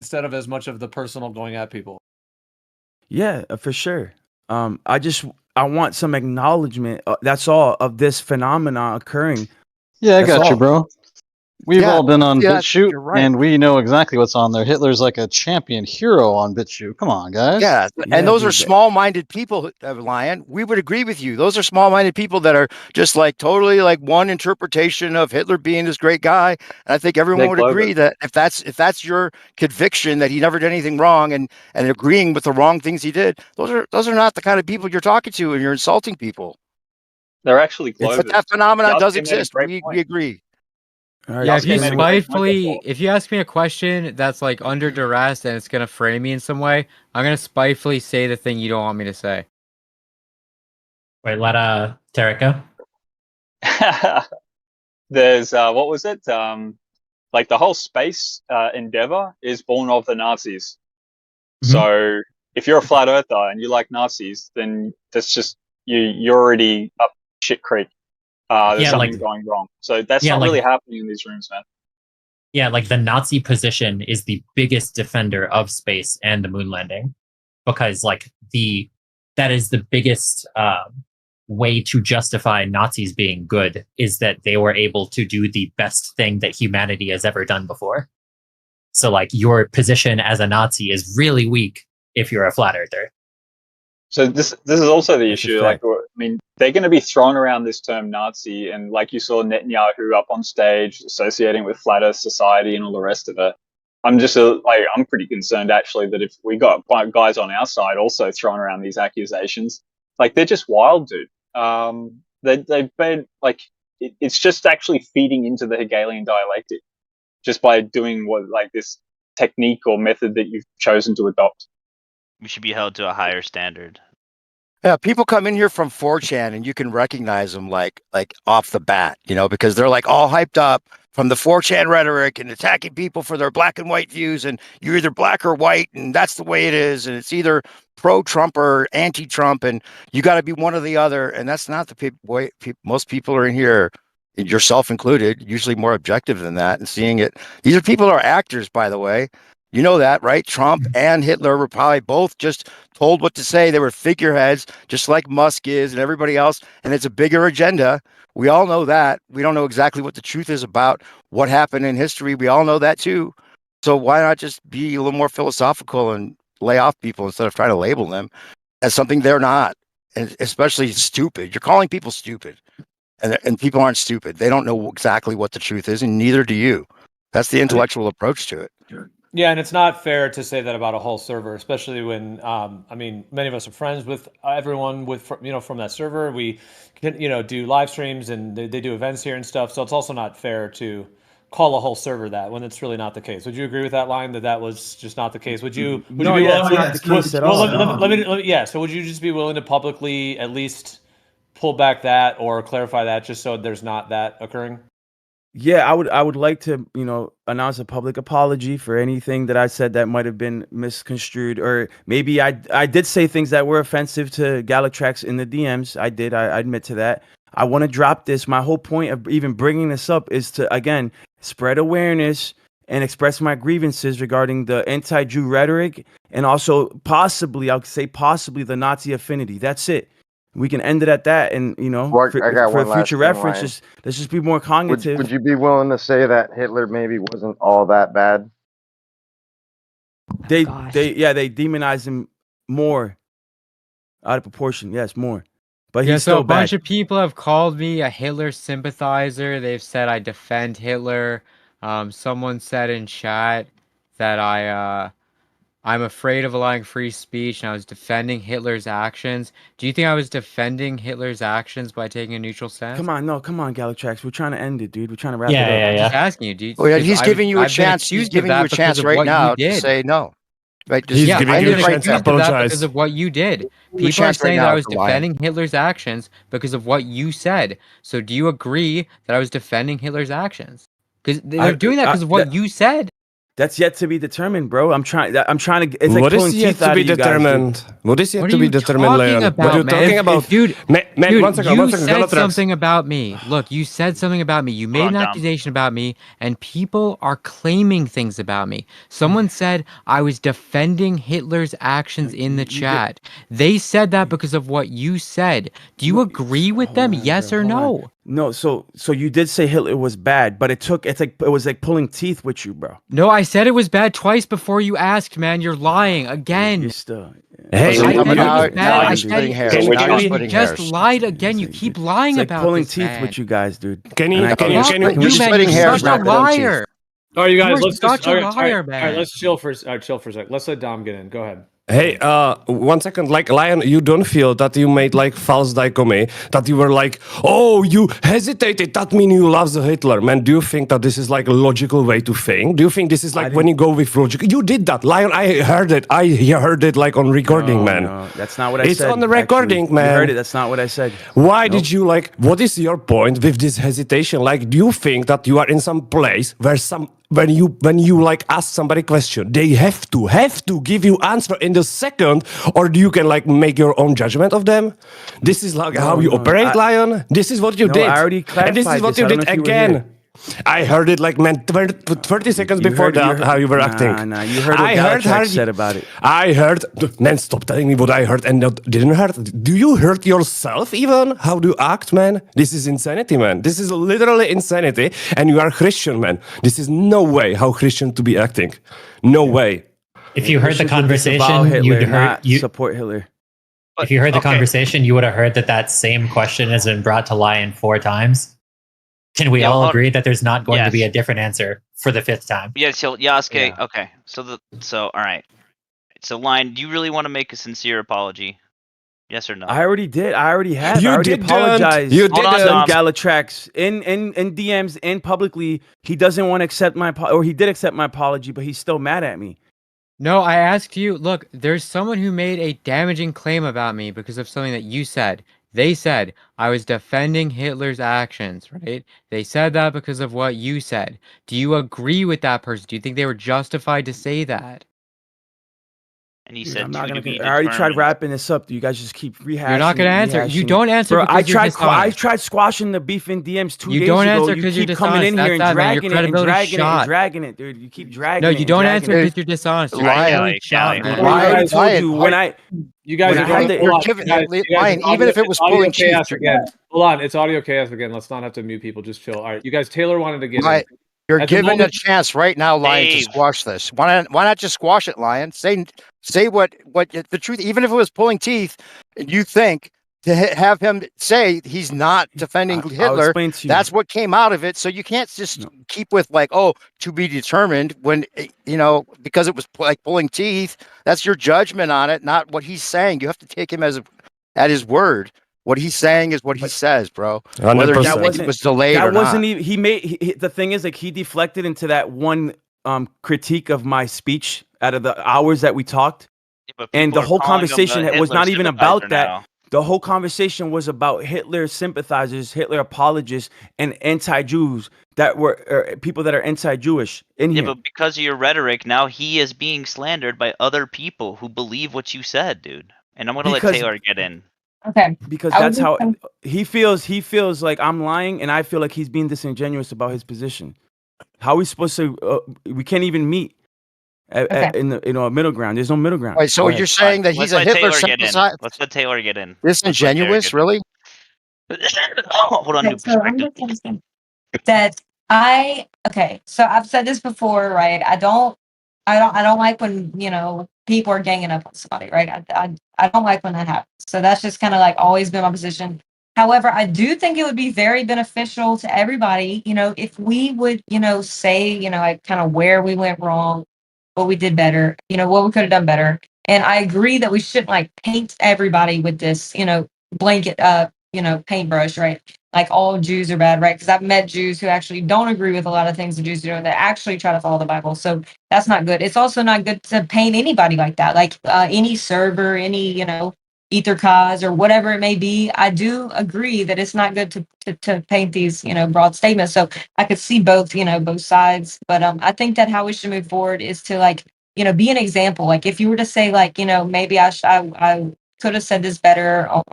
instead of as much of the personal going at people. Yeah, for sure. I want some acknowledgement. That's all of this phenomena occurring. Yeah, I That's got you, all. bro. We've all been on yeah, BitChute, you're right. and we know exactly what's on there. Hitler's like a champion hero on BitChute. Come on, guys. Yeah, Yeah, and those are dude. small-minded people, Lyin. We would agree with you. Those are small-minded people that are just like totally like one interpretation of Hitler being this great guy. And I think everyone They're would agree that if that's your conviction that he never did anything wrong and agreeing with the wrong things he did, those are not the kind of people you're talking to, and you're insulting people. They're actually global. But that phenomenon does Yasky made a exist. great We point. agree. All right, Yeah, if you Yasky made a great point spitefully, before. if you ask me a question that's like under duress and it's gonna frame me in some way, I'm gonna spitefully say the thing you don't want me to say. Wait, let Tarek go. There's what was it? Like the whole space endeavor is born of the Nazis. Mhm. So if you're a flat earther and you like Nazis, then that's just you're already up shit creek. There's Yeah, something like- going wrong. So that's Yeah, not like- really happening in these rooms, man. Yeah, like the Nazi position is the biggest defender of space and the moon landing, because like that is the biggest way to justify Nazis being good, is that they were able to do the best thing that humanity has ever done before. So like your position as a Nazi is really weak if you're a flat earther. So this is also the That's a issue. fact. Like, I mean, they're going to be throwing around this term Nazi, and like you saw Netanyahu up on stage associating with flat Earth society and all the rest of it. I'm just I'm pretty concerned actually that if we got guys on our side also throwing around these accusations, like they're just wild, dude. They've been like it's just actually feeding into the Hegelian dialectic just by doing this technique or method that you've chosen to adopt. We should be held to a higher standard. Yeah, people come in here from 4chan and you can recognize them like off the bat, because they're like all hyped up from the 4chan rhetoric and attacking people for their black and white views, and you're either black or white, and that's the way it is, and it's either pro-Trump or anti-Trump, and you got to be one or the other, and that's not the way most people are in here, yourself included, usually more objective than that and seeing it. These are people who are actors, by the way. You know that, right? Trump and Hitler were probably both just told what to say. They were figureheads, just like Musk is and everybody else. And it's a bigger agenda. We all know that. We don't know exactly what the truth is about what happened in history. We all know that too. So why not just be a little more philosophical and lay off people instead of trying to label them as something they're not, and especially stupid. You're calling people stupid, and people aren't stupid. They don't know exactly what the truth is, and neither do you. That's the intellectual approach to it. Yeah, and it's not fair to say that about a whole server, especially when many of us are friends with everyone from that server. We can do live streams and they do events here and stuff. So it's also not fair to call a whole server that when it's really not the case. Would you agree with that line that was just not the case? Would you? No, you be yeah, it's not the case at all. Let me. Yeah. So would you just be willing to publicly at least pull back that or clarify that, just so there's not that occurring? Yeah, I would like to, announce a public apology for anything that I said that might have been misconstrued, or maybe I did say things that were offensive to Galatrax in the DMs. I did. I admit to that. I want to drop this. My whole point of even bringing this up is to, again, spread awareness and express my grievances regarding the anti-Jew rhetoric and also possibly, I'll say possibly, the Nazi affinity. That's it. We can end it at that, and Mark, I got for one last future thing, reference, let's just be more cognitive. Would you be willing to say that Hitler maybe wasn't all that bad? They demonize him more out of proportion. Yes, more. But he's so still a bunch bad. of people have called me a Hitler sympathizer. They've said I defend Hitler. Someone said in chat that I'm afraid of allowing free speech, and I was defending Hitler's actions. Do you think I was defending Hitler's actions by taking a neutral stance? Come on, Galatrax. We're trying to end it, dude. We're trying to wrap it up. I'm just asking you, dude. He's giving you a chance. He's giving you a chance right now to say no. Right? He's giving you a chance to apologize because of what you did. People are saying that I was defending Hitler's actions because of what you said. So do you agree that I was defending Hitler's actions? Because they're doing that because of what you said. That's yet to be determined, bro. I'm trying to. It's like What pulling is yet teeth to out be of you guys, dude. determined? What is yet What to are be you determined, talking Lyin? about, What are you man? talking about? Dude, Man, dude, one second, you Galatrax. said something about me. Look, you said something about me. You made on, an Dom. accusation about me, and people are claiming things about me. Someone said I was defending Hitler's actions in the chat. They said that because of what you said. Do you agree with them? Yes or no? No, so you did say Hitler was bad, but it was like pulling teeth with you, bro. No, I said it was bad twice before you asked, man. You're lying again. You're still. Hey, I said it was now bad. I you're said splitting hairs. Can Now you're we- you splitting just hairs. lied again. You keep lying It's like about pulling this, teeth man. with you guys, dude. Can you- And I can can't- you- Fuck can you, you're man. splitting You're hairs, such a not pulling teeth. liar. All right, you guys, You are let's just such a liar, all man. right, let's chill for a sec. Let's let Dom get in. Go ahead. Hey, 1 second. Like, Lyin, you don't feel that you made like false dichotomy, that you were like, oh, you hesitated, that means you love the Hitler. Man, do you think that this is like a logical way to think? Do you think this is like when you go with logic? You did that, Lyin. I heard it. I heard it like on recording, man. No, that's not what I said. It's on the recording, actually. man. You heard it. That's not what I said. Why did you like, what is your point with this hesitation? Like, do you think that you are in some place where when you like ask somebody question, they have to give you answer in the second, or do you can like make your own judgment of them? This is like how you operate, Lyin. This is what you did. I already clarified and this is what this. you I don't did know if you were again. here. I heard it like, man, 30 seconds You before heard- that, how you were acting. Nah, you heard what Galatrax said about it. I heard, man, stop telling me what I heard and didn't heard. Do you hurt yourself even? How do you act, man? This is insanity, man. This is literally insanity. And you are Christian, man. This is no way how Christian to be acting. No way. If you heard the Christians would conversation, disavow Hitler, you'd heard not you. support Hitler. If you heard the Okay. conversation, you would have heard that same question has been brought to Lyin 4 times. Can we Yeah, all hold- agree that there's not going to be Yes. a different answer for the 5th time? Yeah, so Yasuke, Yeah. okay. So all right. So Lyin, do you really want to make a sincere apology? Yes or no? I already did. I already have. You I already didn't. apologized. You Hold on, didn't. Dom. Galatrax in DMs and publicly, he doesn't want to accept or he did accept my apology, but he's still mad at me. No, I asked you, look, there's someone who made a damaging claim about me because of something that you said. They said I was defending Hitler's actions, right? They said that because of what you said. Do you agree with that person? Do you think they were justified to say that? And he Dude, said I'm not to gonna. be I already tried determined. wrapping this up. You guys just keep rehashing. You're not gonna answer. You rehashing. don't answer Bro, because you're I dishonest. tried squashing the beef in DMs 2 You days don't ago. answer You 'cause you're keep coming in dishonest. here and That's that, man. Your dragging it and credibility's dragging it shot. and dragging it, dude. You keep dragging No, it. you and don't dragging answer it. because you're dishonest. Your Lion, credibility's shot, man. Bro, I already Lion, told you when Lion, You guys When are I had going. the- you're Hold on, giving- you guys, Lion, it's even if it was audio pulling teeth, chaos you're- again. Hold on, it's audio chaos again. Let's not have to mute people. Just chill. All right, you guys. Taylor wanted to get Lion, in. you're At the given a moment- chance right now, Lion, to Dave. squash this. Why not just squash it, Lion? Say what the truth, even if it was pulling teeth, you think to have him say he's not defending I'll Hitler. explain to you. That's what came out of it. So you can't just No. keep with like, oh, to be determined when, because it was like pulling teeth. That's your judgment on it, not what he's saying. You have to take him at his word. What he's saying is what he says, bro. Whether you 100%. think it was delayed or that wasn't not. even. The thing is, like, he deflected into that one critique of my speech out of the hours that we talked. Yeah, but And people the are whole calling him conversation the was Hitler not even about sympathizer that. now. The whole conversation was about Hitler sympathizers, Hitler apologists, and anti-Jews that were people that are anti-Jewish in Yeah, here. but because of your rhetoric, now he is being slandered by other people who believe what you said, dude. And I'm gonna let Because- Taylor get in. Okay. Because I that's would how just- he feels. He feels like I'm lying, and I feel like he's being disingenuous about his position. How are we supposed to? We can't even meet in the a middle ground. There's no middle ground. Wait, so Go ahead. you're saying that he's Let's a let Hitler Taylor get in. sympathizer? Let's let Taylor get in. Disingenuous, really? Hold on, Okay, new so I'm perspective. just saying that so I've said this before, right? I don't like when, people are ganging up on somebody, right? I don't like when that happens. So that's just kind of like always been my position. However, I do think it would be very beneficial to everybody, if we would, say, like kind of where we went wrong, what we did better, what we could have done better. And I agree that we shouldn't like paint everybody with this, blanket paintbrush, right? Like all Jews are bad, right? Because I've met Jews who actually don't agree with a lot of things the Jews are doing, that actually try to follow the Bible. So that's not good. It's also not good to paint anybody like that, like any server, any, ether cause or whatever it may be, I do agree that it's not good to paint these, broad statements. So I could see both, both sides. But I think that how we should move forward is to like, be an example. Like if you were to say like, maybe I could have said this better, or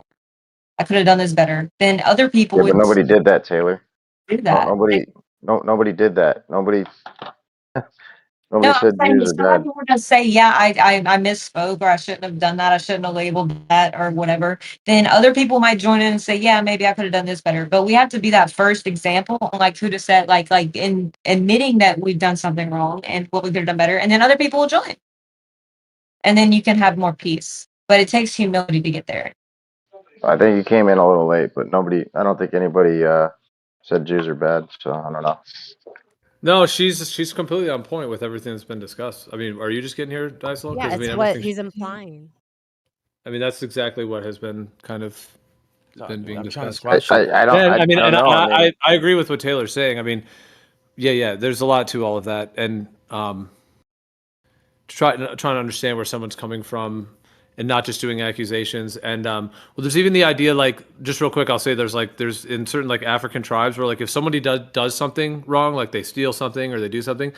I could have done this better, then other people Yeah, but would nobody did that, Taylor. do that. Nobody did that. Nobody No, I'm said saying Jews if are someone bad. were to say, yeah, I misspoke, or I shouldn't have done that, I shouldn't have labeled that or whatever, then other people might join in and say, yeah, maybe I could have done this better. But we have to be that first example on like who to set, like in admitting that we've done something wrong and what we could have done better, and then other people will join. And then you can have more peace. But it takes humility to get there. I think you came in a little late, but I don't think anybody said Jews are bad, so I don't know. No, she's completely on point with everything that's been discussed. I mean, are you just getting here, Dysel? Yeah, I it's mean, what everything. he's implying. I mean, that's exactly what has been kind of been being I'm trying to discussed. squash I it. don't. Yeah, I mean, I don't and know. I mean, I agree with what Taylor's saying. I mean, yeah, there's a lot to all of that, and trying to understand where someone's coming from, and not just doing accusations. And well, there's even the idea, like, just real quick, I'll say there's in certain like African tribes where like if somebody does something wrong, like they steal something or they do something,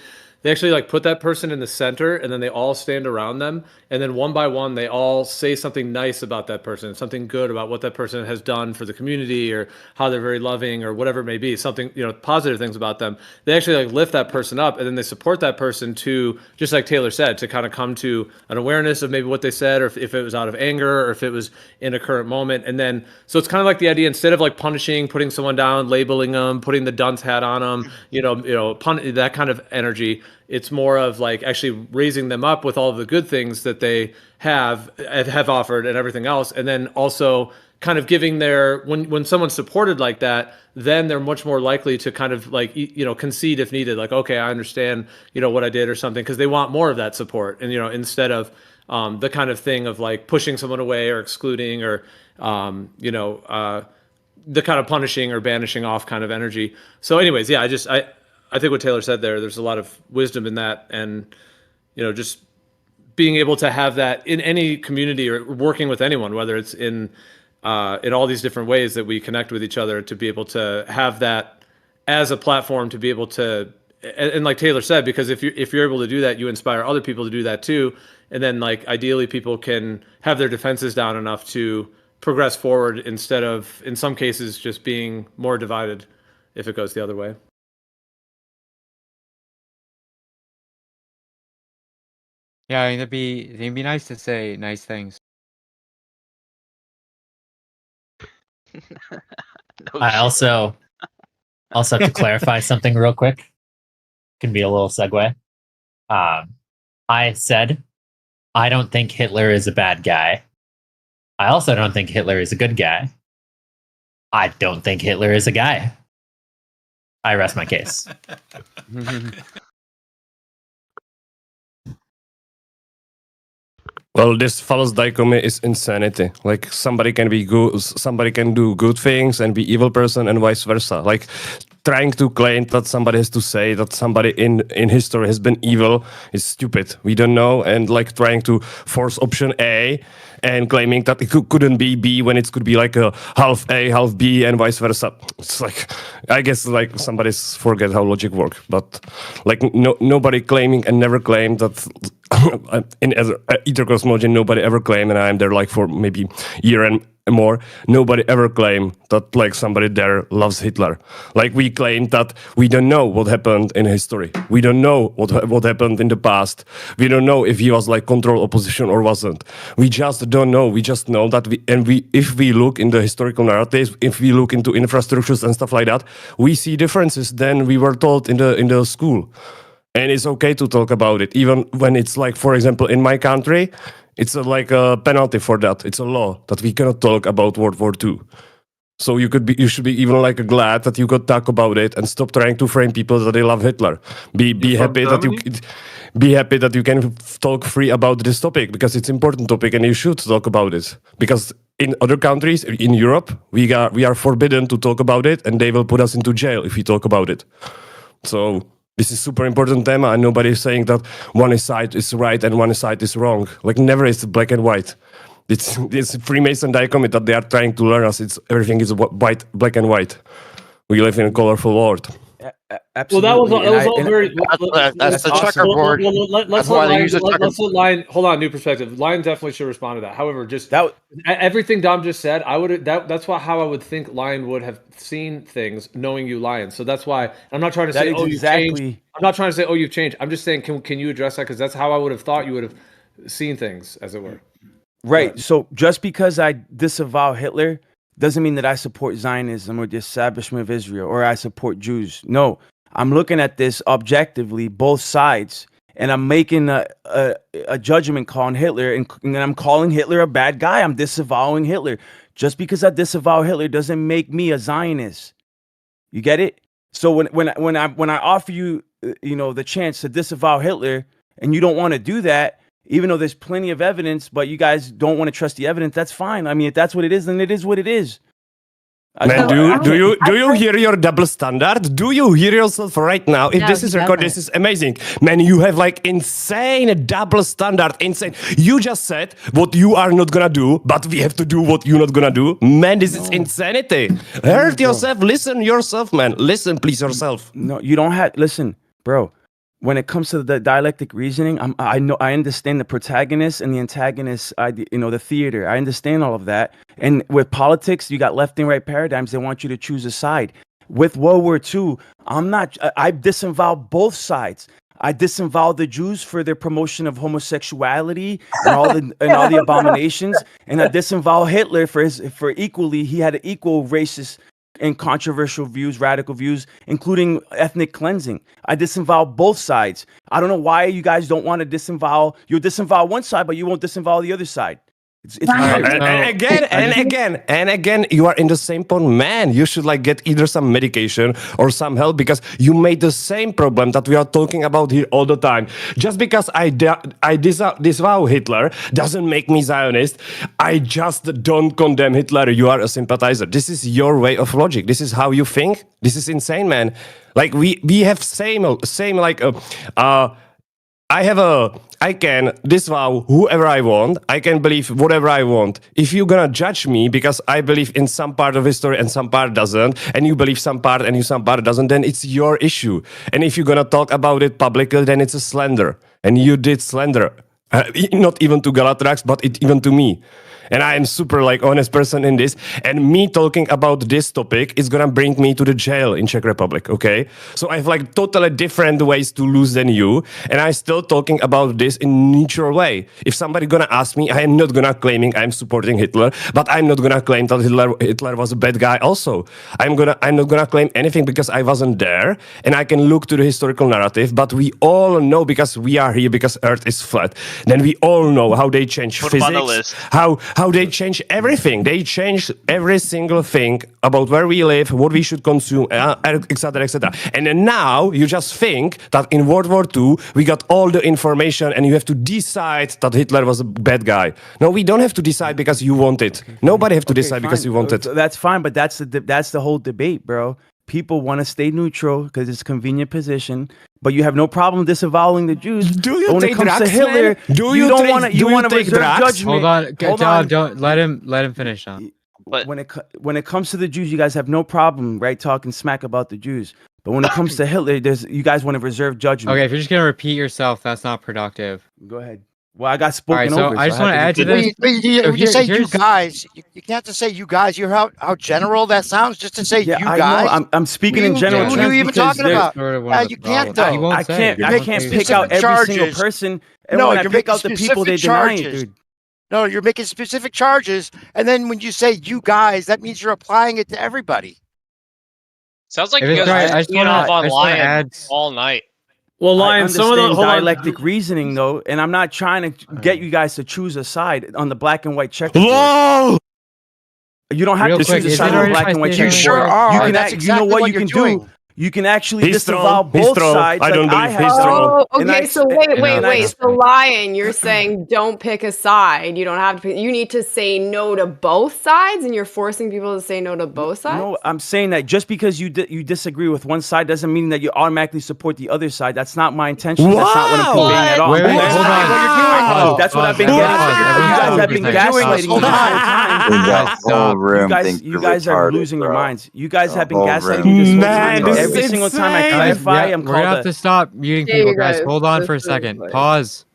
they actually like put that person in the center, and then they all stand around them, and then one by one they all say something nice about that person, something good about what that person has done for the community, or how they're very loving, or whatever it may be, something, positive things about them. They actually like lift that person up, and then they support that person to, just like Taylor said, to kind of come to an awareness of maybe what they said, or if it was out of anger, or if it was in a current moment. And then so it's kind of like the idea, instead of like punishing, putting someone down, labeling them, putting the dunce hat on them, that kind of energy. It's more of like actually raising them up with all of the good things that they have offered and everything else, and then also kind of giving when someone's supported like that, then they're much more likely to kind of like concede if needed, like, okay, I understand what I did or something, because they want more of that support, and instead of the kind of thing of like pushing someone away or excluding, or the kind of punishing or banishing off kind of energy. So anyways, yeah, I think what Taylor said there's a lot of wisdom in that, and just being able to have that in any community or working with anyone, whether it's in all these different ways that we connect with each other, to be able to have that as a platform to be able to, and like Taylor said, because if you're able to do that, you inspire other people to do that too, and then like ideally people can have their defenses down enough to progress forward, instead of in some cases just being more divided if it goes the other way. Yeah, I mean, it'd be nice to say nice things. No I shit. also have to clarify something real quick. Can be a little segue. I said I don't think Hitler is a bad guy. I also don't think Hitler is a good guy. I don't think Hitler is a guy. I rest my case. Well, this false dichotomy is insanity. Like somebody can be good, somebody can do good things and be evil person, and vice versa. Like trying to claim that somebody has to say that somebody in history has been evil is stupid. We don't know, and like trying to force option A and claiming that it couldn't be B when it could be like a half A, half B, and vice versa. It's like, I guess like somebody's forget how logic works, but like nobody claiming and never claimed that in either cosmology, nobody ever claimed, and I'm there like for maybe a year and more, nobody ever claimed that like somebody there loves Hitler. Like we claimed that we don't know what happened in history. We don't know what happened in the past. We don't know if he was like control opposition or wasn't. We just don't know. We just know that if we look in the historical narratives, if we look into infrastructures and stuff like that, we see differences than we were told in the school. And it's okay to talk about it, even when it's like, for example, in my country, it's like a penalty for that. It's a law that we cannot talk about World War II. So you should be even like glad that you could talk about it and stop trying to frame people that they love Hitler. Be happy that you can talk free about this topic, because it's important topic and you should talk about it. Because in other countries, in Europe, we are forbidden to talk about it, and they will put us into jail if we talk about it. So this is super important tema, and nobody is saying that one side is right and one side is wrong. Like never is black and white. It's Freemason dichotomy that they are trying to learn us. It's everything is white, black and white. We live in a colorful world. Absolutely. Well, that was all very. That's the checkerboard. Let's That's let why they Lyin. use a Let's let Lyin. Hold on, new perspective. Lyin definitely should respond to that. However, just everything Dom just said, I would. That's how I would think Lyin would have seen things, knowing you, Lyin. So that's why I'm not trying to say, you've changed. I'm not trying to say, you've changed. I'm just saying, can you address that? Because that's how I would have thought you would have seen things, as it were. Right. So just because I disavow Hitler doesn't mean that I support Zionism or the establishment of Israel or I support Jews. No, I'm looking at this objectively, both sides, and I'm making a judgment call on Hitler, and I'm calling Hitler a bad guy. I'm disavowing Hitler. Just because I disavow Hitler doesn't make me a Zionist. You get it? So when I offer you, the chance to disavow Hitler, and you don't want to do that, even though there's plenty of evidence, but you guys don't want to trust the evidence, that's fine. I mean, if that's what it is, then it is what it is. Man, do you hear your double standard? Do you hear yourself right now? If this is recorded, this is amazing. Man, you have like insane double standard, insane. You just said what you are not gonna do, but we have to do what you're not gonna do. Man, this is insanity. Hurt yourself, listen yourself, man. Listen, please, yourself. No, you don't have, listen, bro. When it comes to the dialectic reasoning, I understand the protagonist and the antagonist, the theater. I understand all of that. And with politics, you got left and right paradigms. They want you to choose a side. With World War II, I disavow both sides. I disavow the Jews for their promotion of homosexuality and all the abominations, and I disavow Hitler for equally. He had equal racist and controversial views, radical views, including ethnic cleansing. I disavow both sides. I don't know why you guys don't want to disavow. You'll disavow one side, but you won't disavow the other side. And again, you are in the same point, man. You should like get either some medication or some help because you made the same problem that we are talking about here all the time. Just because I disavow Hitler doesn't make me Zionist. I just don't condemn Hitler. You are a sympathizer. This is your way of logic. This is how you think. This is insane, man. Like we have same like I can disavow whoever I want. I can believe whatever I want. If you're gonna judge me because I believe in some part of history and some part doesn't, and you believe some part and some part doesn't, then it's your issue. And if you're gonna talk about it publicly, then it's a slander. And you did slander. Not even to Galatrax, but even to me. And I am super like honest person in this. And me talking about this topic is gonna bring me to the jail in Czech Republic, okay? So I have like totally different ways to lose than you. And I still talking about this in neutral way. If somebody gonna ask me, I am not gonna claiming I'm supporting Hitler, but I'm not gonna claim that Hitler was a bad guy also. I'm not gonna claim anything because I wasn't there. And I can look to the historical narrative, but we all know because we are here, because Earth is flat. Then we all know how they change physics, how they change everything. They change every single thing about where we live, what we should consume, etc., etc. And then now you just think that in World War II we got all the information and you have to decide that Hitler was a bad guy. No, we don't have to decide because you want it. Nobody have to decide because you want it. That's fine, but that's the whole debate, bro. People want to stay neutral because it's a convenient position, but you have no problem disavowing the Jews. Do you when take it comes drugs, to Hitler, man? You want to reserve judgment. Hold on, don't let him finish now. But when it comes to the Jews, you guys have no problem, right, talking smack about the Jews. But when it comes to Hitler, you guys want to reserve judgment. Okay, if you're just gonna repeat yourself, that's not productive. Go ahead. Well, I got spoken over. So I just want to add to this. When you say you guys, you can't just say you guys. You hear how general that sounds just to say you guys. I know. I'm speaking in general. Who are you even talking about? You can't though. I can't pick out every single person. No, you're pick out the people they deny it, dude. No, you're making specific charges, and then when you say you guys, that means you're applying it to everybody. Sounds like you guys are being off on Lyin all night. Well, Lyin, some of the dialectic reasoning, though, and I'm not trying to get you guys to choose a side on the black and white checkerboard. Whoa! You don't have to choose a side on the black and white checkerboard. You sure are. You know what you can do? You can actually disavow both sides. I don't believe he's strong. Oh, okay. So wait. So Lyin, you're saying don't pick a side. You don't have to pick. You need to say no to both sides, and you're forcing people to say no to both sides. No, I'm saying that just because you disagree with one side doesn't mean that you automatically support the other side. That's not my intention. That's not what I'm conveying at all. Wait, hold on. Wow. That's what I've been Pause, getting. pause, You everyone guys stop have for a been second. gaslighting me this whole time. The whole room You guys are losing your minds. You guys have been whole gaslighting room me this whole Man, time. And this is every single time I insane. clarify, Yeah, I'm we're gonna called have to stop muting Yeah, people, you guys. guys, Hold on for a this is second. like- Pause.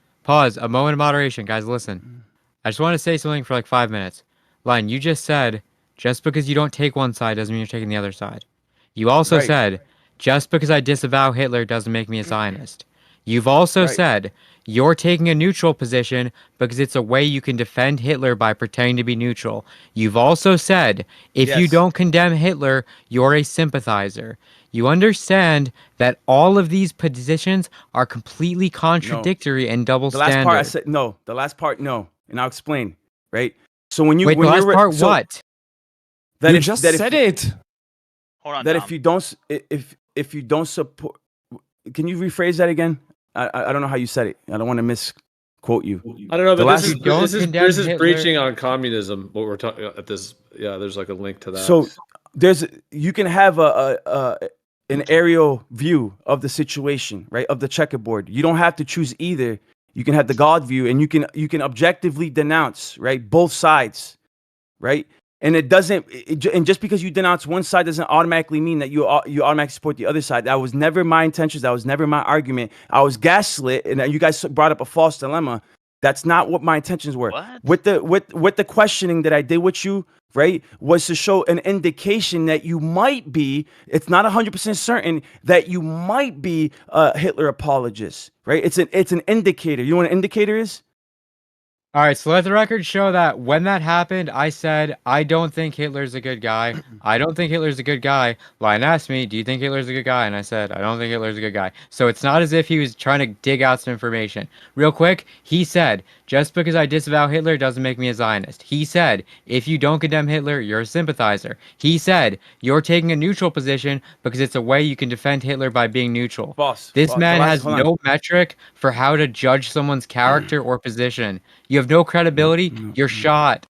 A moment of moderation, guys. Listen. I just want to say something for like 5 minutes. Lyin, you just said just because you don't take one side doesn't mean you're taking the other side. You also Right. said just because I disavow Hitler doesn't make me a Zionist. You've also Right. said you're taking a neutral position because it's a way you can defend Hitler by pretending to be neutral. You've also said if you Yes. don't condemn Hitler, you're a sympathizer. You understand that all of these positions are completely contradictory and double The last standard. part I said no. The last part no, and I'll explain. Right. So when you Wait, when the you're last part, so what? that You if, just that said if, it. Hold on, that Tom. if you don't if you don't support, can you rephrase that again? I don't know how you said it. I don't want to misquote you. I don't know, The but last- this Don't is condemn this is Hitler. breaching on communism. What we're talking at this, yeah. There's like a link to that. So you can have an aerial view of the situation, right? Of the checkerboard. You don't have to choose either. You can have the God view, and you can objectively denounce, right, both sides, right? And it doesn't. And just because you denounce one side doesn't automatically mean that you automatically support the other side. That was never my intentions. That was never my argument. I was gaslit, and you guys brought up a false dilemma. That's not what my intentions were. What? With the questioning that I did with you, right, was to show an indication that you might be. It's not 100% certain that you might be a Hitler apologist, right? It's an indicator. You know what an indicator is? All right, so let the record show that when that happened, I said, I don't think Hitler's a good guy. I don't think Hitler's a good guy. Lyin asked me, do you think Hitler's a good guy? And I said, I don't think Hitler's a good guy. So it's not as if he was trying to dig out some information. Real quick, he said, just because I disavow Hitler doesn't make me a Zionist. He said, if you don't condemn Hitler, you're a sympathizer. He said, you're taking a neutral position because it's a way you can defend Hitler by being neutral. This man has no metric for how to judge someone's character or position. You have no credibility. You're shot.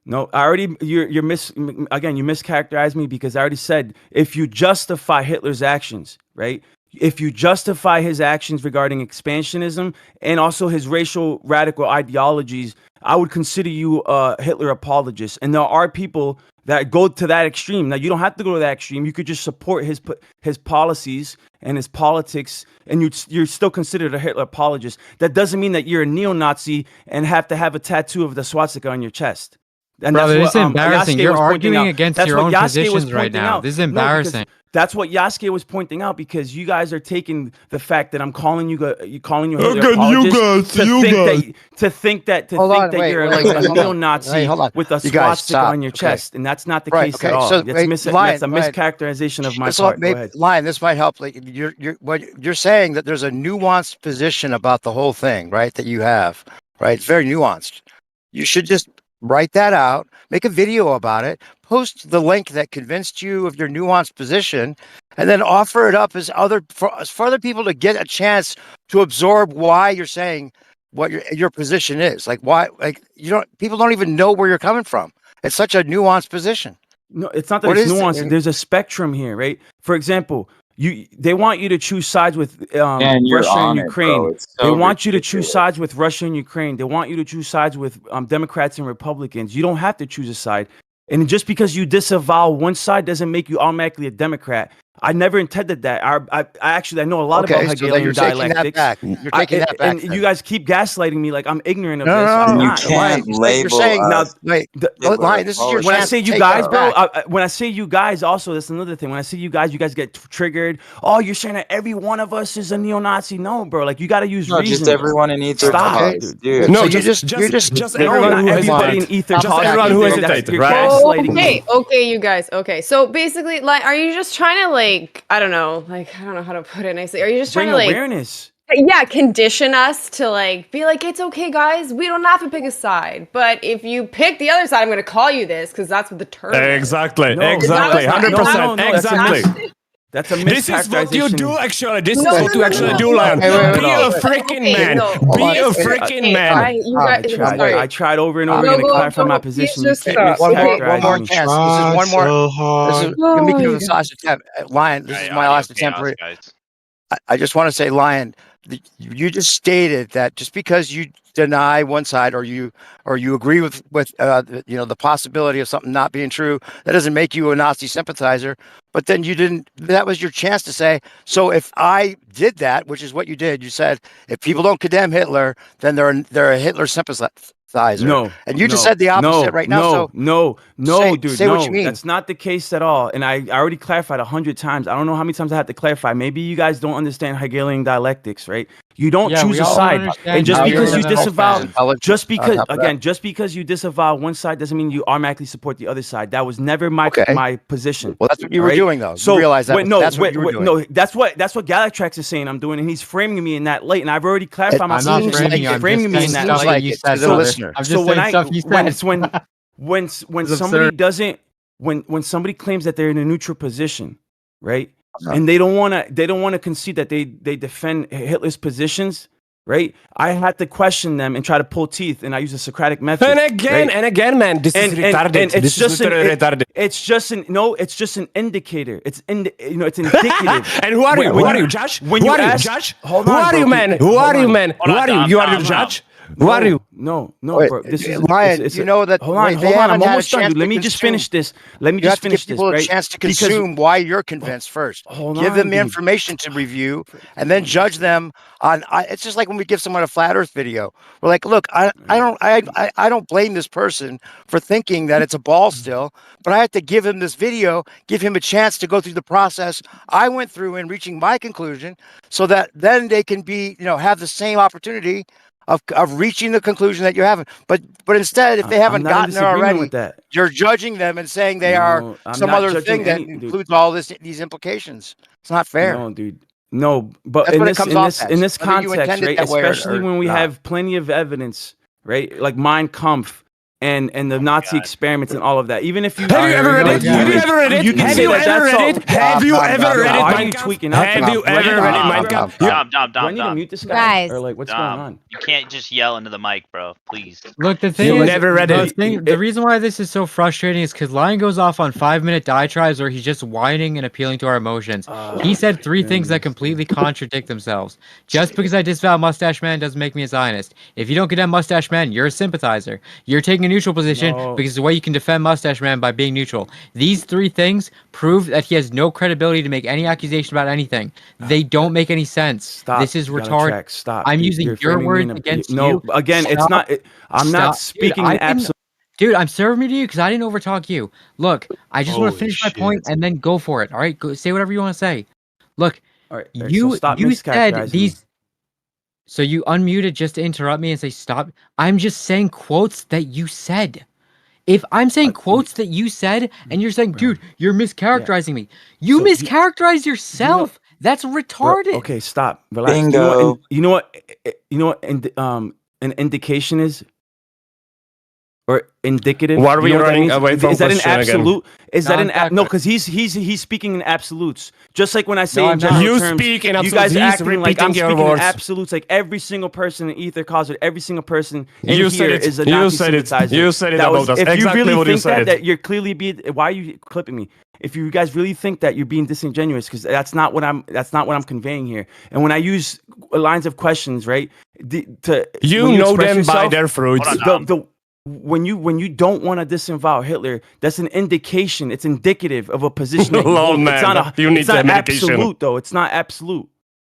No, I already you mischaracterized me because I already said if you justify Hitler's actions, right? If you justify his actions regarding expansionism and also his racial radical ideologies, I would consider you a Hitler apologist. And there are people that go to that extreme. Now, you don't have to go to that extreme. You could just support his policies and his politics, and you're still considered a Hitler apologist. That doesn't mean that you're a neo-Nazi and have to have a tattoo of the swastika on your chest. And Brother, this is embarrassing. Yasuke You're was pointing arguing out. against That's your what own Yasuke was positions right pointing now. out. This is No, because embarrassing. that's what Yasuke was pointing out because you guys are taking the fact that I'm calling you a Hitler Again, apologist to think that Hold on, wait, you're wait, like wait, a hold on. neo-Nazi Hey, hold on. with a You guys, swastika stop. on your Okay. chest, and that's not the Right, case okay, at all. so, That's wait, that's a Lyin, mischaracterization of my So part. Go maybe, ahead. Lyin, this might help. Like you're saying that there's a nuanced position about the whole thing, right? That you have, right? It's very nuanced. You should just write that out, make a video about it, post the link that convinced you of your nuanced position, and then offer it up for other people to get a chance to absorb why you're saying what your position is. Like why, like people don't even know where you're coming from. It's such a nuanced position. No, it's not that it's nuanced. There's a spectrum here, right? For example, they want you to choose sides with Russia and Ukraine. They want you to choose sides with Russia and Ukraine. They want you to choose sides with Democrats and Republicans. You don't have to choose a side. And just because you disavow one side doesn't make you automatically a Democrat. I never intended that. I know a lot about Hegelian dialectics. You're taking that back. And you guys keep gaslighting me like I'm ignorant of this. No, I'm you not. can't label Lyin, this is your when I chance say to you take guys, that bro, back. when I say you guys, also that's another thing. When I say you guys get triggered. Oh, you're saying that every one of us is a neo-Nazi? No, bro. Like you got to use reason. Just everyone in either cause, dude. No, So just everyone who everybody in hesitated. ether. Just everyone who hesitated, You're right? gaslighting me. Okay, you guys. Okay, so basically, like, are you just trying to I don't know how to put it nicely. Are you just trying Bring to awareness? Yeah, condition us to be like, it's okay, guys. We don't have to pick a side, but if you pick the other side, I'm going to call you this because that's what the term is. Exactly, No, exactly, 100%, exactly. That's a This is what you do, actually. This is No, what no, you no, actually no, do, no. Lyin. Wait, Be a freaking man. Be a freaking man. You guys, sorry. I tried over and over again to clarify my position. You keep One more mischaracterizing me. chance. This is one more. This is let me give this last attempt. Lyin, this is my last attempt. I just want to say, Lyin, you just stated that just because you deny one side or you agree with the possibility of something not being true, that doesn't make you a Nazi sympathizer. But then you didn't. That was your chance to say. So if I did that, which is what you did, you said if people don't condemn Hitler, then they're a Hitler sympathizer. No, and you just said the opposite right now. So no, dude, say what you mean. That's not the case at all. And I already clarified 100 times. I don't know how many times I have to clarify. Maybe you guys don't understand Hegelian dialectics, right? You don't choose a side, and just because you disavow, just because you disavow one side doesn't mean you automatically support the other side. That was never my position. Well, that's what you were doing, though. So you realize that that's what you were doing. No, that's what Galatrax is saying I'm doing, and he's framing me in that light, and I've already clarified my position. I'm framing me in that light. Like you said, the listener. I'm just saying stuff you said. When somebody doesn't, when somebody claims that they're in a neutral position, right? And they don't want to concede that they defend Hitler's positions, right? I had to question them and try to pull teeth, and I use a Socratic method. And again, man, this is retarded. It's retarded. It's just an indicator. It's indicative. And who are you? Who are you, Judge? When who you are ask, you, Judge? Hold on, who are you, man? Who are you, man? Who are you? You are the judge. Who are you? No, Wait, bro. This is Lyin, you know that. Hold on. I'm almost done. Let me just finish this. Let me just finish this. You have to give people a chance to consume why you're convinced first. Give them the information to review, and then judge them on. It's just like when we give someone a flat Earth video. We're like, look, I don't blame this person for thinking that it's a ball still, but I have to give him this video, give him a chance to go through the process I went through in reaching my conclusion, so that then they can be, have the same opportunity of reaching the conclusion that you haven't. But instead, if they haven't gotten there already, you're judging them and saying they are some other thing that includes all these implications. It's not fair. No, dude. No, but in this context, right? Especially when we have plenty of evidence, right? Like Mein Kampf and the Nazi experiments and all of that. Even if you have you ever read it? Have you ever read it? Have you ever read it? Have you ever read it? Are you tweaking out? Have you ever read it? Mein Kampf? Do I need to mute this guy? Or like, what's going on? You can't just yell into the mic, bro. Please. Look, the thing is, the reason why this is so frustrating is because Lyin goes off on 5-minute diatribes where he's just whining and appealing to our emotions. He said 3 things that completely contradict themselves. Just because I disavow Mustache Man doesn't make me a Zionist. If you don't condemn Mustache Man, you're a sympathizer. You're taking a neutral position because the way you can defend Mustache Man by being neutral. These 3 things prove that he has no credibility to make any accusation about anything. They don't make any sense. Stop. This is retarded. Stop. I'm using your words against you. No, again, it's not. I'm not speaking in absolute. Dude, I'm serving to you because I didn't overtalk you. Look, I just want to finish my point and then go for it. All right, go, say whatever you want to say. Look, you said these. So you unmuted just to interrupt me and say stop. I'm just saying quotes that you said. If I'm saying quotes that you said and you're saying, dude, you're mischaracterizing me. You mischaracterize yourself. That's retarded. Bro, okay, stop. Relax. Bingo. You know what? An indication is, or indicative. What are we running away from? Is that an absolute? Again? Is that an no? Because he's speaking in absolutes. Just like when I say in general you terms, speak in absolutes. You guys he's acting like I'm your speaking words. in absolutes. Like every single person in Ether Closet, every single person in you here is a Nazi sympathizer. You said it about us. If exactly you really what think you said. that you're clearly being, why are you clipping me? If you guys really think that you're being disingenuous, because that's not what I'm conveying here. And when I use lines of questions, right? You know them by their fruits. When you don't want to disavow Hitler, that's an indication. It's indicative of a position. That it's not absolute, though. It's not absolute.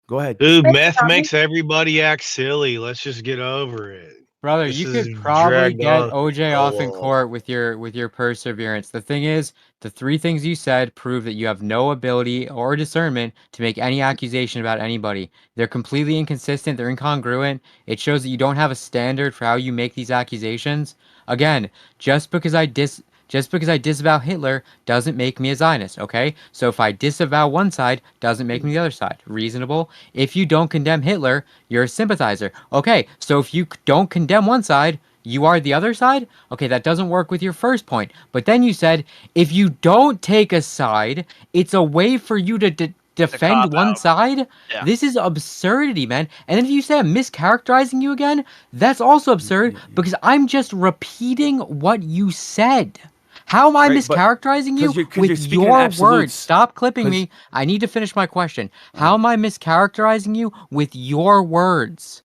Go ahead, dude. Meth makes everybody act silly. Let's just get over it. Brother, you could probably get OJ off in court with your perseverance. The thing is, the 3 things you said prove that you have no ability or discernment to make any accusation about anybody. They're completely inconsistent. They're incongruent. It shows that you don't have a standard for how you make these accusations. Again, just because I disavow Hitler doesn't make me a Zionist, okay? So if I disavow one side, doesn't make me the other side. Reasonable. If you don't condemn Hitler, you're a sympathizer. Okay, so if you don't condemn one side, you are the other side? Okay, that doesn't work with your first point. But then you said, if you don't take a side, it's a way for you to defend one side? Yeah. This is absurdity, man. And then if you say I'm mischaracterizing you again, that's also absurd because I'm just repeating what you said. How am I Right, but- mischaracterizing you 'cause you're with speaking in your absolutes. words? Stop clipping 'Cause- me. I need to finish my question. How am I mischaracterizing you with your words?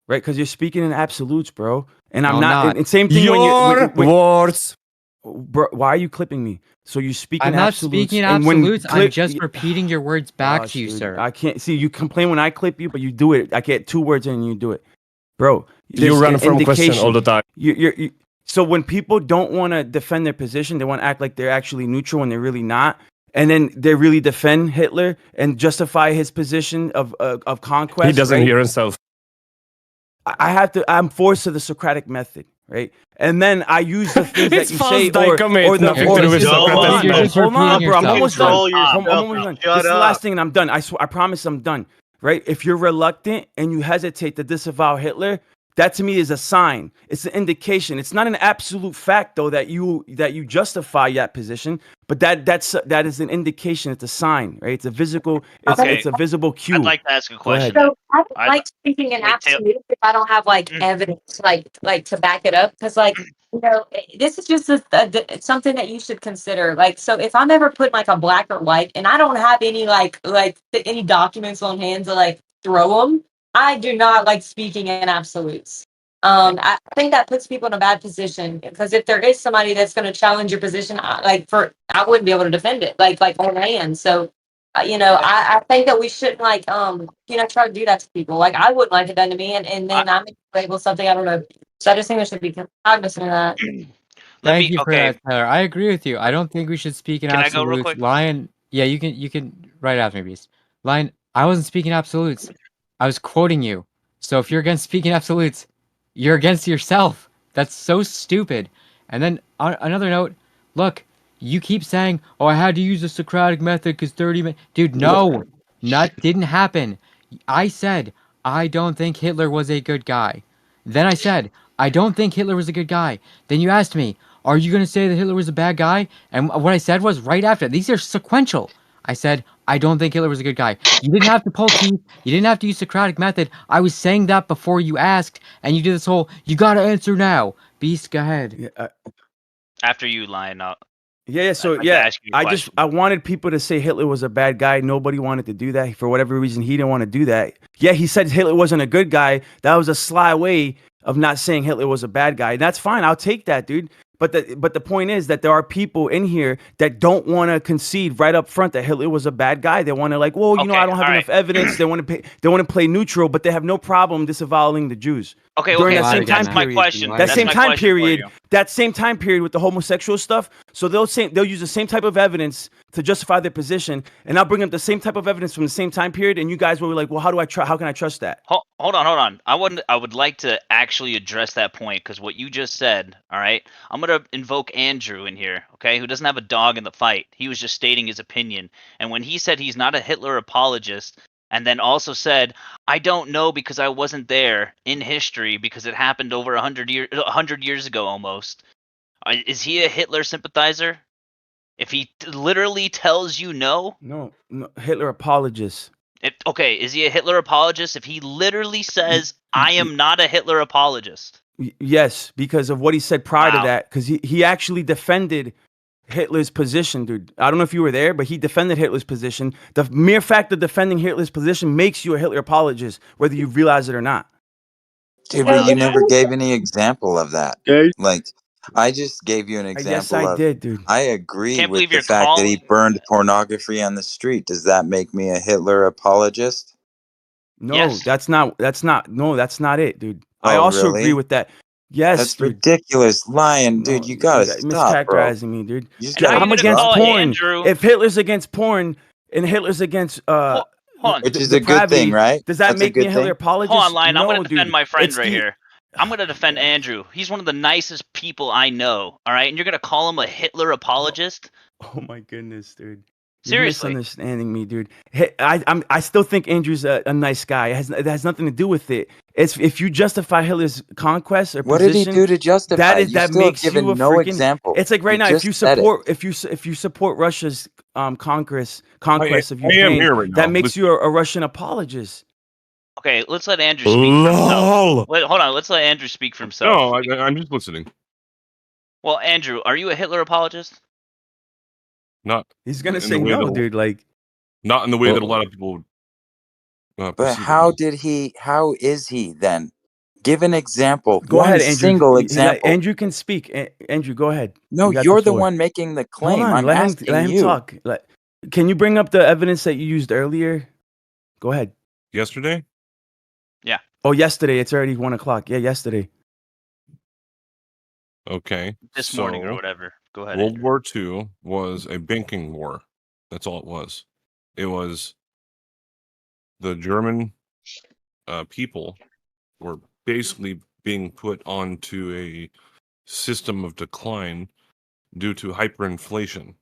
Right, because you're speaking in absolutes, bro. And I'm No, I'm not. not. And same thing Your words. Bro, why are you clipping me? So you speak I'm in not absolutes. speaking in and when absolutes. I'm just repeating your words back Gosh, to you, dude, sir. I can't see you complain when I clip you, but you do it. I get 2 words in and you do it, bro. You there's run an from question indication. all the time. So when people don't want to defend their position, they want to act like they're actually neutral when they're really not. And then they really defend Hitler and justify his position of conquest. He doesn't right? hear himself. I'm forced to the Socratic method, right? And then I use the things that It's you false say, dichotomy, or the nothing or to do with hold Socrates. You're just on, repeating bro. I'm yourself. almost done. Control yourself. I'm almost done. Shut This is the up. last thing, and I'm done. I promise I'm done. Right? If you're reluctant and you hesitate to disavow Hitler, that to me is a sign. It's an indication. It's not an absolute fact though that you justify that position, but that is an indication. It's a sign, right? It's a visible. It's a visible cue. I'd like to ask a Go ahead. question. So I don't I'd- like speaking in Wait, Taylor- absolute if I don't have like evidence, like to back it up. Because this is just something that you should consider. Like, so if I'm ever put like a black or white, and I don't have any any documents on hand to like throw them, I do not like speaking in absolutes. I think that puts people in a bad position because if there is somebody that's going to challenge your position, I wouldn't be able to defend it like on hand. So. I think that we shouldn't try to do that to people. Like I wouldn't like it done to me, and then I'm labeled something I don't know. So I just think we should be cognizant of that. Thank you for that, Tyler. I agree with you. I don't think we should speak in Can I go real absolutes. quick? Lion, yeah, you can right after me, Beast. Lion, I wasn't speaking absolutes. I was quoting you. So if you're against speaking absolutes, you're against yourself. That's so stupid. And then on another note, look, you keep saying, "Oh, I had to use the Socratic method because 30 minutes." Dude, no, that didn't happen. I said I don't think Hitler was a good guy. Then I said I don't think Hitler was a good guy. Then you asked me, "Are you going to say that Hitler was a bad guy?" And what I said was right after. These are sequential. I said I don't think Hitler was a good guy. You didn't have to pull teeth. You didn't have to use Socratic method. I was saying that before you asked, and you did this whole "you got to answer now." Beast, go ahead. Yeah, After you, Lyin, So I'd like to ask you a question. I wanted people to say Hitler was a bad guy. Nobody wanted to do that for whatever reason. He didn't want to do that. Yeah, he said Hitler wasn't a good guy. That was a sly way of not saying Hitler was a bad guy. And that's fine. I'll take that, dude. But the point is that there are people in here that don't want to concede right up front that Hitler was a bad guy. They want to I don't have enough evidence. They want to play neutral, but they have no problem disavowing the Jews. Okay, During okay. that same time That's my period. question. That That's same my time question for period. you. That same time period with the homosexual stuff. So they'll use the same type of evidence to justify their position, and I'll bring up the same type of evidence from the same time period, and you guys will be like, well, how can I trust that? Hold on. I would like to actually address that point because what you just said. All right, I'm gonna invoke Andrew in here, okay? Who doesn't have a dog in the fight. He was just stating his opinion, and when he said he's not a Hitler apologist, and then also said, I don't know because I wasn't there in history because it happened over 100 years ago almost. Is he a Hitler sympathizer? If he literally tells you no? No, Hitler apologist. Okay, is he a Hitler apologist if he literally says, I am not a Hitler apologist? Yes, because of what he said prior to that, because he actually defended Hitler's position, dude. I don't know if you were there, but he defended Hitler's position. The mere fact of defending Hitler's position makes you a Hitler apologist, whether you realize it or not. Dude, but you never gave any example of that. Like, I just gave you an example Yes, I did, dude. I agree Can't with believe the you're fact that he calling- burned pornography on the street. Does that make me a Hitler apologist? No, that's not it, dude. I Oh, also really? agree with that. Yes, That's dude. ridiculous. Lyin, dude, you gotta stop, bro. Mischaracterizing me, dude. You just gotta I'm against drop porn. it. Andrew. If Hitler's against porn and Hitler's against Which is a good thing, right? Does that That's a make me good a Hitler thing. apologist? Hold on, Lyin. I'm No, going to defend dude. my friend It's right the- here. I'm going to defend Andrew. He's one of the nicest people I know, all right? And you're going to call him a Hitler apologist? Oh my goodness, dude. Seriously. You're misunderstanding me, dude. Hey, I still think Andrew's a nice guy. It has nothing to do with it. It's if you justify Hitler's conquest or What did he position, do to justify it? You that still have makes you given a no freaking example. It's like right You now, if just you said it. support if you support Russia's conquest of I am Ukraine, here right that now. makes you a Russian apologist. Okay, let's let Andrew speak for himself. Lol. Hold on, let's let Andrew speak for himself. No, I'm just listening. Well, Andrew, are you a Hitler apologist? Not. He's gonna in say the way no, that- dude. Like, Not in the way that a lot of people would. But perceive how it. did he? How is he then? Give an example. go One ahead, Andrew. single example. Andrew can speak. Andrew, go ahead. No, You got you're the floor. one making the Hold claim. on, I'm let asking him you. talk. Can you bring up the evidence that you used earlier? Go ahead. Yesterday? Yeah. Oh, yesterday. It's already 1:00. Yeah, yesterday. Okay. This morning or whatever. Go ahead. World Andrew. War II was a banking war. That's all it was. It was the German people were basically being put onto a system of decline due to hyperinflation.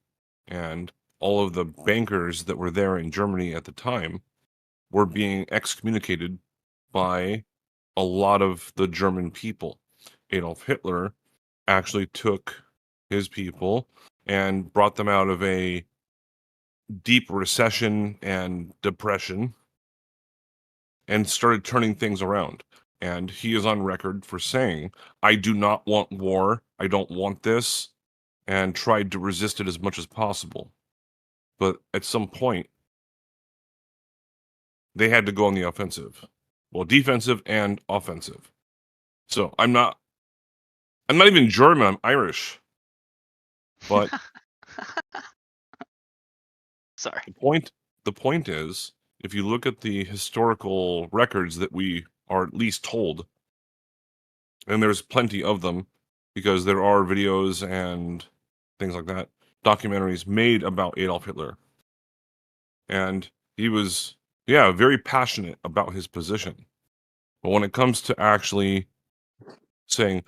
And all of the bankers that were there in Germany at the time were being excommunicated by a lot of the German people. Adolf Hitler actually took his people and brought them out of a deep recession and depression and started turning things around. And he is on record for saying, I do not want war. I don't want this. And tried to resist it as much as possible. But at some point, they had to go on the offensive. Well, defensive and offensive. So I'm not even German, I'm Irish. But sorry. The point is, if you look at the historical records that we are at least told, and there's plenty of them, because there are videos and things like that, documentaries made about Adolf Hitler. And he was, very passionate about his position. But when it comes to actually saying,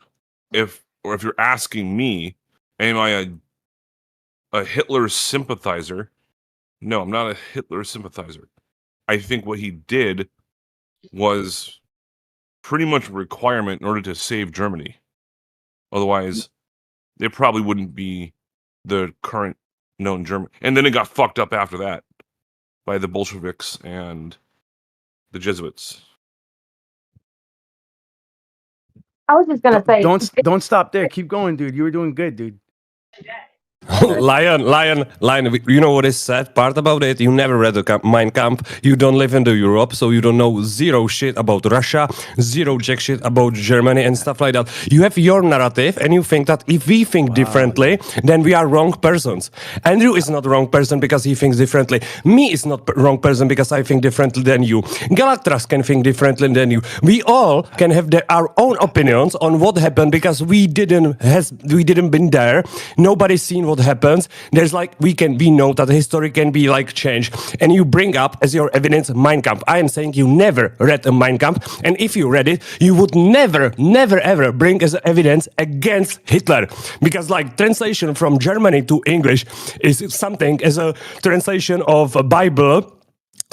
if you're asking me, am I a Hitler sympathizer? No, I'm not a Hitler sympathizer. I think what he did was pretty much a requirement in order to save Germany. Otherwise, it probably wouldn't be the current known German. And then it got fucked up after that by the Bolsheviks and the Jesuits. I was just gonna say, Don't stop there. Keep going, dude. You were doing good, dude. Lyin. You know what is sad part about it? You never read the Mein Kampf. You don't live in Europe, so you don't know zero shit about Russia, zero jack shit about Germany and stuff like that. You have your narrative, and you think that if we think differently, then we are wrong persons. Andrew is not the wrong person because he thinks differently. Me is not wrong person because I think differently than you. Galactras can think differently than you. We all can have our own opinions on what happened because we didn't been there. Nobody's seen what happens. There's we know that history can be changed, and you bring up as your evidence Mein Kampf. I am saying you never read a Mein Kampf, and if you read it, you would never ever bring as evidence against Hitler, because translation from Germany to English is something as a translation of a Bible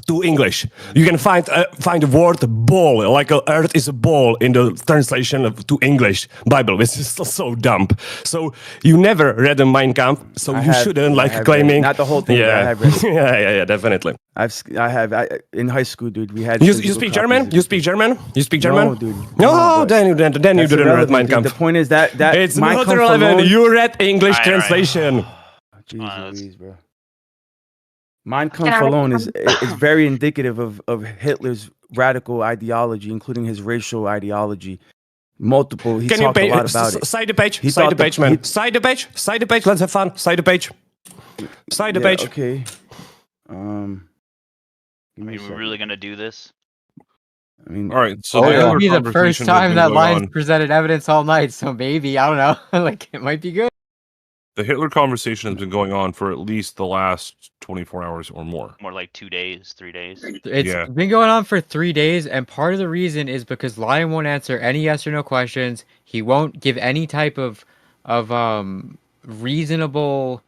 to English. You can find the word ball, earth is a ball in the translation to English Bible, which is so dumb. So you never read a Mein Kampf, so you shouldn't claiming. Not the whole thing. Yeah, I have read it. yeah, definitely. In high school, dude. We had. You speak German? You speak German? You speak German? No, dude. No, then you didn't read Mein Kampf. The point is that it's Mein not Kampf relevant. alone- You read English translation. Jeez, bro. Mein Kampf alone is very indicative of Hitler's radical ideology, including his racial ideology. Multiple. He talked a lot about it. Side the page, man. Side the page. Let's have fun. Side the page. Side the page. Okay. Are we really gonna do this? I mean, all right. So it would be the first time that Lyon's presented evidence all night, so maybe I don't know. It might be good. The Hitler conversation has been going on for at least the last 24 hours or more. More like 2 days, 3 days. It's been going on for 3 days, and part of the reason is because Lyin won't answer any yes or no questions. He won't give any type of reasonable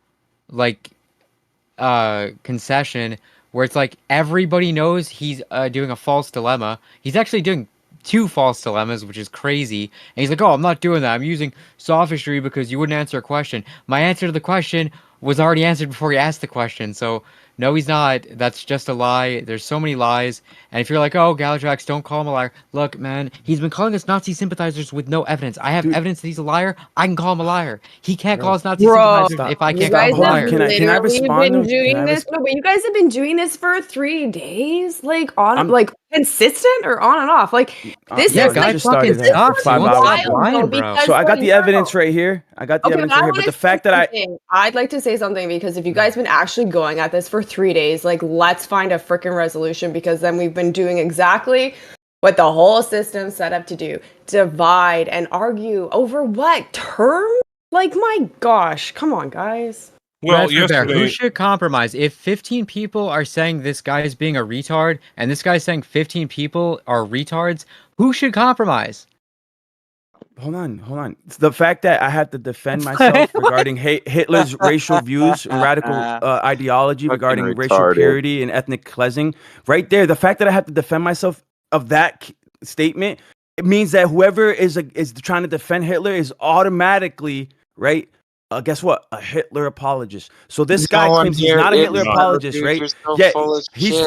concession where it's everybody knows he's doing a false dilemma. He's actually doing 2 false dilemmas, which is crazy. And he's like, oh, I'm not doing that. I'm using sophistry because you wouldn't answer a question. My answer to the question was already answered before you asked the question. So No, he's not. That's just a lie. There's so many lies. And if you're like, oh, Galatrax, don't call him a liar. Look, man, he's been calling us Nazi sympathizers with no evidence. I have evidence that he's a liar. I can call him a liar. He can't call us Nazi Bro, sympathizers if I you can't call guys him a have liar. Can I respond? been doing this. No, but you guys have been doing this for 3 days, like like consistent or on and off. Like this Yeah, is like just started fucking sucks. for 5 He won't hours. stop lying, bro. So I got like, the evidence right here. I got the Okay, evidence but right I here. wanna But the say fact that I'd like to say something because if you guys been actually going at this for 3 days, like let's find a freaking resolution because then we've been doing exactly what the whole system's set up to do. Divide and argue over what term? Like my gosh, come on guys. Well, who should compromise? If 15 people are saying this guy is being a retard and this guy's saying 15 people are retards, who should compromise? Hold on. The fact that I had to defend myself regarding Hitler's racial views and radical ideology regarding racial retarded. purity and ethnic cleansing, right there, the fact that I have to defend myself of that statement, it means that whoever is trying to defend Hitler is automatically, right? Guess what? A Hitler apologist. So this guy claims he's not a Hitler apologist, right? Yet he's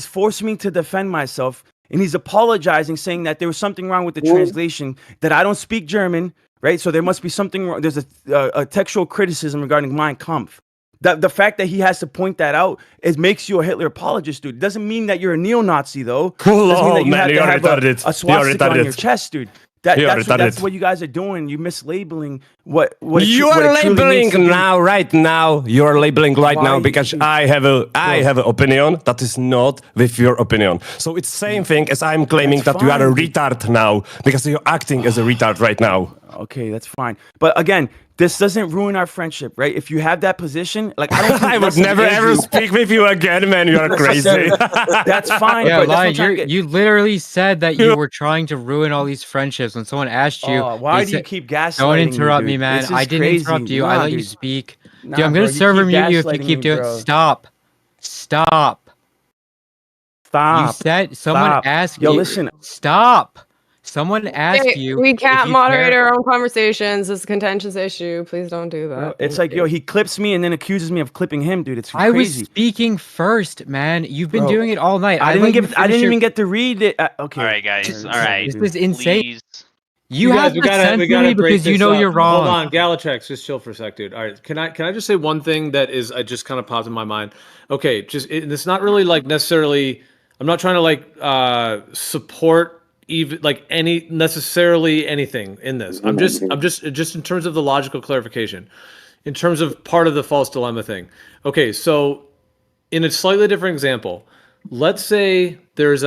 forced me to defend myself. And he's apologizing, saying that there was something wrong with the translation, that I don't speak German, right? So there must be something wrong. There's a textual criticism regarding Mein Kampf. The fact that he has to point that out makes you a Hitler apologist, dude. It doesn't mean that you're a neo-Nazi, though. It doesn't mean that you have to have a swastika on your chest, dude. That's what you guys are doing. You're mislabeling what you are labeling now, right now. You are labeling right now because I have an opinion that is not with your opinion. So it's same thing as I'm claiming that you are a retard now because you're acting as a retard right now. Okay, that's fine. But again, this doesn't ruin our friendship, right? If you have that position, like I don't think I would never ever speak with you again, man. You are crazy. That's fine. Yeah, but Lyin, you literally said that you were trying to ruin all these friendships. When someone asked you, why do you keep gaslighting? Don't interrupt me, dude? man. I didn't interrupt you. I let you speak. Nah, dude, I'm gonna bro, server mute you if you gaslighting keep me, doing. bro. Stop. You said someone asked you. Yo, listen. Stop. Someone asked you. We can't if you moderate care- our own conversations. It's a contentious issue. Please don't do that. Bro, it's like, yo, he clips me and then accuses me of clipping him, dude. It's crazy. I was speaking first, man. You've been doing it all night. I didn't even get to read it. Okay. All right, guys. All right. This is insane. Please. You have to censor me because you know you're wrong. Hold on, Galatrax, just chill for a sec, dude. All right, can I just say one thing that is I just kind of popped in my mind? Okay, it's not really like necessarily. I'm not trying to like support even like necessarily anything in this. I'm just in terms of the logical clarification, in terms of part of the false dilemma thing. Okay, so in a slightly different example, let's say there's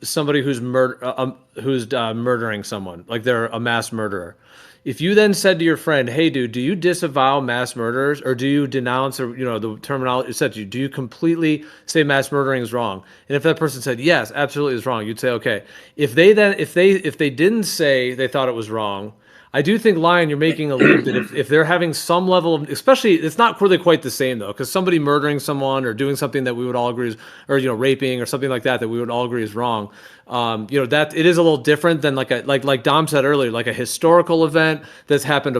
somebody who's murdering someone, like they're a mass murderer. If you then said to your friend, "Hey, dude, do you disavow mass murderers, or do you denounce, or the terminology said to you? Do you completely say mass murdering is wrong?" And if that person said, "Yes, absolutely is wrong," you'd say, "Okay." If they didn't say they thought it was wrong, I do think, Lyin, you're making a leap that if they're having some level of, especially, it's not really quite the same though, because somebody murdering someone or doing something that we would all agree is, or raping or something like that we would all agree is wrong. That it is a little different than like Dom said earlier, like a historical event that's happened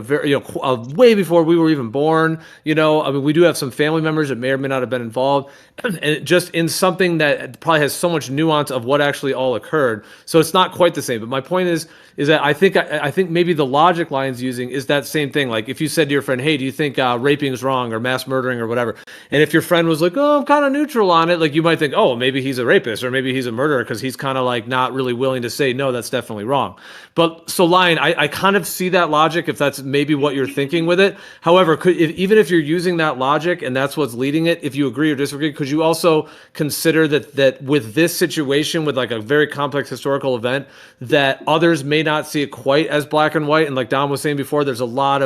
way before we were even born. I mean, we do have some family members that may or may not have been involved, and just in something that probably has so much nuance of what actually all occurred. So it's not quite the same. But my point is that I think maybe the logic Lyin's using is that same thing. Like if you said to your friend, "Hey, do you think raping is wrong or mass murdering or whatever?" And if your friend was like, "Oh, I'm kind of neutral on it," like you might think, "Oh, maybe he's a rapist or maybe he's a murderer because he's kind of like not really willing to say no, that's definitely wrong." But so Lyin, I kind of see that logic if that's maybe what you're thinking with it. However, even if you're using that logic and that's what's leading it, if you agree or disagree, could you also consider that with this situation, with like a very complex historical event, that others may not see it quite as black and white? And like Dom was saying before, there's a lot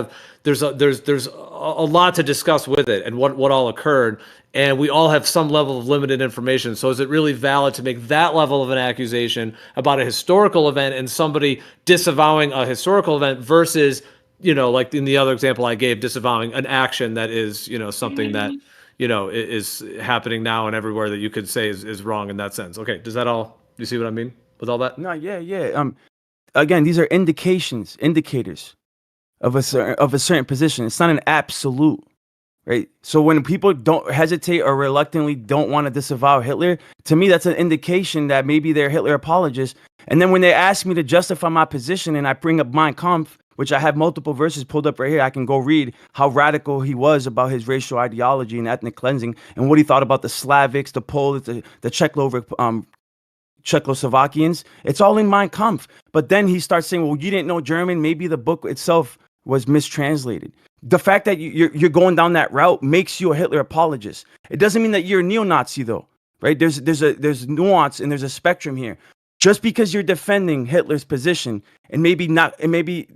to discuss with it and what all occurred. And we all have some level of limited information. So is it really valid to make that level of an accusation about a historical event and somebody disavowing a historical event versus, like in the other example I gave, disavowing an action that is, something that, is happening now and everywhere that you could say is wrong in that sense? Okay, does that all, you see what I mean with all that? No, yeah. Again, these are indicators of a certain position. It's not an absolute. right? So when people don't hesitate or reluctantly don't want to disavow Hitler, to me, that's an indication that maybe they're Hitler apologists. And then when they ask me to justify my position and I bring up Mein Kampf, which I have multiple verses pulled up right here, I can go read how radical he was about his racial ideology and ethnic cleansing and what he thought about the Slavics, the Poles, the Czechoslovakians. It's all in Mein Kampf. But then he starts saying, well, you didn't know German. Maybe the book itself was mistranslated. The fact that you're going down that route makes you a Hitler apologist. It doesn't mean that you're a neo-Nazi, though, right? There's nuance and there's a spectrum here. Just because you're defending Hitler's position and maybe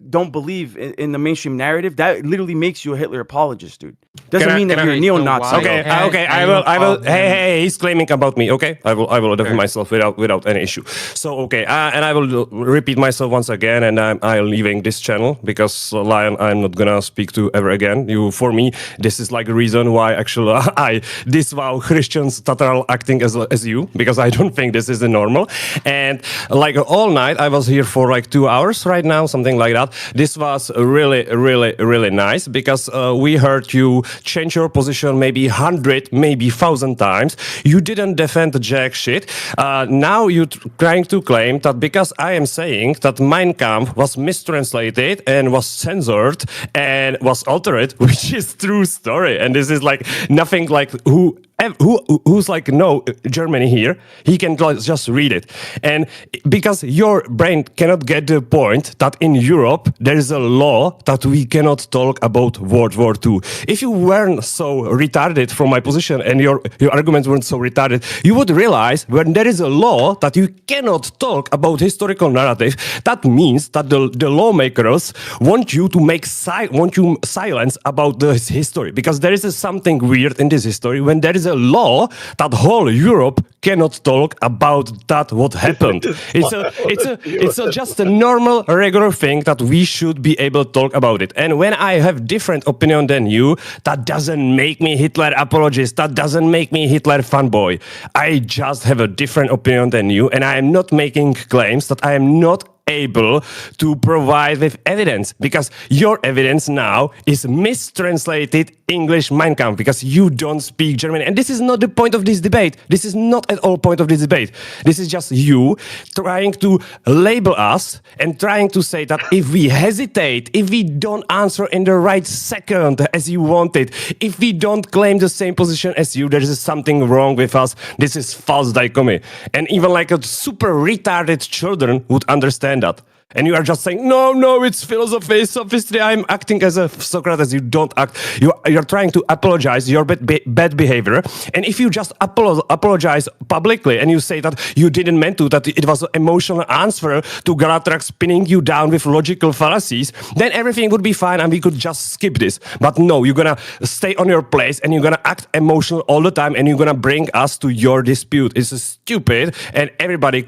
don't believe in the mainstream narrative, that literally makes you a Hitler apologist, dude. Doesn't mean that you're a neo-Nazi. Okay, I will. Hey, he's claiming about me. Okay, I will defend myself without any issue. So okay, and I will repeat myself once again, and I'm leaving this channel because Lyin, I'm not gonna speak to ever again. For me, this is like a reason why actually I disavow Christians that are acting as you, because I don't think this is the normal. And like all night, I was here for like 2 hours right now, something like that. This was really nice because we heard you change your position maybe 100, maybe 1,000 times. You didn't defend jack shit. Now you're trying to claim that because I am saying that Mein Kampf was mistranslated and was censored and was altered, which is true story. And this is like nothing like who's like no Germany here, he can just read it. And because your brain cannot get the point that in Europe there is a law that we cannot talk about World War II. If you weren't so retarded from my position and your arguments weren't so retarded, you would realize when there is a law that you cannot talk about historical narrative, that means that the lawmakers want you to silence about the history, because there is something weird in this history when there is a law that whole Europe cannot talk about that what happened. It's just a normal regular thing that we should be able to talk about it. And when I have different opinion than you, that doesn't make me Hitler apologist, that doesn't make me Hitler fanboy. I just have a different opinion than you, and I am not making claims that I am not able to provide with evidence, because your evidence now is mistranslated English Mein Kampf because you don't speak German. And this is not the point of this debate. This is not at all point of this debate. This is just you trying to label us and trying to say that if we hesitate, if we don't answer in the right second as you wanted, if we don't claim the same position as you, there is something wrong with us. This is false dichotomy. And even like a super retarded children would understand that. And you are just saying, no, it's philosophy, sophistry, I'm acting as a Socrates. You don't act. You're trying to apologize your bad behavior. And if you just apologize publicly and you say that you didn't mean to, that it was an emotional answer to Galatrak spinning you down with logical fallacies, then everything would be fine and we could just skip this. But no, you're gonna stay on your place and you're gonna act emotional all the time and you're gonna bring us to your dispute. It's stupid, and everybody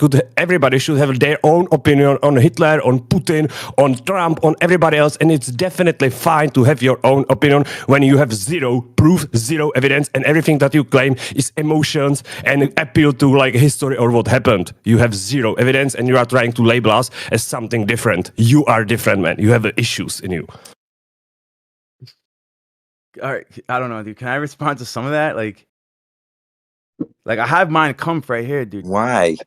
should have their own opinion on Hitler, on Putin, on Trump, on everybody else, and it's definitely fine to have your own opinion when you have zero proof, zero evidence, and everything that you claim is emotions and appeal to like history or what happened. You have zero evidence and you are trying to label us as something different. You are different, man. You have issues in you. All right, I don't know, dude. Can I respond to some of that? Like I have Mein Kampf right here, dude. Why?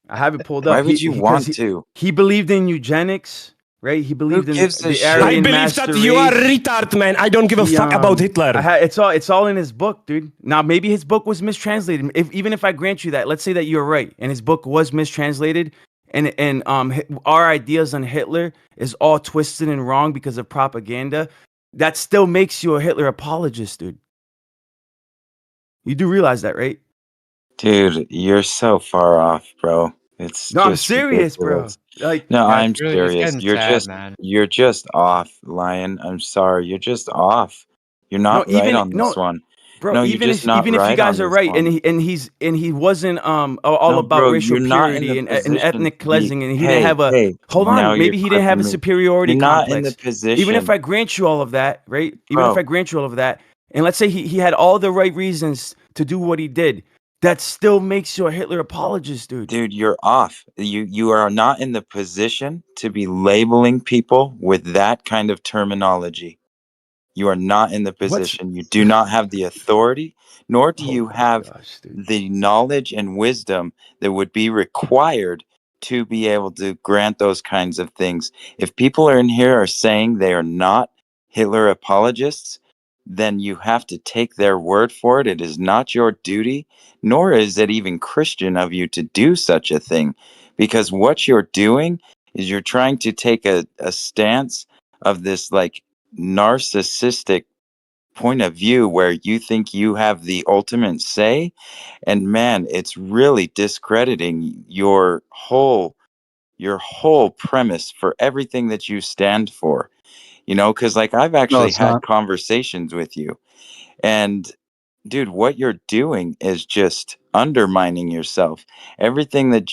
I have it pulled up. Why would you want to? He believed in eugenics, right? He believed in the Aryan master race. I believe that you are retard, man. I don't give a fuck about Hitler. It's all in his book, dude. Now maybe his book was mistranslated. Even if I grant you that, let's say that you're right, and his book was mistranslated, and our ideas on Hitler is all twisted and wrong because of propaganda. That still makes you a Hitler apologist, dude. You do realize that, right? Dude, you're so far off, bro. I'm serious, ridiculous. Bro. Like, no, I'm serious. You're just off, Lyin. I'm sorry. You're just off. You're not right on this one. Bro, no, even if you guys are right, and he wasn't all about racial purity and ethnic cleansing, and he didn't have maybe he didn't have a superiority complex. Not in the position. Even if I grant you all of that, right? Even if I grant you all of that, and let's say he had all the right reasons to do what he did, that still makes you a Hitler apologist, dude. Dude, you're off. You are not in the position to be labeling people with that kind of terminology. You are not in the position. You do not have the authority, nor do you have the knowledge and wisdom that would be required to be able to grant those kinds of things. If people are in here are saying they are not Hitler apologists, then you have to take their word for it. It is not your duty, nor is it even Christian of you to do such a thing, because what you're doing is you're trying to take a stance of this like narcissistic point of view where you think you have the ultimate say. And man, it's really discrediting your whole premise for everything that you stand for, because like I've actually had conversations with you, and dude, what you're doing is just undermining yourself. Everything that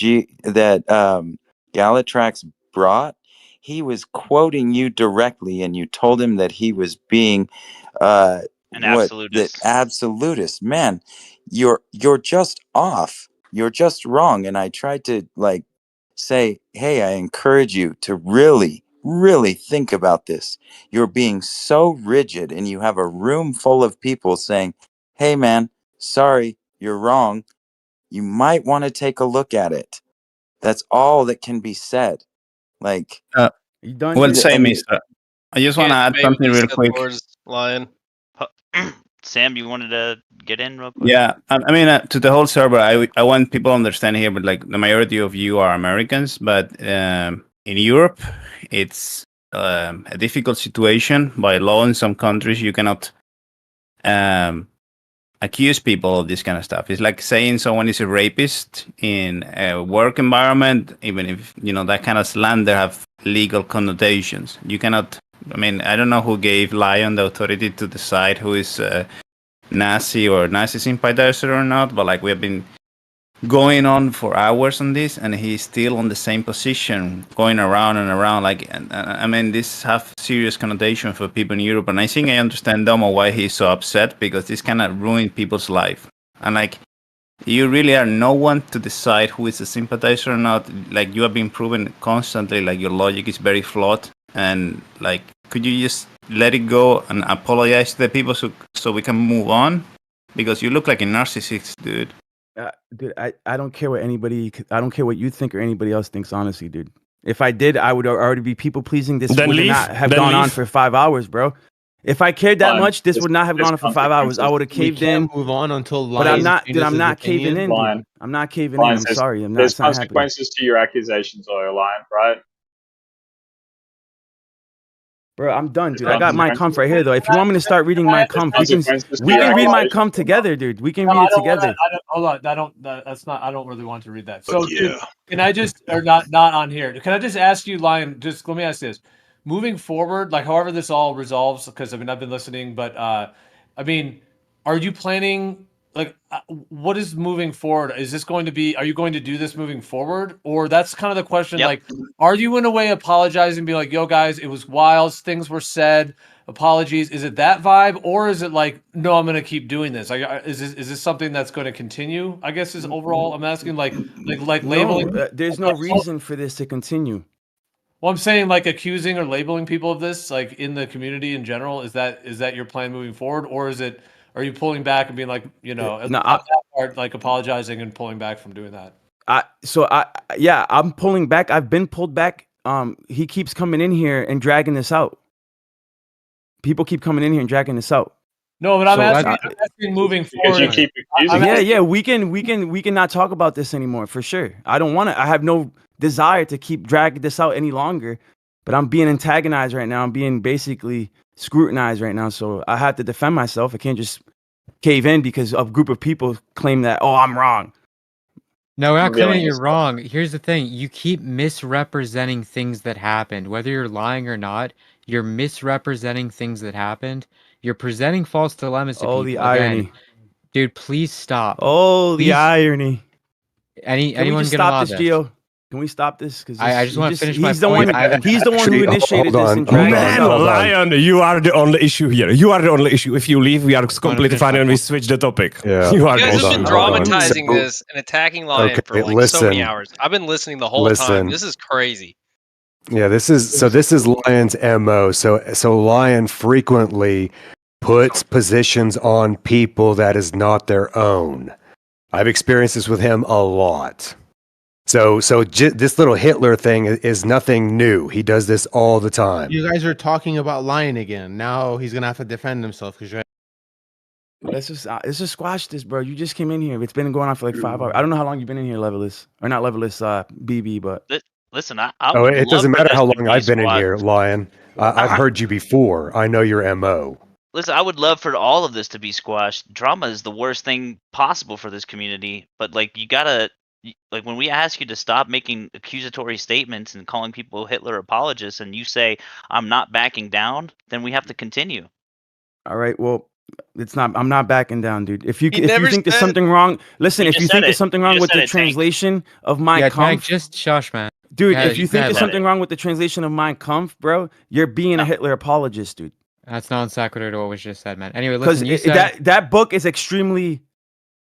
Galatrax brought, he was quoting you directly, and you told him that he was being an absolutist. Absolutist. Man, you're just off. You're just wrong. And I tried to like say, hey, I encourage you to really, really think about this. You're being so rigid, and you have a room full of people saying, hey, man, sorry, you're wrong. You might want to take a look at it. That's all that can be said. Like, you done? Well, say, Mister. I just want to add something real quick. Lyin. Sam, you wanted to get in real quick? Yeah, I mean, to the whole server, I want people to understand here, but like the majority of you are Americans, but in Europe, it's a difficult situation. By law, in some countries, you cannot accuse people of this kind of stuff. It's like saying someone is a rapist in a work environment, even if, that kind of slander have legal connotations. You cannot, I mean, I don't know who gave Lyin the authority to decide who is Nazi or Nazi sympathizer or not, but like we have been going on for hours on this, and he's still on the same position, going around and around. Like, I mean, this have serious connotation for people in Europe, and I think I understand Domo why he's so upset, because this kind of ruined people's life. And like, you really are no one to decide who is a sympathizer or not. Like, you have been proven constantly, like your logic is very flawed, and like, could you just let it go and apologize to the people so we can move on? Because you look like a narcissist, dude. Dude, I don't care what I don't care what you think or anybody else thinks, honestly, dude. If I did, I would already be people pleasing. This would not have gone on for 5 hours, bro. If I cared that much, this would not have gone on for 5 hours. I would have caved in. Move on until but I'm not, dude. I'm not caving in, dude. I'm not caving in. I'm sorry. I'm not. There's consequences to your accusations, Lyin, right? Bro, I'm done, dude. I got my comp right here, though. If you want me to start reading my comp, we can read my comp together, dude. We can read it together. Hold on. That's not. I don't really want to read that. So, dude, can I just, or not on here? Can I just ask you, Lyin? Just let me ask this: moving forward, like however this all resolves, because I mean I've been listening, but I mean, are you planning? Like, what is moving forward? Is this going to be? Are you going to do this moving forward, or that's kind of the question? Yep. Like, are you in a way apologizing, be like, "Yo, guys, it was wild. Things were said. Apologies." Is it that vibe, or is it like, "No, I'm going to keep doing this"? Like, is this something that's going to continue? I guess is overall. I'm asking, like labeling. There's no reason for this to continue. Well, I'm saying like accusing or labeling people of this, like in the community in general. Is that your plan moving forward, or is it? Are you pulling back and being like, that part, like apologizing and pulling back from doing that? I'm pulling back. I've been pulled back. He keeps coming in here and dragging this out. People keep coming in here and dragging this out. No, but I'm asking moving forward. You keep Yeah, we can not talk about this anymore for sure. I don't want to. I have no desire to keep dragging this out any longer. But I'm being antagonized right now. I'm being basically scrutinized right now. So I have to defend myself. I can't just cave in because a group of people claim that, oh, I'm wrong. No, we're not claiming you're wrong. Here's the thing. You keep misrepresenting things that happened. Whether you're lying or not, you're misrepresenting things that happened. You're presenting false dilemmas to people. Oh, the irony. Again, dude, please stop. Oh, the irony. Anyone get on this? Gio? Can we stop this? Because I just want to finish my point. He's the one who initiated this. And Man, Lyin, you are the only issue here. You are the only issue. If you leave, we are completely fine and we switch the topic. Yeah. You guys have been dramatizing this and attacking Lyin for like so many hours. I've been listening the whole time. This is crazy. Yeah, this is Lyon's MO. So Lyin frequently puts positions on people that is not their own. I've experienced this with him a lot. So this little Hitler thing is nothing new. He does this all the time. You guys are talking about Lyin again. Now he's gonna have to defend himself because you're. Let's just squash this, bro. You just came in here. It's been going on for like 5 hours. I don't know how long you've been in here, Leveless. Or not Leveless, BB, but. Listen, I it doesn't matter how long I've been in here, Lyin. I've heard you before. I know your MO. Listen, I would love for all of this to be squashed. Drama is the worst thing possible for this community, but like you gotta, like when we ask you to stop making accusatory statements and calling people Hitler apologists, and you say I'm not backing down, then we have to continue. All right, well, it's not. I'm not backing down, dude. If you think there's something wrong, listen. If you think there's something wrong with the translation of Mein Kampf, just shush, man. Dude, if you think there's something wrong with the translation of Mein Kampf, bro, you're being a Hitler apologist, dude. That's non sequitur to what was just said, man. Anyway, because that book is extremely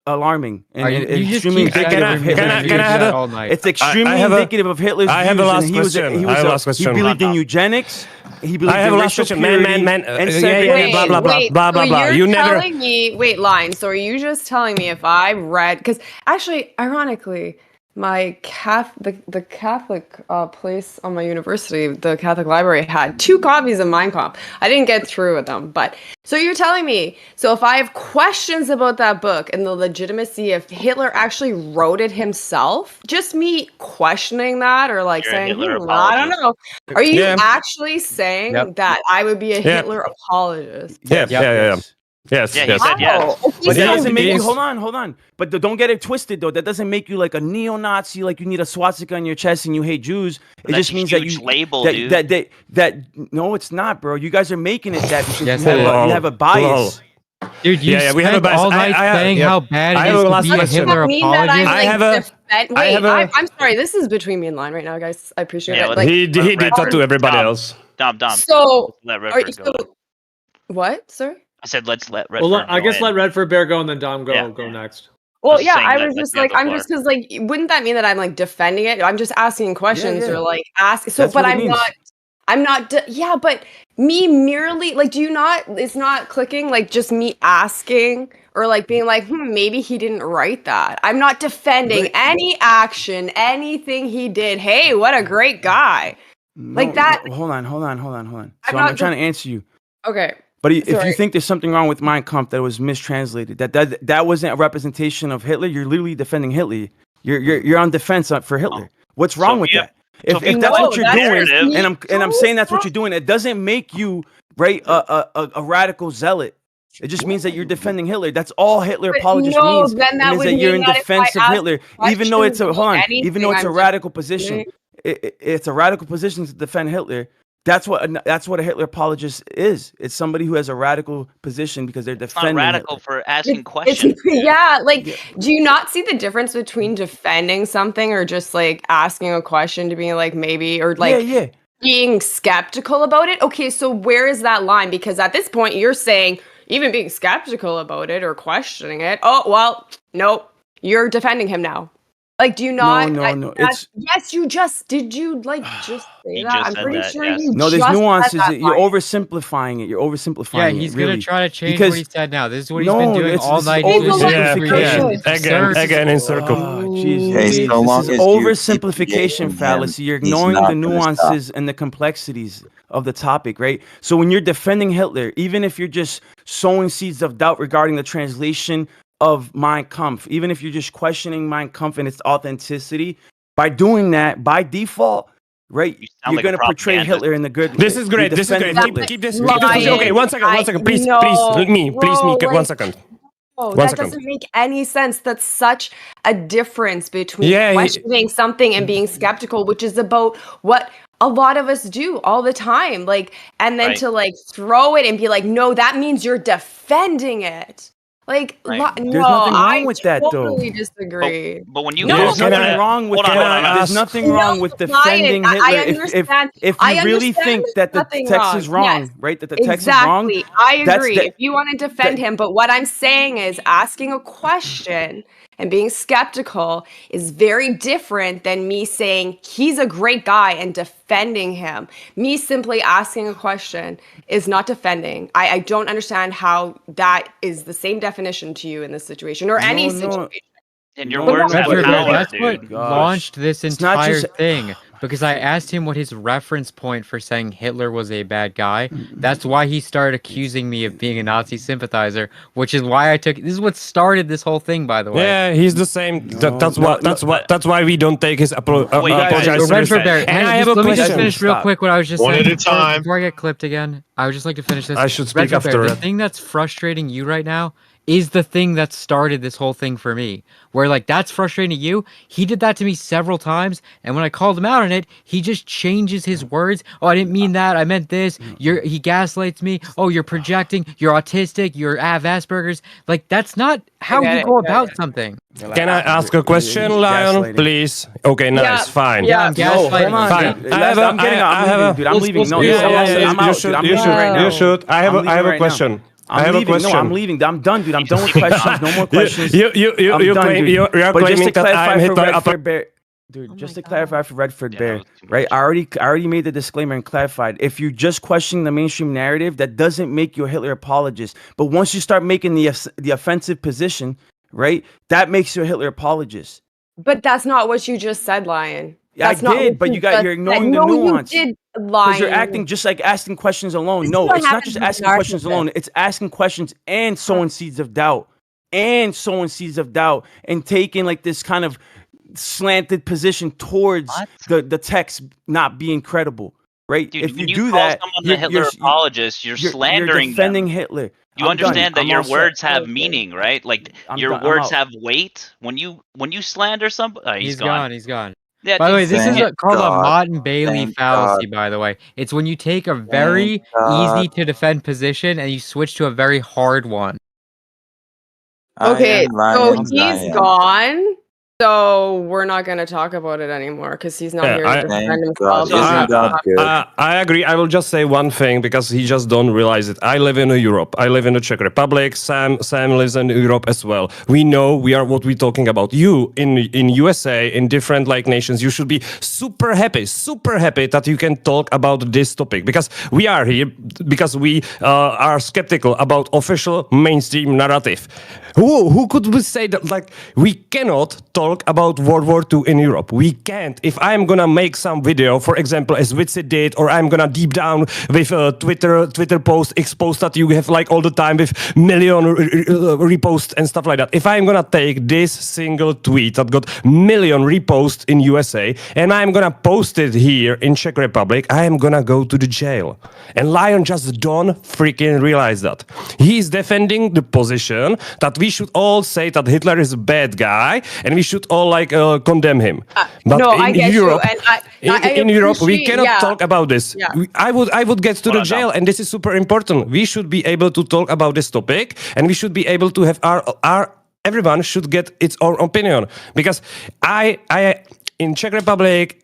alarming and extremely indicative of Hitler's. It's extremely indicative of Hitler's views. I have a last question. He believed in eugenics. He believed I have in a last racial question. purity Man. and Blah blah blah blah blah blah. You're telling me, wait, Lyin. So are you just telling me if I read? Because actually, ironically, my the Catholic place on my university, the Catholic library, had 2 copies of Mein Kampf. I didn't get through with them, but so you're telling me, so if I have questions about that book and the legitimacy if Hitler actually wrote it himself, just me questioning that or like saying, I don't know, are you actually saying that I would be a Hitler apologist? Yes. Yeah, he said yes. But that doesn't make you, hold on. But don't get it twisted though. That doesn't make you like a neo-Nazi, like you need a swastika on your chest and you hate Jews. It just means that you label, that no, it's not, bro. You guys are making it that because you have a bias. Dude, you we have a bias. All night saying how bad it is to be a Hitler apologist. I'm sorry. This is between me and Lyin right now, guys. I appreciate it. Like, he did that to everybody else. Dom. So, let Redford go. What? Sorry. I said let's let Redford. Well, I guess let Redford Bear go and then Dom go next. Well, yeah, I was just like, I'm just because like, wouldn't that mean that I'm like defending it? I'm just asking questions or like asking. So, but I'm not. Yeah, but me merely like, do you not? It's not clicking. Like, just me asking or like being like, maybe he didn't write that. I'm not defending any action, anything he did. Hey, what a great guy! Like that. Hold on. So I'm trying to answer you. Okay. But if you think there's something wrong with Mein Kampf that was mistranslated, that wasn't a representation of Hitler, you're literally defending Hitler. You're on defense for Hitler. What's wrong with that? If that's what you're doing, and I'm saying that's what you're doing, it doesn't make you a radical zealot. It just means that you're defending Hitler. That's all Hitler apologist means. Then that it means that you're in defense of Hitler, even though it's a radical position. It's a radical position to defend Hitler. That's what a Hitler apologist is. It's somebody who has a radical position because they're defending. It's not radical Hitler. for asking questions. Do you not see the difference between defending something or just like asking a question to being like maybe or like being skeptical about it? Okay, so where is that line? Because at this point you're saying even being skeptical about it or questioning it. Oh well, nope, you're defending him now. Like, do you not? No. Yes, you just did. You like just say that? I'm pretty sure you. No, there's nuances. You're oversimplifying it. You're oversimplifying it. Yeah, he's gonna try to change what he said now. This is what he's been doing all night. Again in circle. This is oversimplification fallacy. You're ignoring the nuances and the complexities of the topic, right? So when you're defending Hitler, even if you're just sowing seeds of doubt regarding the translation of Mein Kampf, even if you're just questioning Mein Kampf and its authenticity, by doing that, by default, right, you're going to portray Hitler in the good. This is great. This is great. Keep this. Okay, one second. Please, me, 1 second. Oh, that doesn't make any sense. That's such a difference between questioning something and being skeptical, which is about what a lot of us do all the time. Like, and then to like throw it and be like, no, that means you're defending it. Like, there's nothing wrong with that, though. I totally disagree. But when you there's nothing wrong with that. There's nothing wrong with defending Hitler. If you really think that the text is wrong, right? That the text is wrong. I agree. If you want to defend him, but what I'm saying is asking a question and being skeptical is very different than me saying he's a great guy and defending him. Me simply asking a question is not defending. I don't understand how that is the same definition to you in this situation or any situation. And your words have power, that's dude. what launched this It's not entire just- thing. Because I asked him what his reference point for saying Hitler was a bad guy. That's why he started accusing me of being a Nazi sympathizer, which is why I took. This is what started this whole thing, by the way. Yeah, he's the same. That's why we don't take his apologize. Redford, And I have a let me question. just finish real quick what I was just One saying. at a time. Before I get clipped again, I would just like to finish this. I should speak Redford, after the it. thing that's frustrating you right now is the thing that started this whole thing for me. Where like that's frustrating to you. He did that to me several times, and when I called him out on it, he just changes his words. Oh, I didn't mean that. I meant this. He gaslights me. Oh, you're projecting. You're autistic. You have Asperger's. Like that's not how you go about something. Can I ask a question, Lyin? Please. Okay, nice, fine. Yeah, I'm gaslighting. Fine. I'm getting out. I'm leaving, dude. I'm leaving. No, I'm out, dude. I'm leaving right now. You should. I have a question. I'm leaving. No, I'm leaving. I'm done, dude. I'm done with questions. No more questions. I'm done, dude. You're But just claiming to that I'm clarify for Hitler. Redford Bear, dude, just to clarify for Redford Bear, right? I already made the disclaimer and clarified. If you just question the mainstream narrative, that doesn't make you a Hitler apologist. But once you start making the offensive position, right, that makes you a Hitler apologist. But that's not what you just said, Lyin. That's I did, but you're ignoring the nuance. You did, Because you're Lyin. acting just like asking questions alone. No, what it's not happens just with asking questions narcissism. alone. It's asking questions and sowing seeds of doubt. And sowing seeds of doubt and taking like this kind of slanted position towards the text not being credible. Right? Dude, if when you you do call that, someone a Hitler apologist, you're slandering you're defending them. Hitler. You I'm understand done. that your all set. words have meaning, right? Like your I'm words out. have weight. When you slander somebody, He's gone. He's gone. Yeah, by the way, dude, this is thank called a God. Mott and Bailey Thank fallacy, God. by the way. It's when you take a very God. easy to defend position and you switch to a very hard one. Okay, so Lyin, he's Lyin. gone. So we're not going to talk about it anymore because he's not here to defend himself. I agree. I will just say one thing because he just don't realize it. I live in Europe. I live in the Czech Republic. Sam lives in Europe as well. We know we are what we're talking about. You in USA, in different like nations, you should be super happy that you can talk about this topic because we are here because we are skeptical about official mainstream narrative. Who could we say that like we cannot talk about World War II in Europe? We can't. If I'm gonna make some video, for example, as Witsi did, or I'm gonna deep down with a Twitter post expose that you have like all the time with million reposts and stuff like that. If I'm gonna take this single tweet that got million reposts in USA and I'm gonna post it here in Czech Republic, I am gonna go to the jail. And Lyin just don't freaking realize that. He's defending the position that we should all say that Hitler is a bad guy and we should all like condemn him. But no, I in get Europe, you. And in Europe, we appreciate- cannot yeah. talk about this. Yeah. I would get to the jail, and this is super important. We should be able to talk about this topic, and we should be able to have our everyone should get its own opinion because I in Czech Republic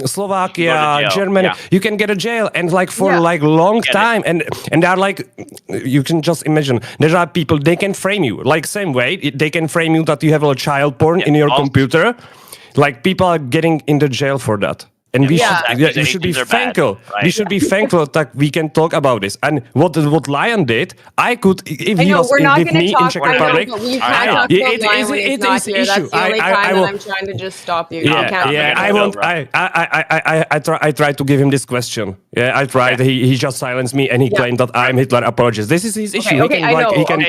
Slovakia, Germany, you can get a jail and like for like long time and there are like you can just imagine there are people they can frame you like same way they can frame you that you have a child porn in your computer. Like people are getting into jail for that. And we should be thankful. Right? We should be thankful that we can talk about this. And what Lyin did, I could if he was with me in Czech Republic. But we can't talk about Lyin when he's not here. That's the only time that I'm trying to just stop you. I tried to give him this question. Yeah, I tried. He just silenced me and he claimed that I'm Hitler apologist. This is his issue. Okay, He can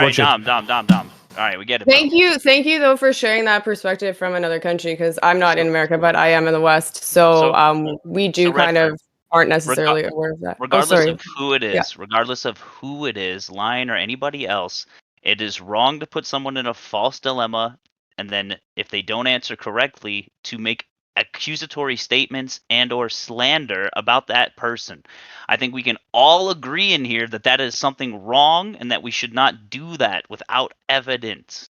watch it. Dom. All right, we get it. Thank you though for sharing that perspective from another country because I'm not in America, but I am in the West. So we do kind of aren't necessarily aware of that. Regardless of who it is, Lyin or anybody else, it is wrong to put someone in a false dilemma, and then if they don't answer correctly, to make accusatory statements and or slander about that person. I think we can all agree in here that that is something wrong and that we should not do that without evidence.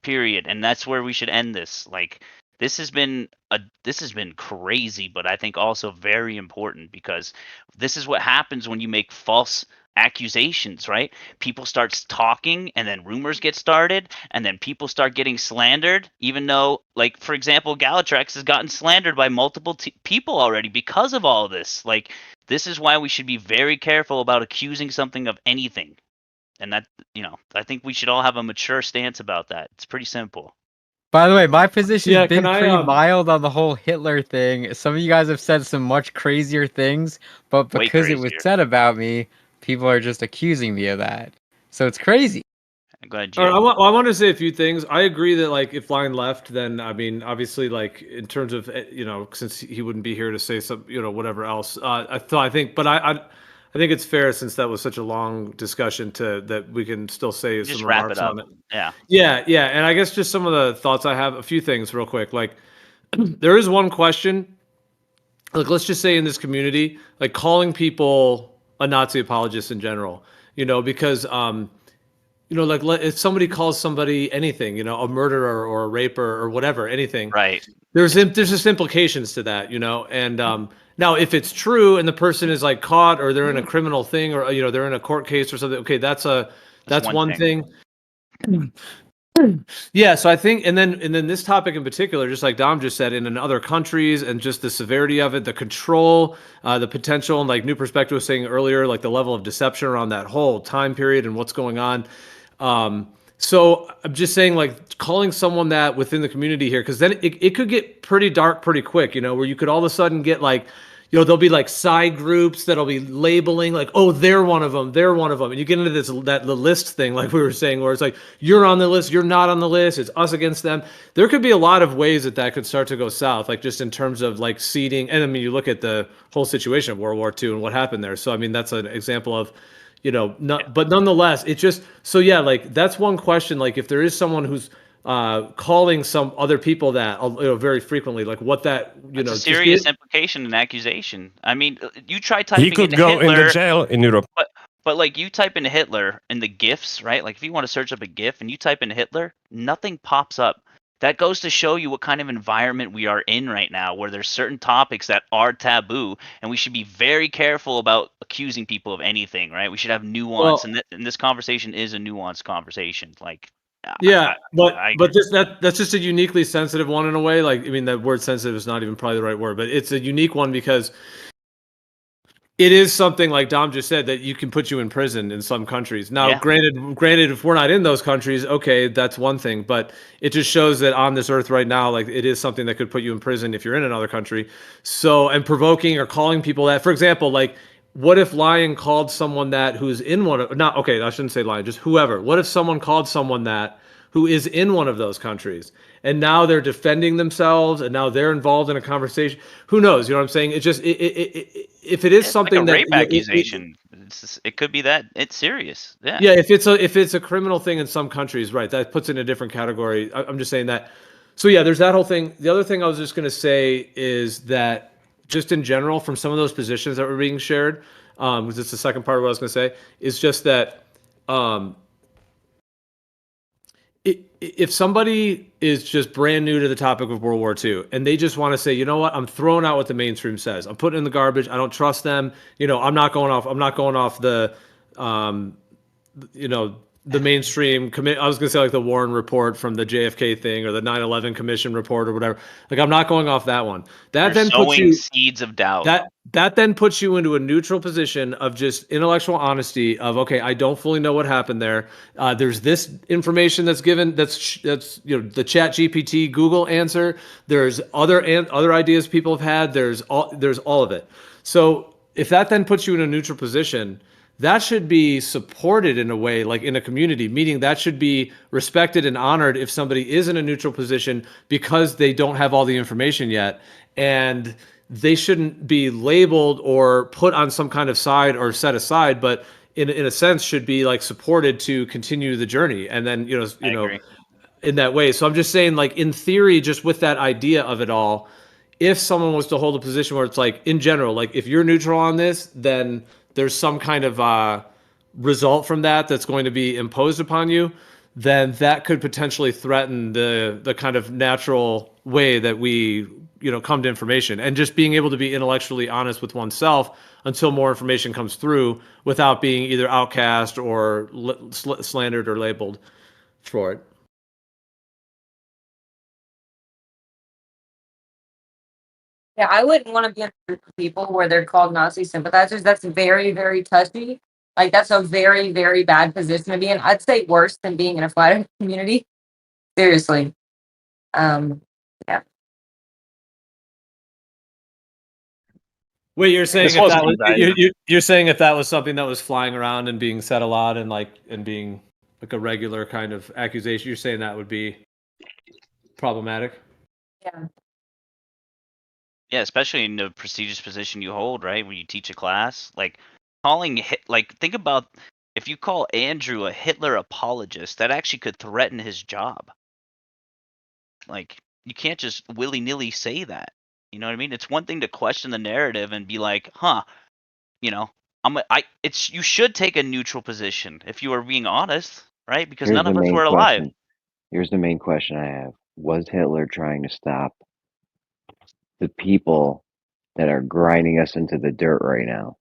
Period. And that's where we should end this. Like this has been crazy, but I think also very important because this is what happens when you make false accusations, right? People start talking, and then rumors get started, and then people start getting slandered, even though, like, for example, Galatrax has gotten slandered by multiple people already because of all of this. Like, this is why we should be very careful about accusing something of anything. And that, I think we should all have a mature stance about that. It's pretty simple. By the way, my position's Yeah, been can I, pretty mild on the whole Hitler thing. Some of you guys have said some much crazier things, but Way because it was crazier. said about me, people are just accusing me of that. So it's crazy. I'm glad All you. right, I want to say a few things. I agree that like if Lyin left, then I mean, obviously, like in terms of since he wouldn't be here to say some whatever else. I think, but I think it's fair since that was such a long discussion that we can still say Just some wrap remarks it up. on it. Yeah. Yeah, and I guess just some of the thoughts I have. A few things real quick. Like there is one question. Like let's just say in this community, like calling people a Nazi apologist in general, because like if somebody calls somebody anything, a murderer or a raper or whatever, anything, right? There's just implications to that, and now if it's true and the person is like caught or they're in a criminal thing or they're in a court case or something, okay, that's one thing. Yeah, so I think, and then this topic in particular, just like Dom just said, in other countries and just the severity of it, the control, the potential, and like New Perspective was saying earlier, like the level of deception around that whole time period and what's going on. So I'm just saying, like calling someone that within the community here, because then it could get pretty dark pretty quick, where you could all of a sudden get like, there'll be like side groups that'll be labeling like, oh, they're one of them, and you get into the list thing, like we were saying, where it's like you're on the list, you're not on the list, it's us against them. There could be a lot of ways that could start to go south, like just in terms of like seeding. And I mean, you look at the whole situation of World War II and what happened there. So I mean, that's an example of, but nonetheless, it just so yeah, like that's one question. Like if there is someone who's calling some other people that very frequently, like what that It's a serious implication and accusation. I mean, you try typing. He could into go Hitler, in the jail in Europe. But like you type into Hitler in the GIFs, right? Like if you want to search up a GIF and you type in Hitler, nothing pops up. That goes to show you what kind of environment we are in right now, where there's certain topics that are taboo, and we should be very careful about accusing people of anything, right? We should have nuance, and this conversation is a nuanced conversation. Like, yeah, but that's just a uniquely sensitive one in a way. Like, I mean, that word sensitive is not even probably the right word, but it's a unique one because it is something like Dom just said that you can put you in prison in some countries. Now, granted, if we're not in those countries, okay, that's one thing. But it just shows that on this earth right now, like it is something that could put you in prison if you're in another country. So, and provoking or calling people that, for example, like what if Lyin called someone that who's in one of not okay, I shouldn't say Lyin, just whoever. What if someone called someone that who is in one of those countries and now they're defending themselves and now they're involved in a conversation? Who knows? You know what I'm saying? It's just if it is something like a that rape accusation, it could be that it's serious. Yeah. Yeah, if it's a criminal thing in some countries, right? That puts it in a different category. I'm just saying that. So yeah, there's that whole thing. The other thing I was just going to say is that just in general, from some of those positions that were being shared, because it's the second part of what I was going to say, is just that if somebody is just brand new to the topic of World War II and they just want to say, you know what, I'm throwing out what the mainstream says. I'm putting it in the garbage. I don't trust them. I'm not going off the the mainstream commit. I was going to say like the Warren report from the JFK thing or the 9/11 commission report or whatever. Like I'm not going off that one. That You're then puts you seeds of doubt. That then puts you into a neutral position of just intellectual honesty of, okay, I don't fully know what happened there. There's this information that's given that's the Chat GPT Google answer. There's other ideas people have had. There's all of it. So if that then puts you in a neutral position, that should be supported in a way, like in a community, meaning that should be respected and honored if somebody is in a neutral position because they don't have all the information yet. And they shouldn't be labeled or put on some kind of side or set aside, but in a sense should be like supported to continue the journey. And then, in that way. So I'm just saying, like, in theory, just with that idea of it all, if someone was to hold a position where it's like, in general, like if you're neutral on this, then there's some kind of result from that's going to be imposed upon you, then that could potentially threaten the kind of natural way that we come to information, and just being able to be intellectually honest with oneself until more information comes through without being either outcast or slandered or labeled for it. Yeah, I wouldn't want to be in a group of people where they're called Nazi sympathizers. That's very, very touchy. Like, that's a very, very bad position to be in. I'd say worse than being in a flat earth community. Seriously. Yeah. Wait, you're saying This if that wasn't was invading. you're saying if that was something that was flying around and being said a lot and being like a regular kind of accusation, you're saying that would be problematic? Yeah. Yeah, especially in the prestigious position you hold, right? When you teach a class, like calling think about if you call Andrew a Hitler apologist, that actually could threaten his job. Like, you can't just willy-nilly say that. You know what I mean? It's one thing to question the narrative and be like, "Huh, you know, you should take a neutral position if you are being honest, right? Because Here's none the of us main were alive." question. Here's the main question I have. Was Hitler trying to stop the people that are grinding us into the dirt right now?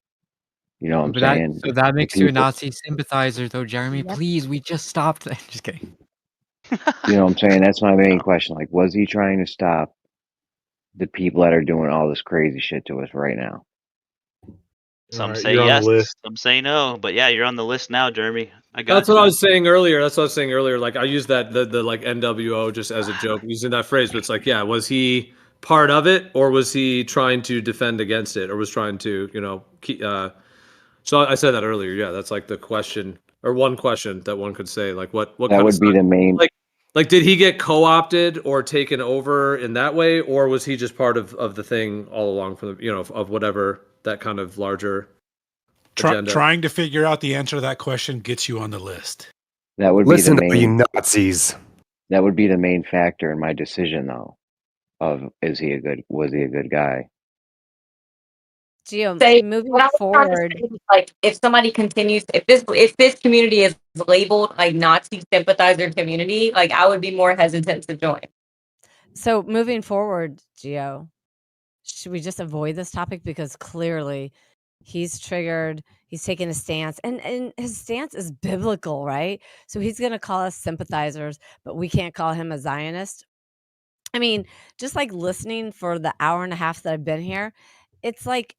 You know what I'm But saying? that The makes you a people, Nazi sympathizer, though, Jeremy. Please, we just stopped. Just kidding. you know what I'm saying? That's my main question. Like, was he trying to stop the people that are doing all this crazy shit to us right now? Some right, say you're on the yes, list. some say no. But yeah, you're on the list now, Jeremy. I got That's what you. I was saying earlier. Like I used that the like NWO just as a joke using that phrase, but it's like, yeah, was he part of it or was he trying to defend against it or was trying to, keep, so I said that earlier. Yeah, that's like the question or one question that one could say, like what That kind of would be stuff, the main. like did he get co-opted or taken over in that way, or was he just part of the thing all along from the of whatever that kind of larger agenda? Trying to figure out the answer to that question gets you on the list. That would Listen be the to you main. Nazis. That would be the main factor in my decision, though. Of was he a good guy? Say Moving what I was trying to forward. say is, like, if somebody continues, if this community is labeled like Nazi sympathizer community, like I would be more hesitant to join. So moving forward, Gio, should we just avoid this topic because clearly he's triggered, he's taking a stance, and his stance is biblical, right? So he's going to call us sympathizers, but we can't call him a Zionist. I mean, just like listening for the hour and a half that I've been here, it's like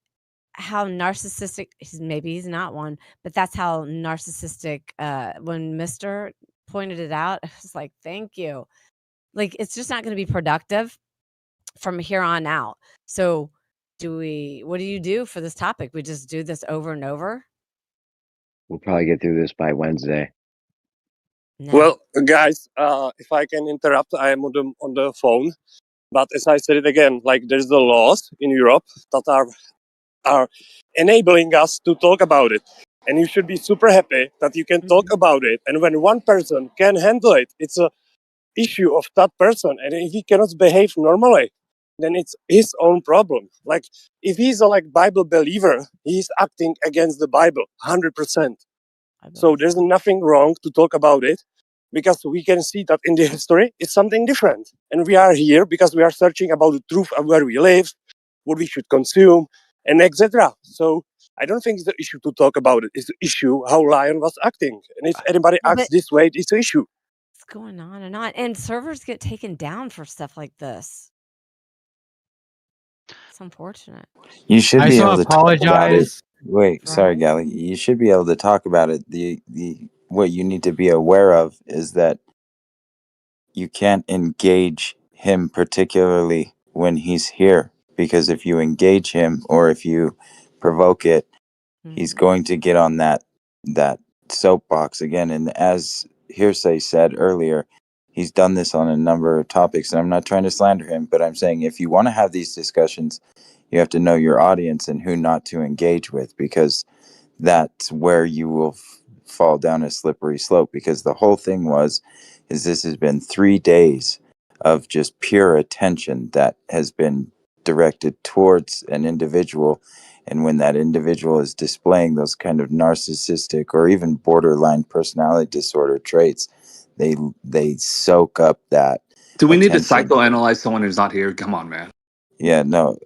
how narcissistic maybe he's not one, but that's how narcissistic when Mr. pointed it out, I was like, thank you. Like, it's just not going to be productive from here on out. So what do you do for this topic? We just do this over and over? We'll probably get through this by Wednesday. No. Well, guys, if I can interrupt, I am on the phone. But as I said it again, like there's the laws in Europe that are enabling us to talk about it. And you should be super happy that you can talk about it. And when one person can handle it, it's a issue of that person. And if he cannot behave normally, then it's his own problem. Like if he's a Bible believer, he's acting against the Bible 100%. So there's nothing wrong to talk about it because we can see that in the history it's something different. And we are here because we are searching about the truth of where we live, what we should consume, and etc. So I don't think it's the issue to talk about it. It's the issue how Lyin was acting. And if anybody acts this way, it's an issue. It's going on and on. And servers get taken down for stuff like this. It's unfortunate. You should I be just able want to to talk about it. apologize. Wait, sorry, Gally. You should be able to talk about it. The what you need to be aware of is that you can't engage him particularly when he's here, because if you engage him or if you provoke it, he's going to get on that soapbox again. And as Hearsay said earlier, he's done this on a number of topics, and I'm not trying to slander him, but I'm saying if you want to have these discussions, you have to know your audience and who not to engage with, because that's where you will fall down a slippery slope. Because the whole thing is this has been 3 days of just pure attention that has been directed towards an individual, and when that individual is displaying those kind of narcissistic or even borderline personality disorder traits, they soak up that Do we need to attention. psychoanalyze someone who's not here? Come on, man. Yeah, no,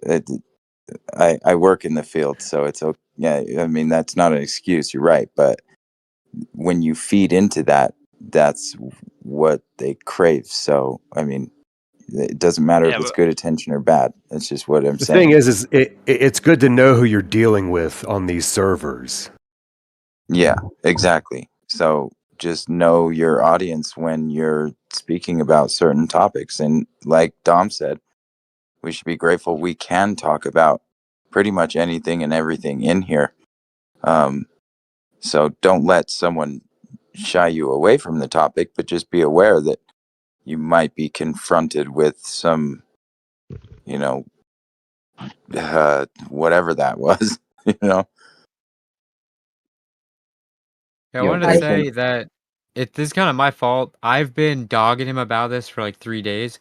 I work in the field, so it's okay. Yeah, I mean that's not an excuse. You're right, but when you feed into that, that's what they crave. So I mean, it doesn't matter if Yeah, it's but good attention or bad. That's just what I'm The saying. thing is it's good to know who you're dealing with on these servers. Yeah, exactly. So just know your audience when you're speaking about certain topics, and like Dom said, we should be grateful we can talk about pretty much anything and everything in here. Um, so don't let someone shy you away from the topic, but just be aware that you might be confronted with some, you know, whatever that was, you know. Yeah, I Yo, wanted to question. say that this is kind of my fault. I've been dogging him about this for like 3 days.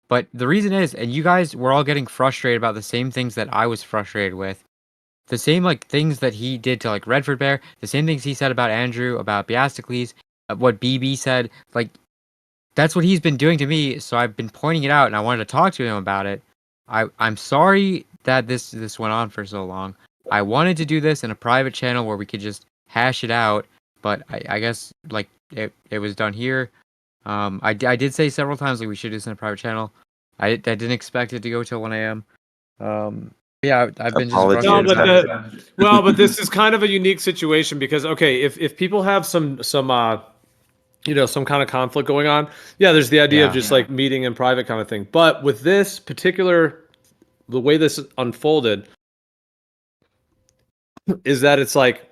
But the reason is, and you guys were all getting frustrated about the same things that I was frustrated with. The same like things that he did to like Redford Bear, the same things he said about Andrew, about Biasticles, what BB said, like that's what he's been doing to me. So I've been pointing it out and I wanted to talk to him about it. I'm sorry that this went on for so long. I wanted to do this in a private channel where we could just hash it out, but I guess like it was done here. I did say several times like we should do this in a private channel. I didn't expect it to go till 1 a.m. Yeah, I've been just Apology No, frustrated but about accepted. it. well, but this is kind of a unique situation because okay, if people have some some kind of conflict going on, yeah, there's the idea of Yeah. just like meeting in private kind of thing. But with this particular, the way this unfolded is that it's like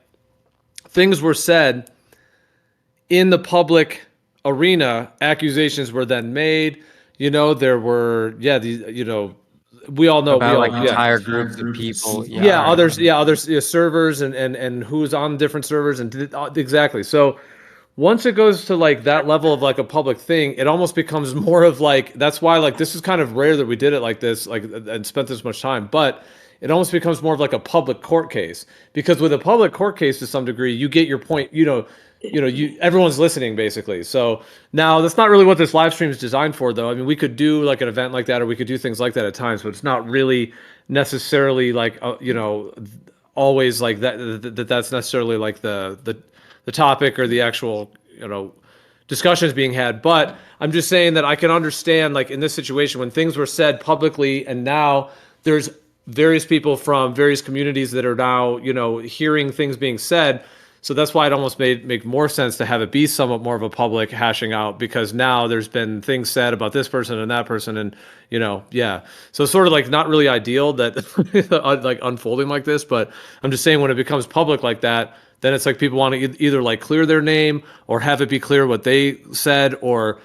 things were said in the public arena, accusations were then made. There were, we all know, About like entire groups of people. Yeah, yeah, all right. others, servers and who's on different servers exactly. So once it goes to like that level of like a public thing, it almost becomes more of like that's why like this is kind of rare that we did it like this, like and spent this much time, but it almost becomes more of like a public court case because with a public court case to some degree, you get your point, everyone's listening basically. So now that's not really what this live stream is designed for though. I mean, we could do like an event like that or we could do things like that at times, but it's not really necessarily like always like that's necessarily like the topic or the actual discussions being had. But I'm just saying that I can understand like in this situation when things were said publicly and now there's various people from various communities that are now hearing things being said. So that's why it almost make more sense to have it be somewhat more of a public hashing out because now there's been things said about this person and that person and yeah. So it's sort of like not really ideal that like unfolding like this, but I'm just saying when it becomes public like that, then it's like people want to either like clear their name or have it be clear what they said or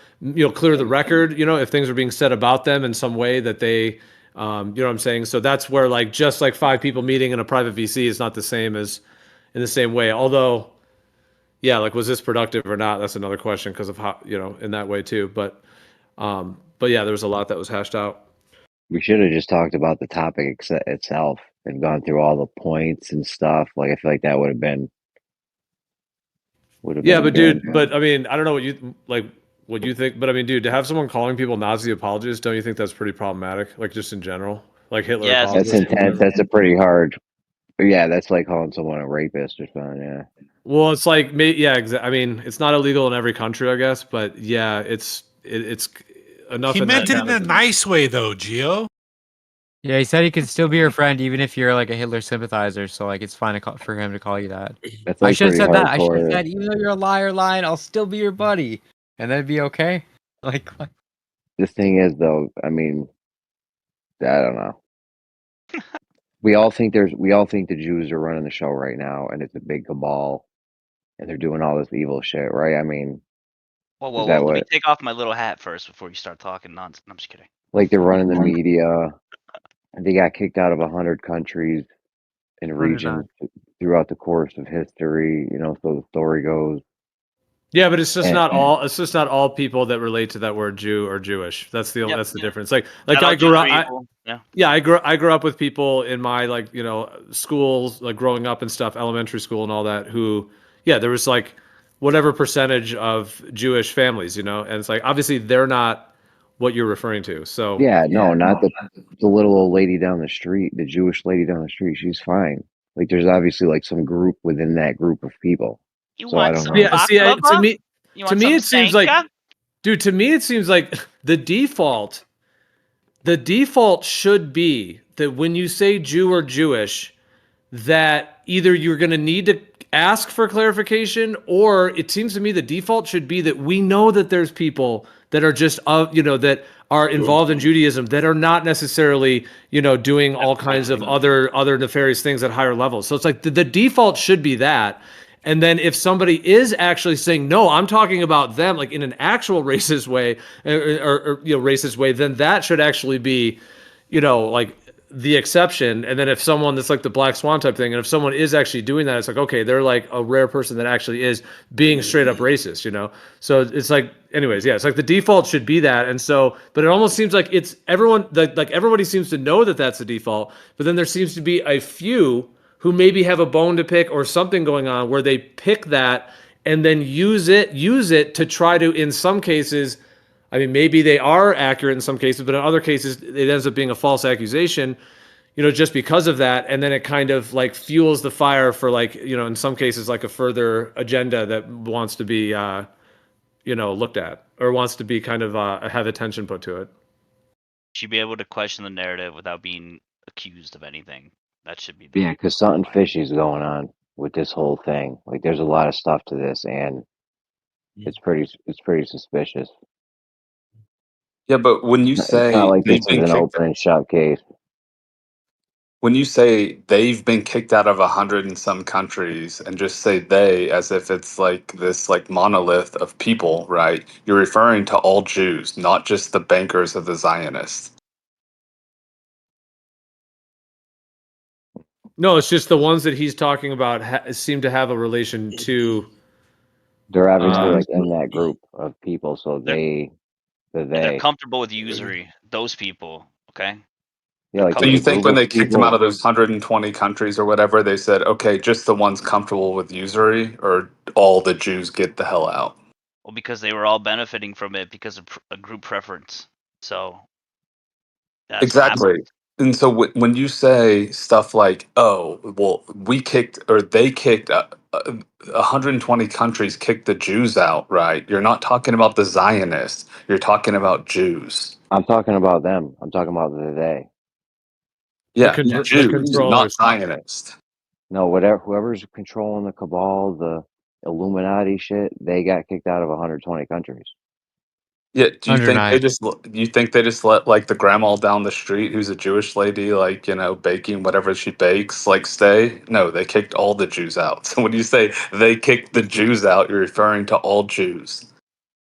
clear the record, if things are being said about them in some way that they you know what I'm saying? So that's where like just like 5 people meeting in a private VC is not the same as in the same way. Although, yeah, like was this productive or not? That's another question because of how in that way too. But yeah, there was a lot that was hashed out. We should have just talked about the topic itself and gone through all the points and stuff. Like I feel like that would have Yeah, been but good. dude, but I mean, I don't know what you like. What you think? But I mean, dude, to have someone calling people Nazi apologists, don't you think that's pretty problematic? Like just in general, like Hitler Yeah, it's That's apologists. intense. That's a pretty hard. Yeah, that's like calling someone a rapist or something. Yeah. Well, it's like, yeah, I mean, it's not illegal in every country, I guess, but yeah, it's enough He in that meant it in kind a of. nice way, though, Gio. Yeah, he said he could still be your friend even if you're like a Hitler sympathizer. So like it's fine for him to call you that. That's I like should have pretty said that. I should have hardcore. said even though you're a liar, Lyin, I'll still be your buddy, and that'd be okay. Like what? The thing is, though, I mean, I don't know. We all think the Jews are running the show right now, and it's a big cabal, and they're doing all this evil shit, right? I mean, Whoa, is whoa, whoa! that Let me what? take off my little hat first before you start talking nonsense. I'm just kidding. Like they're running the media, and they got kicked out of 100 countries and 109. regions throughout the course of history. So the story goes. Yeah, but it's just And not all. It's just not all people that relate to that word Jew or Jewish. Yep. That's the difference. Like Not all I Jews grew are up. evil. Yeah. Yeah, I grew up with people in my like schools, like growing up and stuff, elementary school and all that. Who, yeah, there was like whatever percentage of Jewish families, and it's like obviously they're not what you're referring to. So Yeah, no, not the little old lady down the street, the Jewish lady down the street. She's fine. Like, there's obviously like some group within that group of people. You So I want don't some know. yeah, see, baklava? You to want me, some it seems like, stanka? dude, to me, it seems like the default should be that when you say Jew or Jewish, that either you're going to need to ask for clarification, or it seems to me the default should be that we know that there's people that are just that are involved in Judaism that are not necessarily doing all kinds of other nefarious things at higher levels. So it's like the default should be that. And then if somebody is actually saying, no, I'm talking about them, like in an actual racist way, or racist way, then that should actually be, like the exception. And then if someone that's like the black swan type thing, and if someone is actually doing that, it's like, okay, they're like a rare person that actually is being straight up racist. So it's like, anyways, yeah, it's like the default should be that. And so, but it almost seems like it's everyone, like everybody seems to know that that's the default, but then there seems to be a few who maybe have a bone to pick or something going on where they pick that and then use it to try to, in some cases, I mean, maybe they are accurate in some cases, but in other cases, it ends up being a false accusation, just because of that. And then it kind of like fuels the fire for like, in some cases, like a further agenda that wants to be, looked at or wants to be kind of have attention put to it. Should be able to question the narrative without being accused of anything. That should be Yeah, because something fishy is going on with this whole thing. Like, there's a lot of stuff to this, and it's pretty suspicious. Yeah, but when you It's not say like this they've is been an kicked, open and shut case. when you say they've been kicked out of 100 and some countries, and just say they as if it's like this like monolith of people, right? You're referring to all Jews, not just the bankers of the Zionists. No, it's just the ones that he's talking about seem to have a relation to. They're obviously like in that group of people, so they're comfortable with usury. Those people, okay? Yeah, like So there's you a think group when of they kicked them out people. of those 120 countries or whatever, they said, okay, just the ones comfortable with usury, or all the Jews get the hell out? Well, because they were all benefiting from it because of a group preference. So that's what happened. Exactly. And so when you say stuff like, "Oh, well, we kicked or they kicked 120 countries kicked the Jews out," right? You're not talking about the Zionists. You're talking about Jews. I'm talking about them. I'm talking about the they. Yeah, The Jews, not controllers. Zionists. No, whatever. Whoever's controlling the cabal, the Illuminati shit, they got kicked out of 120 countries. Yeah, do you think 109. they just let like the grandma down the street who's a Jewish lady, like, baking whatever she bakes, like, stay? No, they kicked all the Jews out. So when you say they kicked the Jews out, you're referring to all Jews.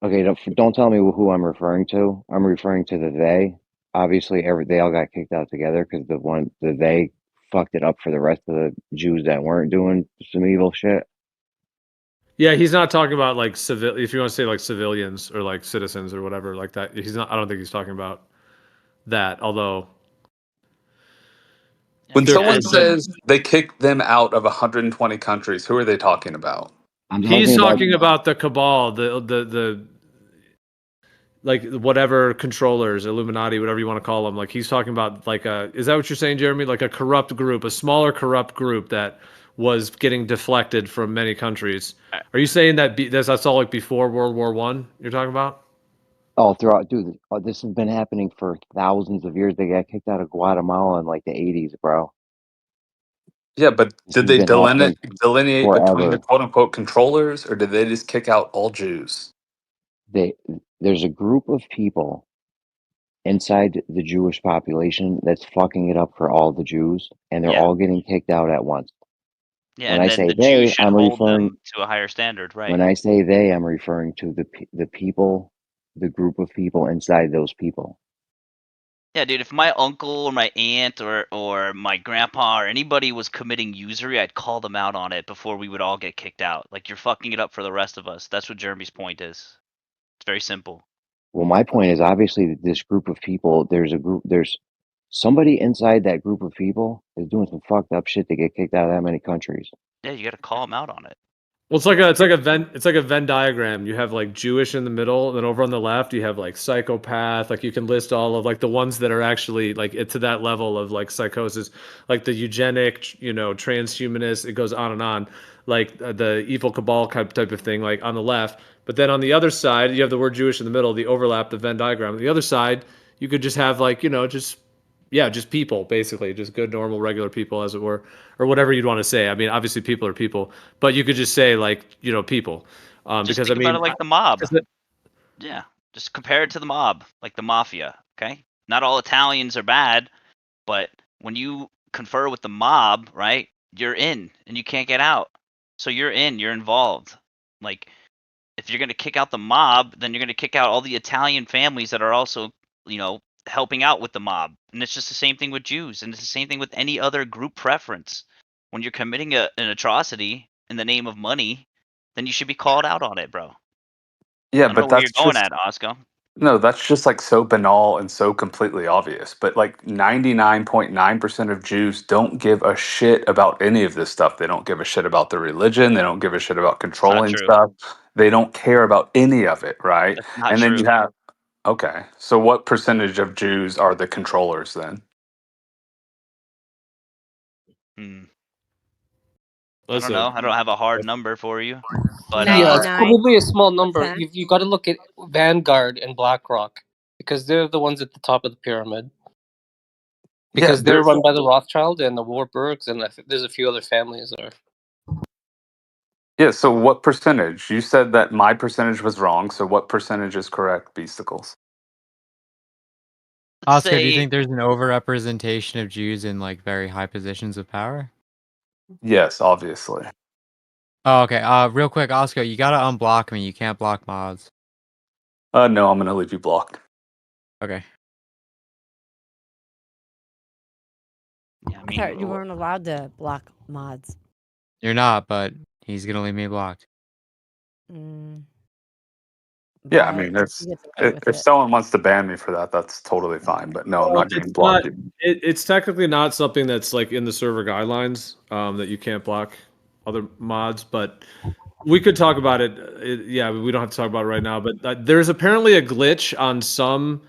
Okay, don't tell me who I'm referring to. I'm referring to the they. Obviously, they all got kicked out together because the they fucked it up for the rest of the Jews that weren't doing some evil shit. Yeah, he's not talking about like civil. If you want to say like civilians or like citizens or whatever like that, he's not. I don't think he's talking about that. Although, When someone says they kicked them out of 120 countries, who are they talking about? he's talking about the cabal, the like whatever controllers, Illuminati, whatever you want to call them. Like he's talking about like is that what you're saying, Jeremy? Like a corrupt group, a smaller corrupt group that was getting deflected from many countries. Are you saying that that's all like before World War One? You're talking about? Oh, throughout, dude, this has been happening for thousands of years. They got kicked out of Guatemala in like the 80s, bro. Yeah, but This did has they been happening delineate between the forever. quote unquote controllers, or did they just kick out all Jews? There's a group of people inside the Jewish population that's fucking it up for all the Jews, and they're Yeah. all getting kicked out at once. Yeah, When and I then say the Jews they, should I'm hold referring. them to a higher standard, right? When I say they, I'm referring to the people, the group of people inside those people. Yeah, dude, if my uncle or my aunt or my grandpa or anybody was committing usury, I'd call them out on it before we would all get kicked out. Like, you're fucking it up for the rest of us. That's what Jeremy's point is. It's very simple. Well, my point is obviously this group of people. There's somebody inside that group of people is doing some fucked up shit to get kicked out of that many countries. Yeah, you got to call them out on it. Well, it's like a Venn diagram. You have like Jewish in the middle, and then over on the left you have like psychopath. Like you can list all of like the ones that are actually like it to that level of like psychosis, like the eugenic, transhumanist. It goes on and on, like the evil cabal type of thing, like on the left. But then on the other side, you have the word Jewish in the middle, the overlap, the Venn diagram. On the other side, you could just have like just people, basically, just good, normal, regular people, as it were, or whatever you'd want to say. I mean, obviously, people are people, but you could just say like, people, Just because I think about mean, it like the mob. 'cause it- Yeah, just compare it to the mob, like the mafia. Okay, not all Italians are bad, but when you confer with the mob, right, you're in and you can't get out. So you're in, you're involved. Like, if you're gonna kick out the mob, then you're gonna kick out all the Italian families that are also, helping out with the mob. And it's just the same thing with Jews, and it's the same thing with any other group preference. When you're committing an atrocity in the name of money, then you should be called out on it, bro. Yeah, I don't know but where you're that's going just at, Oscar. no, that's just like so banal and so completely obvious. But like 99.9% of Jews don't give a shit about any of this stuff. They don't give a shit about the religion. They don't give a shit about It's not controlling true. stuff. They don't care about any of it, right? That's not And then you true. have, okay, so what percentage of Jews are the controllers then? I don't know. I don't have a hard number for you, but Yeah, it's probably a small number. 99%. You got to look at Vanguard and BlackRock because they're the ones at the top of the pyramid. Yeah, Because they're there's run by the Rothschild and the Warburgs, and I think there's a few other families there. yeah. So what percentage? You said that my percentage was wrong. So what percentage is correct, Beasticles? Oscar, do you say think there's an overrepresentation of Jews in like very high positions of power? Yes, obviously. Oh, okay. Real quick, Oscar, you gotta unblock me. You can't block mods. No, I'm gonna leave you blocked. Okay. Yeah, I thought you weren't allowed to block mods. You're not, but he's gonna leave me blocked. Mm, Yeah, I but mean, it's you get away with if it. someone wants to ban me for that, that's totally fine. But no, I'm Well, not getting it's not. blocked. It's technically not something that's like in the server guidelines, that you can't block other mods, but we could talk about it. Yeah, we don't have to talk about it right now. But there's apparently a glitch on some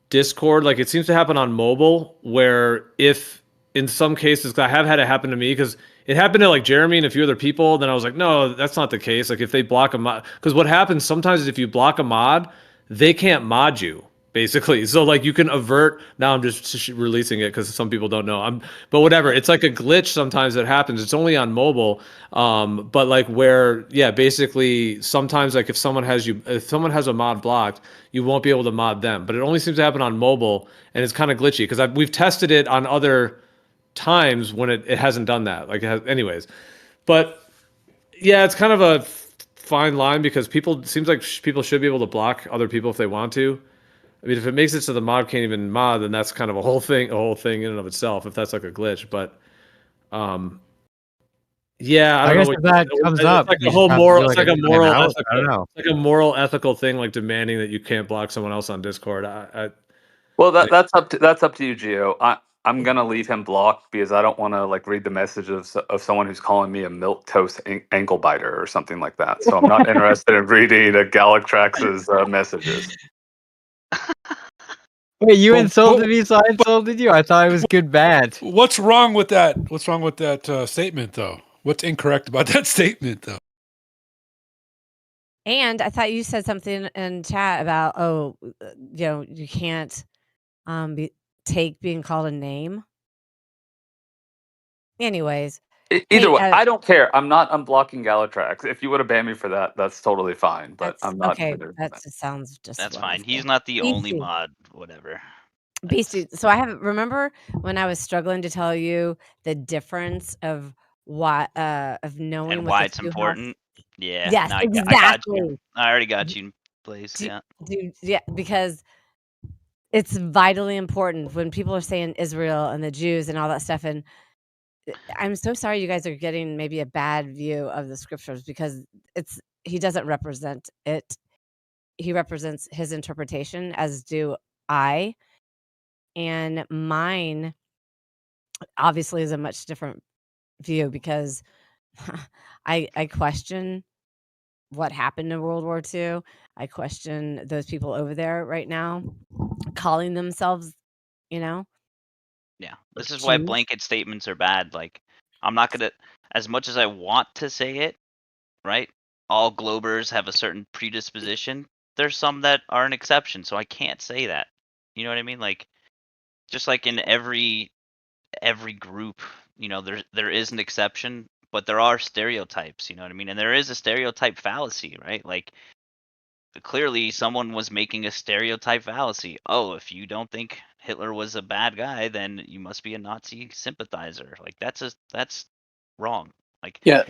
Discord, like it seems to happen on mobile, where if in some cases, 'cause I have had it happen to me, because it happened to like Jeremy and a few other people, then I was like, no, that's not the case. Like if they block a mod, because what happens sometimes is if you block a mod, they can't mod you. Basically, so like you can avert. Now I'm just releasing it because some people don't know. But whatever. It's like a glitch sometimes that happens. It's only on mobile, but like where, yeah, basically sometimes like if someone has a mod blocked, you won't be able to mod them. But it only seems to happen on mobile, and it's kind of glitchy because we've tested it on other times when it hasn't done that. Like, anyways, but yeah, it's kind of a fine line because people seems like people should be able to block other people if they want to. I mean, if it makes it so the mod can't even mod, then that's kind of a whole thing in and of itself. If that's like a glitch, but yeah, I I don't know. guess if that comes It's up, like you a just whole have to do moral. It's like like a a moral timeout. I don't ethical. know. It's like a moral ethical thing, like demanding that you can't block someone else on Discord. Well, that's up to you, Gio. I'm gonna leave him blocked because I don't want to like read the message of someone who's calling me a milk toast ankle biter or something like that. So I'm not interested in reading Galatrax's messages. Wait, you Well, insulted me, so I insulted you. I thought it was good bad. What's wrong with that? What's wrong with that statement, though? What's incorrect about that statement, though? And I thought you said something in chat about you can't take being called a name. Anyways, Either hey, way, I don't care. I'm not unblocking Galatrax. If you would have banned me for that, that's totally fine. But that's I'm not. okay. That just sounds just That's fine. wonderful. He's not the only Beastie. mod. Whatever. Beastie. So I have remember when I was struggling to tell you the difference of what of knowing And what why the it's two house. important. Yeah. Yes, No, I got you. exactly. I already got you in place. Yeah. Yeah, because it's vitally important when people are saying Israel and the Jews and all that stuff. And I'm so sorry you guys are getting maybe a bad view of the scriptures because he doesn't represent it. He represents his interpretation, as do I. And mine obviously is a much different view because I question what happened in World War II. I question those people over there right now calling themselves, you know, Yeah, this is why Jews. blanket statements are bad. Like, I'm not gonna, as much as I want to say it, right? All Globers have a certain predisposition. There's some that are an exception, so I can't say that. You know what I mean? Like, just like in every group, there is an exception, but there are stereotypes. You know what I mean? And there is a stereotype fallacy, right? Like, clearly someone was making a stereotype fallacy. Oh, if you don't think Hitler was a bad guy, then you must be a Nazi sympathizer. Like, that's wrong. Like, Yeah,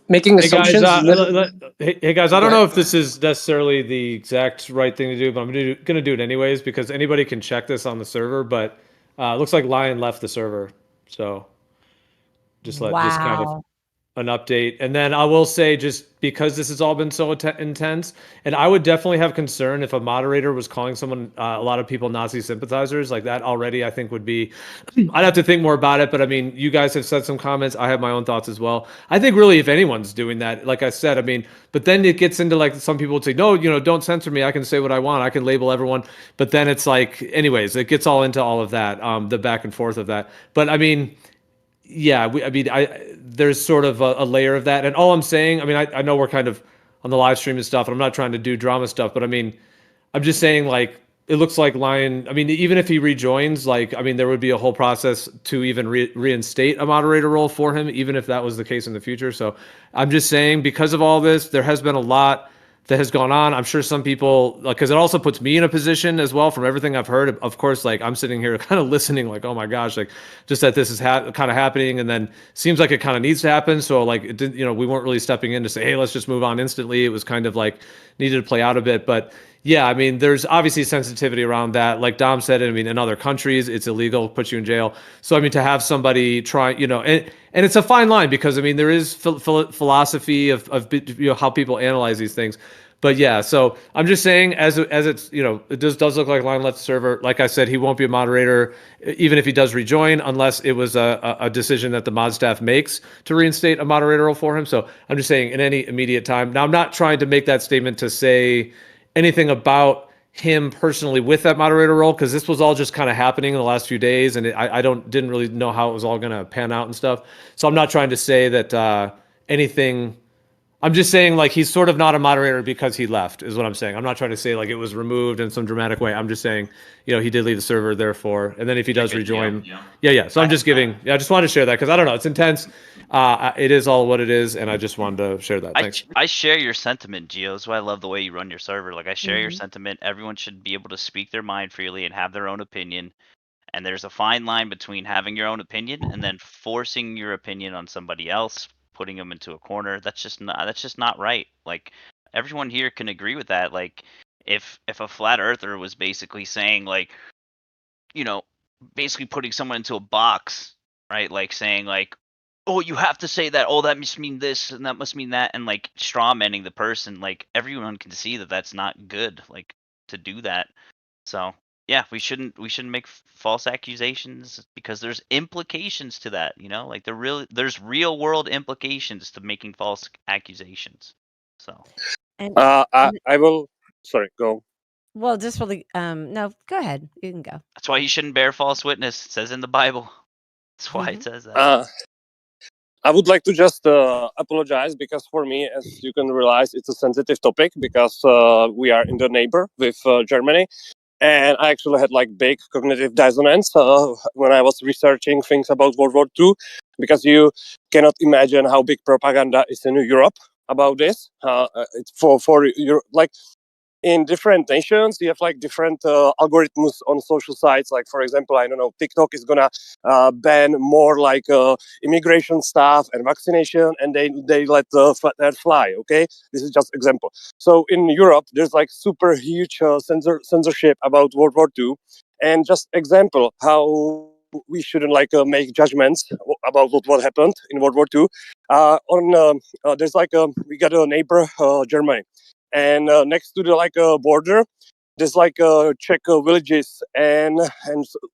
making Hey guys, assumptions. hey guys, I Go don't know ahead. if this is necessarily the exact right thing to do, but I'm gonna do it anyways because anybody can check this on the server. But it looks like Lyin left the server, so just kind of Wow. an update. And then I will say, just because this has all been so intense, and I would definitely have concern if a moderator was calling someone, a lot of people Nazi sympathizers like that already, I think would be, I'd have to think more about it. But I mean, you guys have said some comments. I have my own thoughts as well. I think really if anyone's doing that, like I said, I mean, but then it gets into like some people would say, no, don't censor me. I can say what I want. I can label everyone. But then it's like, anyways, it gets all into all of that, the back and forth of that. But I mean, yeah, there's sort of a layer of that. And all I'm saying, I mean, I know we're kind of on the live stream and stuff, and I'm not trying to do drama stuff, but I mean, I'm just saying, like, it looks like Lyin, I mean, even if he rejoins, like, I mean, there would be a whole process to even reinstate a moderator role for him, even if that was the case in the future. So I'm just saying, because of all this, there has been a lot that has gone on. I'm sure some people, like, because it also puts me in a position as well from everything I've heard. Of course, like, I'm sitting here kind of listening, like, oh my gosh, like, just that this is kind of happening, and then seems like it kind of needs to happen. So, like, it didn't, we weren't really stepping in to say, hey, let's just move on instantly. It was kind of like needed to play out a bit. But yeah, I mean, there's obviously sensitivity around that. Like Dom said, I mean, in other countries, it's illegal, puts you in jail. So, I mean, to have somebody try, and it's a fine line because, I mean, there is philosophy of how people analyze these things. But yeah, so I'm just saying, as it's, it does look like Lyin left the server. Like I said, he won't be a moderator, even if he does rejoin, unless it was a decision that the mod staff makes to reinstate a moderator role for him. So I'm just saying, in any immediate time. Now, I'm not trying to make that statement to say anything about him personally with that moderator role, because this was all just kind of happening in the last few days, and I didn't really know how it was all going to pan out and stuff. So I'm not trying to say that anything. I'm just saying, like, he's sort of not a moderator because he left, is what I'm saying. I'm not trying to say, like, it was removed in some dramatic way. I'm just saying, he did leave the server, therefore. And then if he does rejoin. Yeah. So I'm just giving, I just wanted to share that because I don't know. It's intense. It is all what it is. And I just wanted to share that. Thanks. I share your sentiment, Gio. That's why I love the way you run your server. Like, I share your Mhm. sentiment. Everyone should be able to speak their mind freely and have their own opinion. And there's a fine line between having your own opinion and then forcing your opinion on somebody else, putting them into a corner. That's just not right. Like, everyone here can agree with that. Like, if a flat earther was basically saying, like, basically putting someone into a box, right? Like, saying, like, oh, you have to say that, oh, that must mean this and that must mean that, and like straw manning the person, like, everyone can see that that's not good, like, to do that. So yeah, we shouldn't make false accusations, because there's implications to that, like, there's real world implications to making false accusations. So And I will. Sorry, go. well, just really, no, go ahead. You can go. that's why you shouldn't bear false witness. It says in the Bible. That's why it says that. I would like to just apologize, because for me, as you can realize, it's a sensitive topic, because we are in the neighbor with Germany. And I actually had like big cognitive dissonance when I was researching things about World War II, because you cannot imagine how big propaganda is in Europe about this. It's for Europe, like, in different nations, you have like different algorithms on social sites. Like, for example, I don't know, TikTok is gonna ban more like immigration stuff and vaccination, and they let that fly. Okay, this is just example. So in Europe, there's like super huge censorship about World War II, and just example how we shouldn't like make judgments about what happened in World War II. There's like we got a neighbor, Germany, and next to the like border, there's like Czech villages, and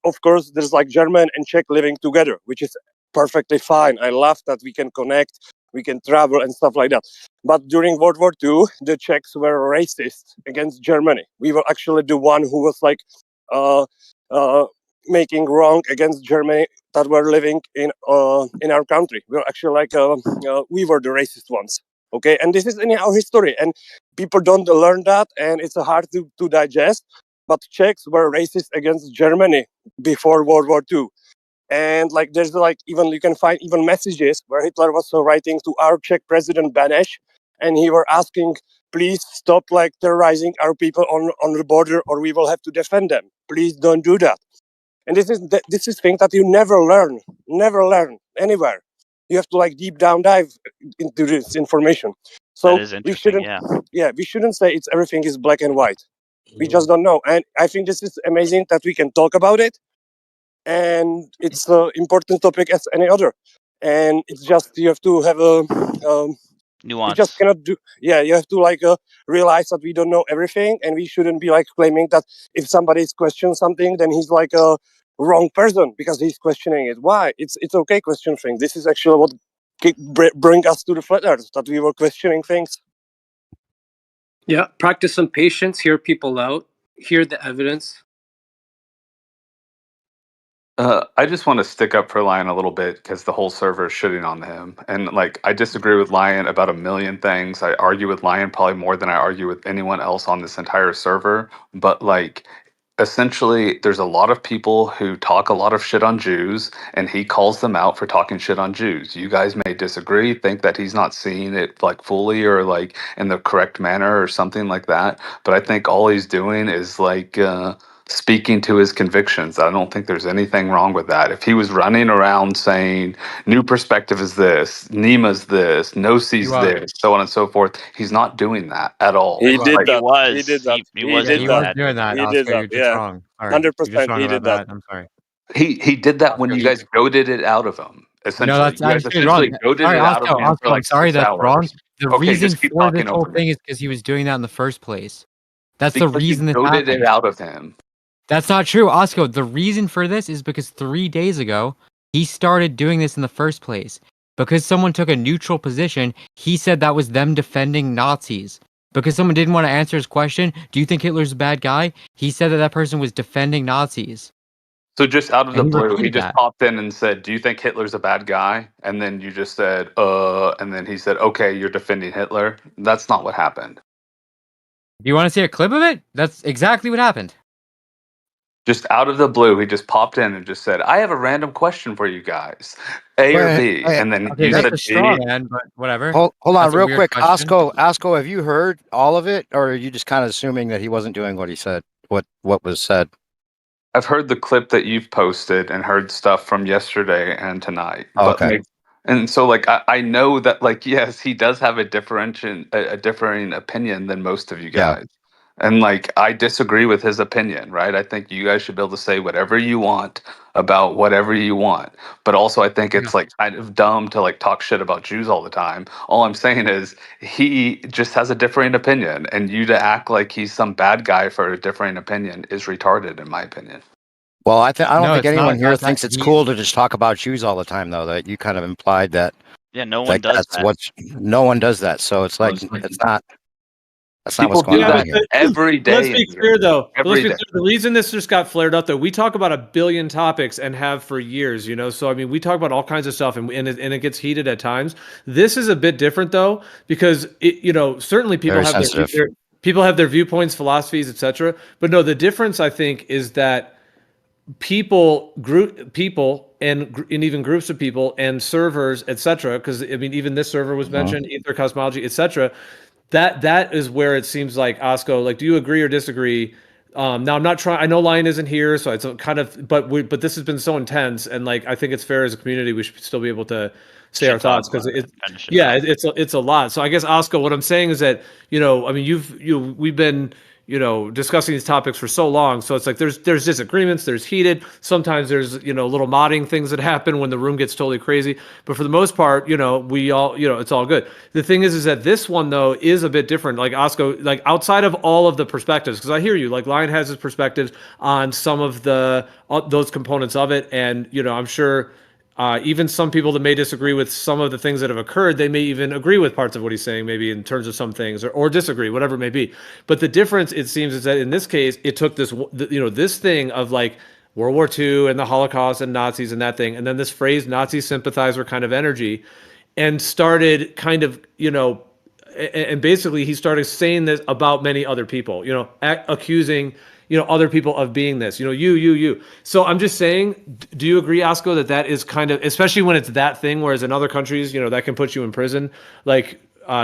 of course there's like German and Czech living together, which is perfectly fine. I love that we can connect we can travel and stuff like that. But during World War II, the Czechs were racist against Germany. We were actually the one who was like uh, uh, making wrong against Germany that were living in our country. We were actually like we were the racist ones. Okay, and this is in our history, and people don't learn that, and it's hard to digest. But Czechs were racist against Germany before World War II. And like there's like even you can find even messages where Hitler was writing to our Czech president Beneš, and he were asking, please stop like terrorizing our people on the border, or we will have to defend them. Please don't do that. And this is thing that you never learn anywhere. You have to like deep down dive into this information. That So is we interesting. shouldn't, we shouldn't say it's everything is black and white. We just don't know. And I think this is amazing that we can talk about it, and it's an important topic as any other. And it's just you have to have a you just Nuance. cannot do. Yeah, you have to like realize that we don't know everything, and we shouldn't be like claiming that if somebody is questioning something, then he's like a wrong person because he's questioning it. Why? It's okay question things. This is actually what bring us to the flat earth, that we were questioning things. Yeah, practice some patience, hear people out, hear the evidence. I just want to stick up for Lyin a little bit because the whole server is shitting on him. And like, I disagree with Lyin about a million things. I argue with Lyin probably more than I argue with anyone else on this entire server. But like, essentially, there's a lot of people who talk a lot of shit on Jews, and he calls them out for talking shit on Jews. You guys may disagree, think that he's not seeing it like fully or like in the correct manner or something like that. But I think all he's doing is like, speaking to his convictions. I don't think there's anything wrong with that. If he was running around saying new perspective is this, Nima's this, Nosi's this, so on and so forth, he's not doing that at all. He But did he that. was. He did that. He was did doing that. that. doing that, He did Oscar. that. You're just Yeah, wrong. Sorry. You're just 100%. wrong He about did that. that. I'm sorry. He did that when you guys goaded it out of him. No, Essentially, that's you guys actually wrong. essentially goaded Sorry, it out of Oscar. him for Oscar, I'm like sorry, 6 that's wrong. hours. The Okay, reason just keep for this talking whole over me. thing is because he was doing that in the first place. That's the Because you reason this goaded it happened. out of him. That's not true, Oscar. The reason for this is because 3 days ago, he started doing this in the first place. Because someone took a neutral position, he said that was them defending Nazis. Because someone didn't want to answer his question, do you think Hitler's a bad guy? He said that that person was defending Nazis. So just out of the And he blue, he repeated just that. popped in and said, "Do you think Hitler's a bad guy?" And then you just said, and then he said, "Okay, you're defending Hitler." That's not what happened. Do you want to see a clip of it? That's exactly what happened. Just out of the blue, he just popped in and just said, "I have a random question for you guys, A or B," and then Okay, you that's said a straw B. man, but whatever. Hold on, That's a real weird quick. question. Osco, have you heard all of it, or are you just kind of assuming that he wasn't doing what he said? What was said? I've heard the clip that you've posted and heard stuff from yesterday and tonight, Oh, but okay. like, and so like I know that like yes, he does have a differing opinion than most of you Yeah. guys. And like I disagree with his opinion, right? I think you guys should be able to say whatever you want about whatever you want. But also I think it's like kind of dumb to like talk shit about Jews all the time. All I'm saying is he just has a differing opinion, and you to act like he's some bad guy for a differing opinion is retarded in my opinion. Well, I don't No, think it's anyone not. here That thinks it's he cool to just talk about Jews all the time, though. That you kind of implied that. Yeah, no one Like does that's that. what no one does that. So it's like it's not. That's not what's People going do on that here. every Let's day be in here. clear, though. Let's Every be day. clear. The reason this just got flared up, though, we talk about a billion topics and have for years, you know. So I mean, we talk about all kinds of stuff, and it gets heated at times. This is a bit different, though, because it, you know, certainly people Very have sensitive. people have their viewpoints, philosophies, etc. But no, the difference I think is that people and even groups of people and servers, etc. Because I mean, even this server was mentioned, ether cosmology, etc. That is where it seems like Osco, like, do you agree or disagree? Now I'm not trying. I know Lyin isn't here, so it's kind of. But this has been so intense, and like I think it's fair as a community we should still be able to say our Should talk thoughts because about it. it. Finish it Yeah, off. it's a lot. So I guess Osco, what I'm saying is that I mean we've been discussing these topics for so long, so it's like there's disagreements, there's heated, sometimes there's little modding things that happen when the room gets totally crazy, but for the most part we all it's all good. The thing is that this one though is a bit different, like Osco, like outside of all of the perspectives, because I hear you, like Lyin has his perspectives on some of the those components of it, and I'm sure even some people that may disagree with some of the things that have occurred, they may even agree with parts of what he's saying, maybe in terms of some things, or disagree, whatever it may be. But the difference, it seems, is that in this case, it took this, this thing of like World War II and the Holocaust and Nazis and that thing, and then this phrase Nazi sympathizer kind of energy, and started kind of, and basically he started saying this about many other people, accusing, other people of being this, you. So I'm just saying, do you agree, Asko, that is kind of, especially when it's that thing, whereas in other countries, that can put you in prison. Like,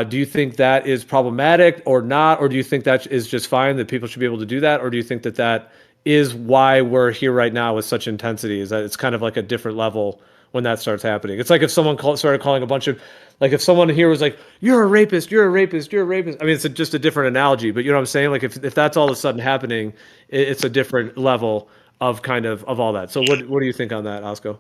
do you think that is problematic or not? Or do you think that is just fine, that people should be able to do that? Or do you think that is why we're here right now with such intensity, is that it's kind of like a different level when that starts happening? It's like if someone started calling a bunch of, like if someone here was like, you're a rapist, you're a rapist, you're a rapist. I mean, it's just a different analogy, but you know what I'm saying? Like if that's all of a sudden happening, it's a different level of kind of all that. So what do you think on that, Osco?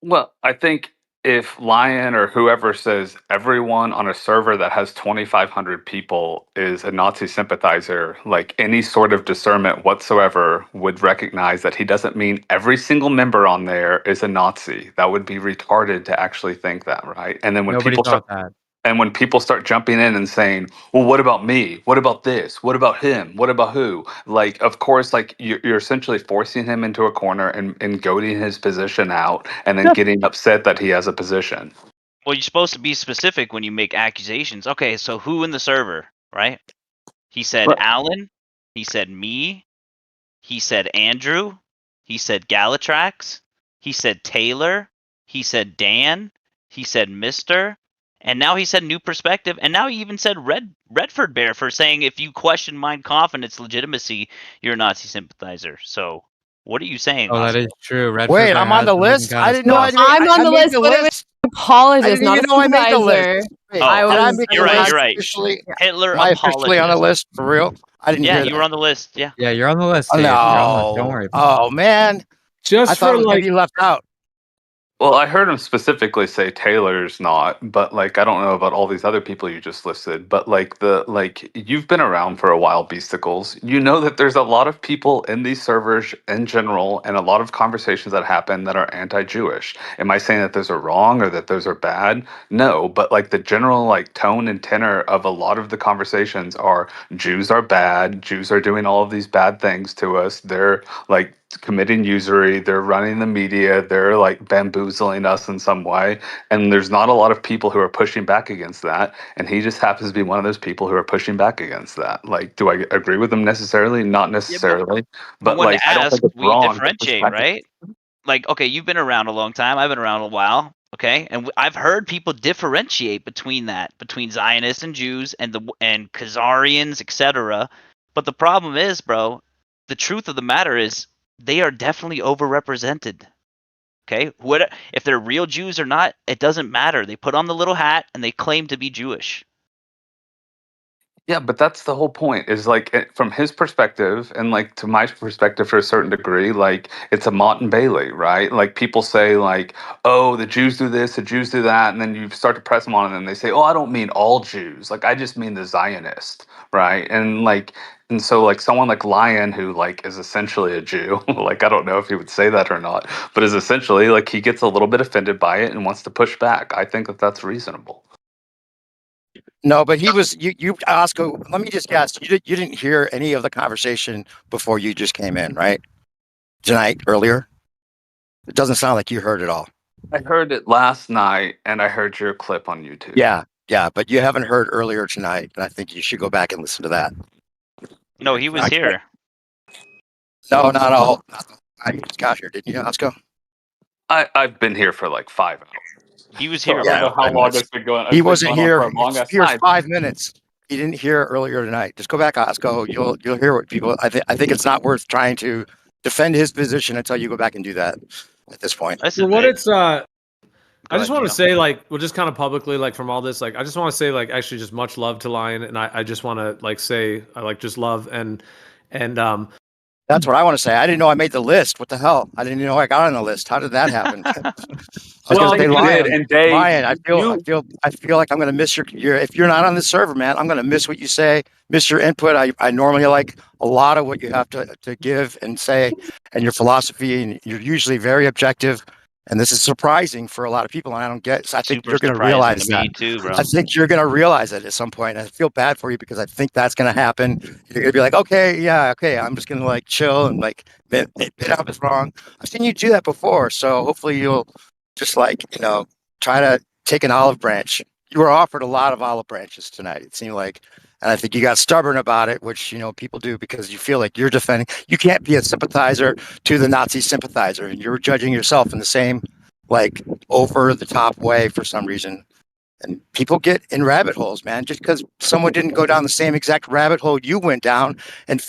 Well, I think if Lyin or whoever says everyone on a server that has 2,500 people is a Nazi sympathizer, like any sort of discernment whatsoever would recognize that he doesn't mean every single member on there is a Nazi. That would be retarded to actually think that, right? And then when Nobody people start thought that. and when people start jumping in and saying, well, what about me? What about this? What about him? What about who? Like, of course, like you're essentially forcing him into a corner and goading his position out and then getting upset that he has a position. Well, you're supposed to be specific when you make accusations. Okay, so who in the server, right? He said Right. Alan. He said me. He said Andrew. He said Galatrax. He said Taylor. He said Dan. He said Mister. And now he said New Perspective. And now he even said Redford Bear for saying if you question Mein Kampf and its legitimacy, you're a Nazi sympathizer. So what are you saying, Oh, that Oscar? is true. Redford Wait, Bear I'm on has the been looking list. kind I of didn't know I sus. made. I'm on I the made list, the but it was list. an I apologist, didn't not even a know I made the list. sympathizer. Wait, Oh, I did I was make I the you're right. was You're list right. officially? Hitler Am I officially on the apologist. list for real? I didn't Yeah, hear you were that. on the list. Yeah. Yeah, you're on the list, Oh, Dave. You're on the list. Don't no. worry about it. Oh man, I Just thought I for was gonna like, be left out. Well, I heard him specifically say Taylor's not, but like I don't know about all these other people you just listed, but like you've been around for a while, Beasticles. You know that there's a lot of people in these servers in general and a lot of conversations that happen that are anti-Jewish. Am I saying that those are wrong or that those are bad? No, but like the general like tone and tenor of a lot of the conversations are Jews are bad, Jews are doing all of these bad things to us. They're like committing usury, they're running the media, they're like bamboozling us in some way, and there's not a lot of people who are pushing back against that, and he just happens to be one of those people who are pushing back against that. Like, do I agree with him necessarily? Not Yeah, but necessarily, but when like I don't think asked, it's we wrong to push differentiate, back. right? Like, okay, you've been around a long time. I've been around a while. Okay, and I've heard people differentiate between Zionists and Jews and Khazarians, etc. But the problem is, bro, the truth of the matter is they are definitely overrepresented. Okay, what if they're real Jews or not? It doesn't matter. They put on the little hat and they claim to be Jewish. Yeah, but that's the whole point. Is like from his perspective, and like to my perspective for a certain degree, like it's a Mott and Bailey, right? Like people say, like, "Oh, the Jews do this, the Jews do that," and then you start to press them on it, and they say, "Oh, I don't mean all Jews. Like I just mean the Zionist, right?" And so like someone like Lyin, who like is essentially a Jew, like I don't know if he would say that or not, but is essentially like he gets a little bit offended by it and wants to push back. I think that that's reasonable. No, but he was you Oscar. Let me just guess. You didn't hear any of the conversation before you just came in, right? Tonight earlier. It doesn't sound like you heard it all. I heard it last night, and I heard your clip on YouTube. Yeah, but you haven't heard earlier tonight, and I think you should go back and listen to that. No, he was here. No, not all. I just got here, didn't you, Oscar? I've been here for like 5 hours. He was So here, I don't bro. know how long it's been going. He It's been wasn't going on here. for a long He was ass here time. 5 minutes. He didn't hear earlier tonight. Just go back, Oscar. You'll hear what people. I think it's not worth trying to defend his position until you go back and do that. At this point, for what it's I just want to Gino. say, like, well, just kind of publicly, like, from all this, like, I just want to say, like, actually, just much love to Lyin, and I just want to, like, say, I like just love and That's what I want to say. I didn't know I made the list. What the hell? I didn't even know I got on the list. How did that happen? I was Well, gonna say, you did, Lyin, and Dave, Lyin. I feel like I'm gonna miss your. If you're not on this server, man, I'm gonna miss what you say, miss your input. I normally like a lot of what you have to give and say, and your philosophy, and you're usually very objective. And this is surprising for a lot of people, and I don't get. So I think Super you're gonna surprising to realize me that. too, bro. I think you're gonna realize it at some point. And I feel bad for you because I think that's gonna happen. You're gonna be like, okay, yeah, okay, I'm just gonna like chill and like admit I was wrong. I've seen you do that before, so hopefully you'll just like try to take an olive branch. You were offered a lot of olive branches tonight. It seemed like, and I think you got stubborn about it, which people do because you feel like you're defending. You can't be a sympathizer to the Nazi sympathizer, and you're judging yourself in the same like over the top way for some reason. And people get in rabbit holes, man, just because someone didn't go down the same exact rabbit hole you went down, and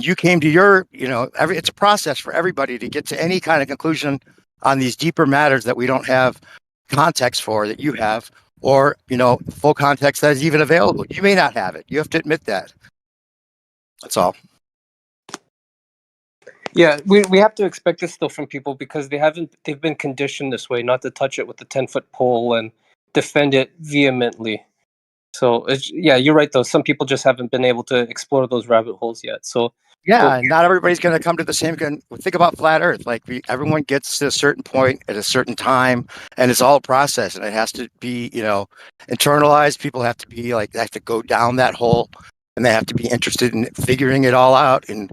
you came to your, it's a process for everybody to get to any kind of conclusion on these deeper matters that we don't have context for that you have, or full context that is even available. You may not have it. You have to admit that. That's all. Yeah, we have to expect this still from people because they've been conditioned this way, not to touch it with the 10-foot pole and defend it vehemently. So you're right though. Some people just haven't been able to explore those rabbit holes yet. So yeah, and not everybody's going to come to the same. Think about flat Earth. Like everyone gets to a certain point at a certain time, and it's all a process, and it has to be internalized. People have to be like they have to go down that hole, and they have to be interested in figuring it all out. And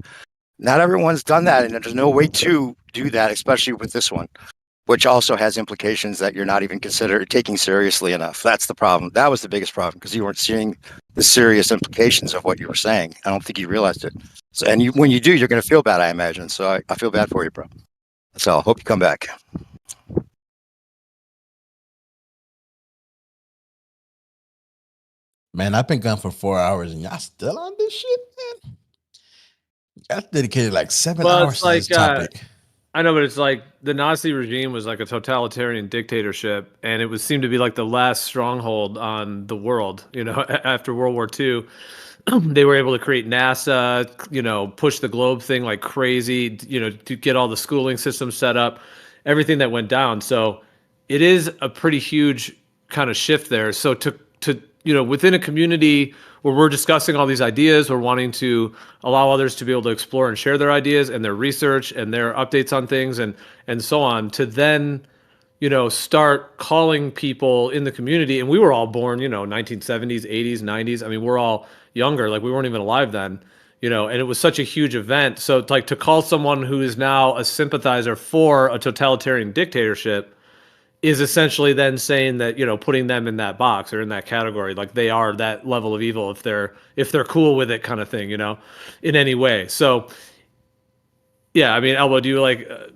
not everyone's done that, and there's no way to do that, especially with this one, which also has implications that you're not even taking seriously enough. That's the problem. That was the biggest problem because you weren't seeing the serious implications of what you were saying. I don't think you realized it. So, and when you do, you're going to feel bad, I imagine. So I feel bad for you, bro. That's all. Hope you come back. Man, I've been gone for 4 hours and y'all still on this shit, man? Y'all dedicated like 7 hours to this topic. I know, but it's like the Nazi regime was like a totalitarian dictatorship, and it was seemed to be like the last stronghold on the world. After World War II, they were able to create NASA, push the globe thing like crazy, to get all the schooling systems set up, everything that went down. So it is a pretty huge kind of shift there. So to within a community where we're discussing all these ideas, we're wanting to allow others to be able to explore and share their ideas and their research and their updates on things and so on, to then start calling people in the community. And we were all born 1970s, 80s, 90s. I mean, we're all younger, like we weren't even alive then, and it was such a huge event. So it's like to call someone who is now a sympathizer for a totalitarian dictatorship is essentially then saying that putting them in that box or in that category, like they are that level of evil if they're cool with it, kind of thing, in any way. So yeah, I mean, Elbow, do you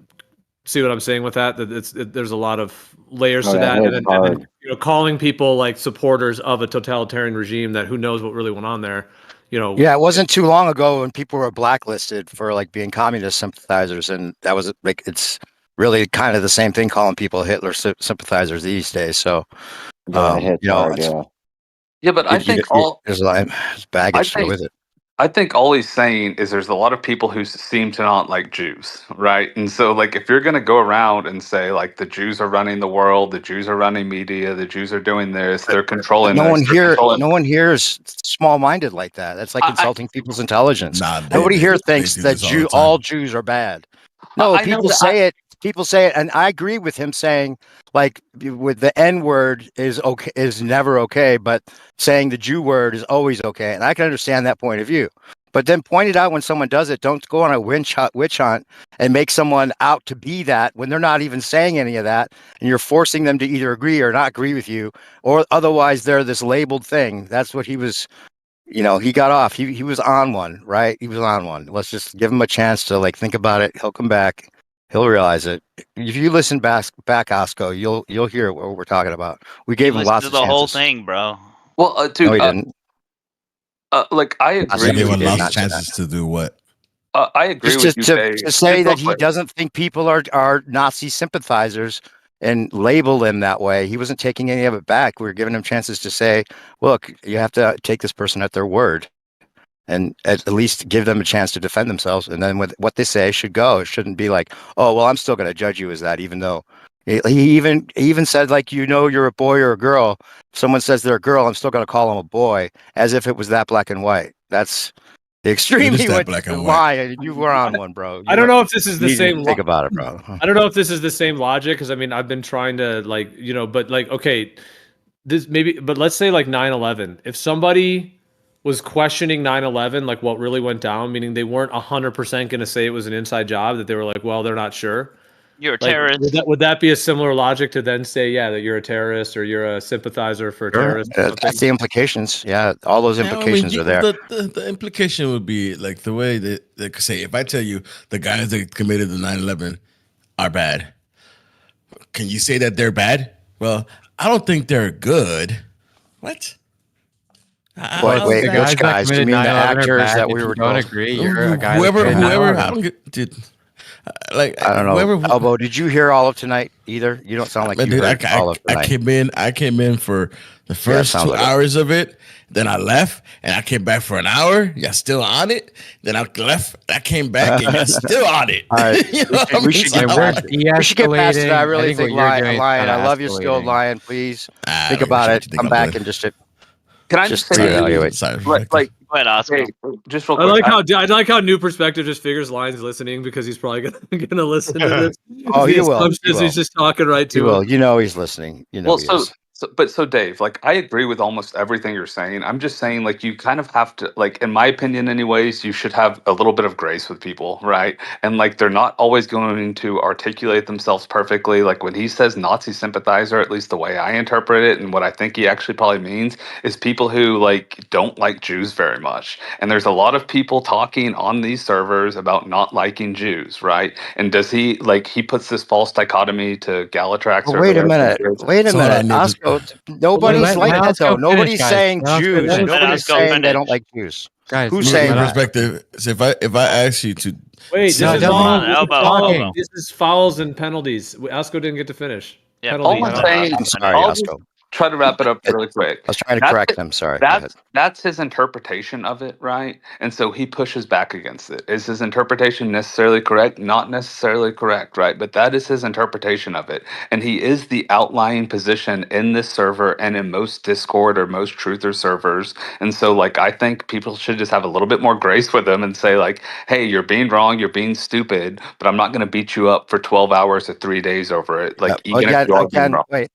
see what I'm saying with that? That there's a lot of layers to that, and then calling people like supporters of a totalitarian regime that who knows what really went on there. Yeah, it wasn't too long ago when people were blacklisted for like being communist sympathizers, and that was like it's really kind of the same thing calling people Hitler sympathizers these days. So, hard, yeah, but I think there's baggage to go with it. I think all he's saying is there's a lot of people who seem to not like Jews, right? And so, like, if you're going to go around and say, like, the Jews are running the world, the Jews are running media, the Jews are doing this, they're controlling no this. No one here is small-minded like that. That's like insulting people's intelligence. Nobody here thinks that all Jews are bad. No, people say it. People say it, and I agree with him saying, like, with the N word is okay, is never okay, but saying the Jew word is always okay, and I can understand that point of view. But then point it out when someone does it. Don't go on a witch hunt and make someone out to be that when they're not even saying any of that, and you're forcing them to either agree or not agree with you, or otherwise they're this labeled thing. That's what he was. He got off. He was on one, right? He was on one. Let's just give him a chance to like think about it. He'll come back. He'll realize it. If you listen back, Osco, you'll hear what we're talking about. We gave him lots of chances. The whole thing, bro. Well, dude, no, he didn't. Like I agree. Gave him lots of chances to do what? I agree with you, Dave. To say that he doesn't think people are Nazi sympathizers and label him that way. He wasn't taking any of it back. We were giving him chances to say, "Look, you have to take this person at their word." and at least give them a chance to defend themselves. And then with what they say should go. It shouldn't be like, oh, well, I'm still going to judge you as that, even though he even said, like, you're a boy or a girl. If someone says they're a girl, I'm still going to call them a boy, as if it was that black and white. That's the extreme It is he that went black to and white. lie. You were on one, bro. I don't know if this is the You need to same. think about it, bro. I don't know if this is the same logic, because I mean, I've been trying to, like, but like, okay, this maybe, but let's say like 9/11. If somebody was questioning 9/11, like what really went down, meaning they weren't 100% going to say it was an inside job, that they were like, well, they're not sure. You're a Like, terrorist. would that be a similar logic to then say, yeah, that you're a terrorist or you're a sympathizer for terrorists? Or something? That's the implications. Yeah, all those implications are there. The implication would be like the way that they could say, if I tell you the guys that committed the 9/11 are bad, can you say that they're bad? Well, I don't think they're good. What? Wait, which guys? Do you mean the actors that we were don't told? agree, you're a guy whoever, that I don't get, dude. Like, I don't know. whoever, Elbow, did you hear all of tonight either? You don't sound like you dude, heard all of tonight. I came in for the first sounds 2 like it. hours of it. Then I left, and I came back for an hour. You're still on it. Then I left. I came back, and you're still on it. All right, You know what I we mean? should So- get past it. We should get past it. I really think, what you're Lyin, doing is I love you escalating. still, Lyin. Please I think don't about give a it. shit you think Come I'm back doing. and just Can I just say, reevaluate. Sorry, like, Go ahead, Oscar. hey, just real I quick. like how New Perspective just figures Lyon's listening, because he's probably gonna listen to this. Oh, he The will. assumption He is will. he's just talking right He to will. him. You know he's listening. You know Well, he so, is. so Dave, like, I agree with almost everything you're saying. I'm just saying, like, you kind of have to, like, in my opinion, anyways, you should have a little bit of grace with people, right? And like, they're not always going to articulate themselves perfectly. Like when he says Nazi sympathizer, at least the way I interpret it, and what I think he actually probably means is people who like don't like Jews very much. And there's a lot of people talking on these servers about not liking Jews, right? And does he like he puts this false dichotomy to Galatrax But or wait a whatever minute. it is. Wait a So hold minute. on, Oscar, nobody's let like that Oscar though. finish, Nobody's guys. saying Let Oscar Jews. finish. Let Nobody's Oscar saying they don't finish. like Jews. Guys, Who's New saying that? perspective. So if I ask you to, Wait, say- this is no, all. no, This is, elbow, all elbow. this is fouls and penalties. Asco didn't get to finish. Yeah, Penalties. All I'm please, saying, I'm sorry, I'll just Oscar. try to wrap it up really quick. I was trying to That's correct it. him. Sorry. Go ahead. That's his interpretation of it, right? And so he pushes back against it. Is his interpretation necessarily correct? Not necessarily correct, right? But that is his interpretation of it. And he is the outlying position in this server and in most Discord or most truther servers. And so like I think people should just have a little bit more grace with him and say like, hey, you're being wrong, you're being stupid, but I'm not gonna beat you up for 12 hours or 3 days over it. Like even if you are being wrong. Wait.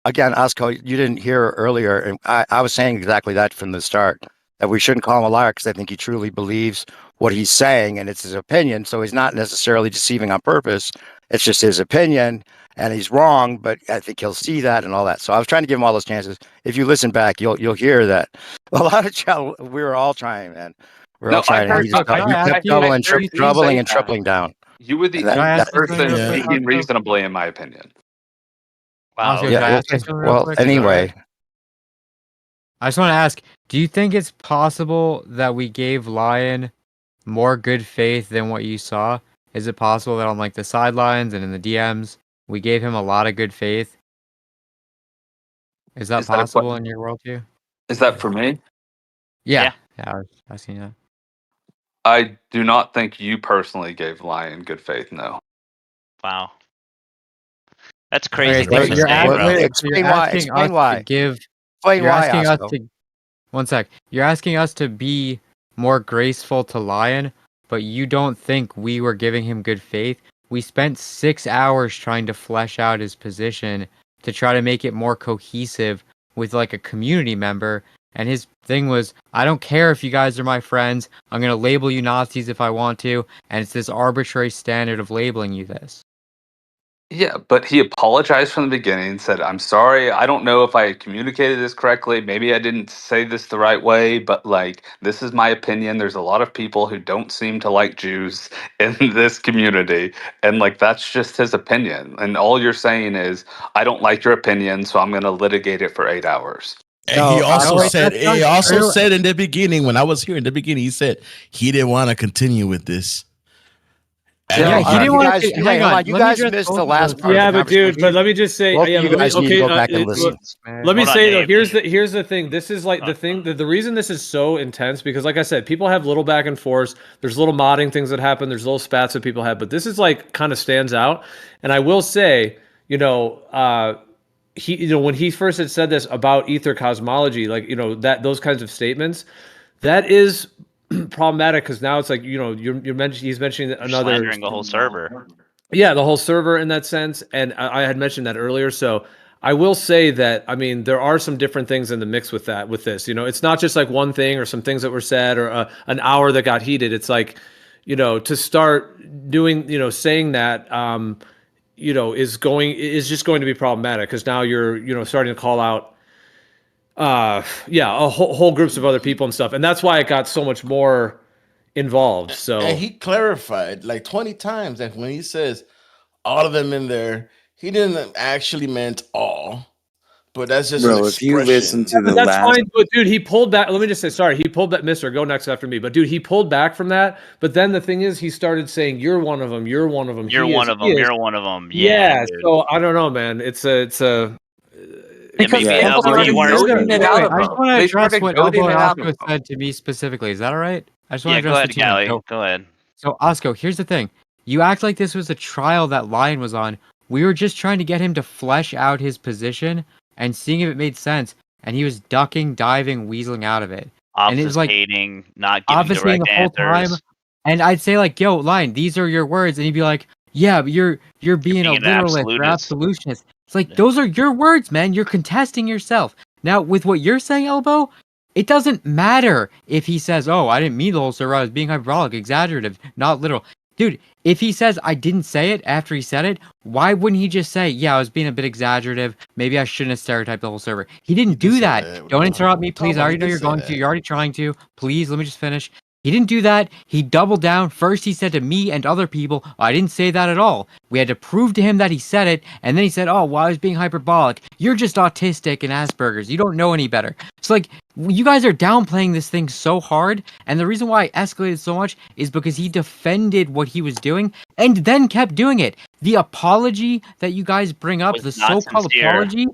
Again, Oscar, you didn't hear earlier, and I was saying exactly that from the start, that we shouldn't call him a liar because I think he truly believes what he's saying, and it's his opinion. So he's not necessarily deceiving on purpose. It's just his opinion, and he's wrong, but I think he'll see that and all that. So I was trying to give him all those chances. If you listen back, you'll hear that a lot of we were all trying, man. We're all trying. And he kept doubling and tripling down. You were the And only person Yeah. speaking reasonably, in my opinion. Wow. Oscar, can I ask you something real Well, quick? anyway, I just want to ask, do you think it's possible that we gave Lyin more good faith than what you saw? Is it possible that on like the sidelines and in the DMs, we gave him a lot of good faith? Is that Is that a possible in your worldview? Is that for me? Yeah. Yeah, I was asking that. I do not think you personally gave Lyin good faith. No. Wow. That's crazy. Okay, so you're asking, explain why. Explain why. to give. Explain You're why, asking us Oscar. to. One sec. You're asking us to be more graceful to Lyin, but you don't think we were giving him good faith. We spent 6 hours trying to flesh out his position to try to make it more cohesive with like a community member. And his thing was, I don't care if you guys are my friends. I'm going to label you Nazis if I want to. And it's this arbitrary standard of labeling you this. Yeah, but he apologized from the beginning, said, I'm sorry, I don't know if I communicated this correctly. Maybe I didn't say this the right way, but like, this is my opinion. There's a lot of people who don't seem to like Jews in this community. And like, that's just his opinion. And all you're saying is, I don't like your opinion, so I'm going to litigate it for 8 hours. And he also said in the beginning, when I was here in the beginning, he said he didn't want to continue with this. Yeah, he didn't you want guys, to. wait, Hang hold on. on. You let me guys address missed both the of last those part of the Yeah, but dude, but conversation. let me just say, Both of yeah, you but guys need to okay, go back and listen. let me Hold on, say though, Dave. here's the thing. This is like the thing. The reason this is so intense because, like I said, people have little back and forth. There's little modding things that happen. There's little spats that people have, but this is like kind of stands out. And I will say, when he first had said this about ether cosmology, like that those kinds of statements, that is problematic because now it's like he's mentioning You're another. slandering the whole server. Yeah, the whole server in that sense, and I had mentioned that earlier. So I will say that I mean there are some different things in the mix with that. With this, it's not just like one thing or some things that were said or an hour that got heated. It's like, to start doing, saying that, is just going to be problematic because now you're starting to call out, a whole groups of other people and stuff, and that's why it got so much more involved. So And he clarified like 20 times that when he says all of them in there, he didn't actually meant all, but that's just an Bro, if you listen expression. Yeah, to but the that's last fine. But dude, he pulled back. Let me just say, sorry, he pulled back. Mister, go next after me. But dude, he pulled back from that. But then the thing is, he started saying, "You're one of them. You're one of them. You're He one is. of He them. is." You're one of them. Yeah, Yeah. dude. So I don't know, man. It's a. Maybe Yeah, it's Elbow, going you to want be to? okay. Wait, I just want to address what Elbow and Osco said to me specifically. Is that all right? I just want Yeah, to go address ahead, the two of them. Gally. Go ahead. So, Osco, here's the thing. You act like this was a trial that Lyin was on. We were just trying to get him to flesh out his position and seeing if it made sense. And he was ducking, diving, weaseling out of it. And it was like Obfuscating, not giving obfuscating direct the whole time. answers. And I'd say like, "Yo, Lyin, these are your words," and he'd be like, "Yeah, but you're being a being an literalist or absolutist. absolutionist." It's like those are your words, man. You're contesting yourself. Now, with what you're saying, Elbow, it doesn't matter if he says, "Oh, I didn't mean the whole server. I was being hyperbolic, exaggerative, not literal." Dude, if he says, "I didn't say it," after he said it, why wouldn't he just say, "Yeah, I was being a bit exaggerative. Maybe I shouldn't have stereotyped the whole server." He didn't do that. Don't interrupt me, please. I already know you're going to. You're already trying to. Please, let me just finish. He didn't do that. He doubled down. First, he said to me and other people, "I didn't say that at all." We had to prove to him that he said it, and then he said, "Oh, well, I was being hyperbolic. You're just autistic and Asperger's. You don't know any better." It's like, you guys are downplaying this thing so hard, and the reason why it escalated so much is because he defended what he was doing and then kept doing it. The apology that you guys bring up, Was the not so-called sincere. apology,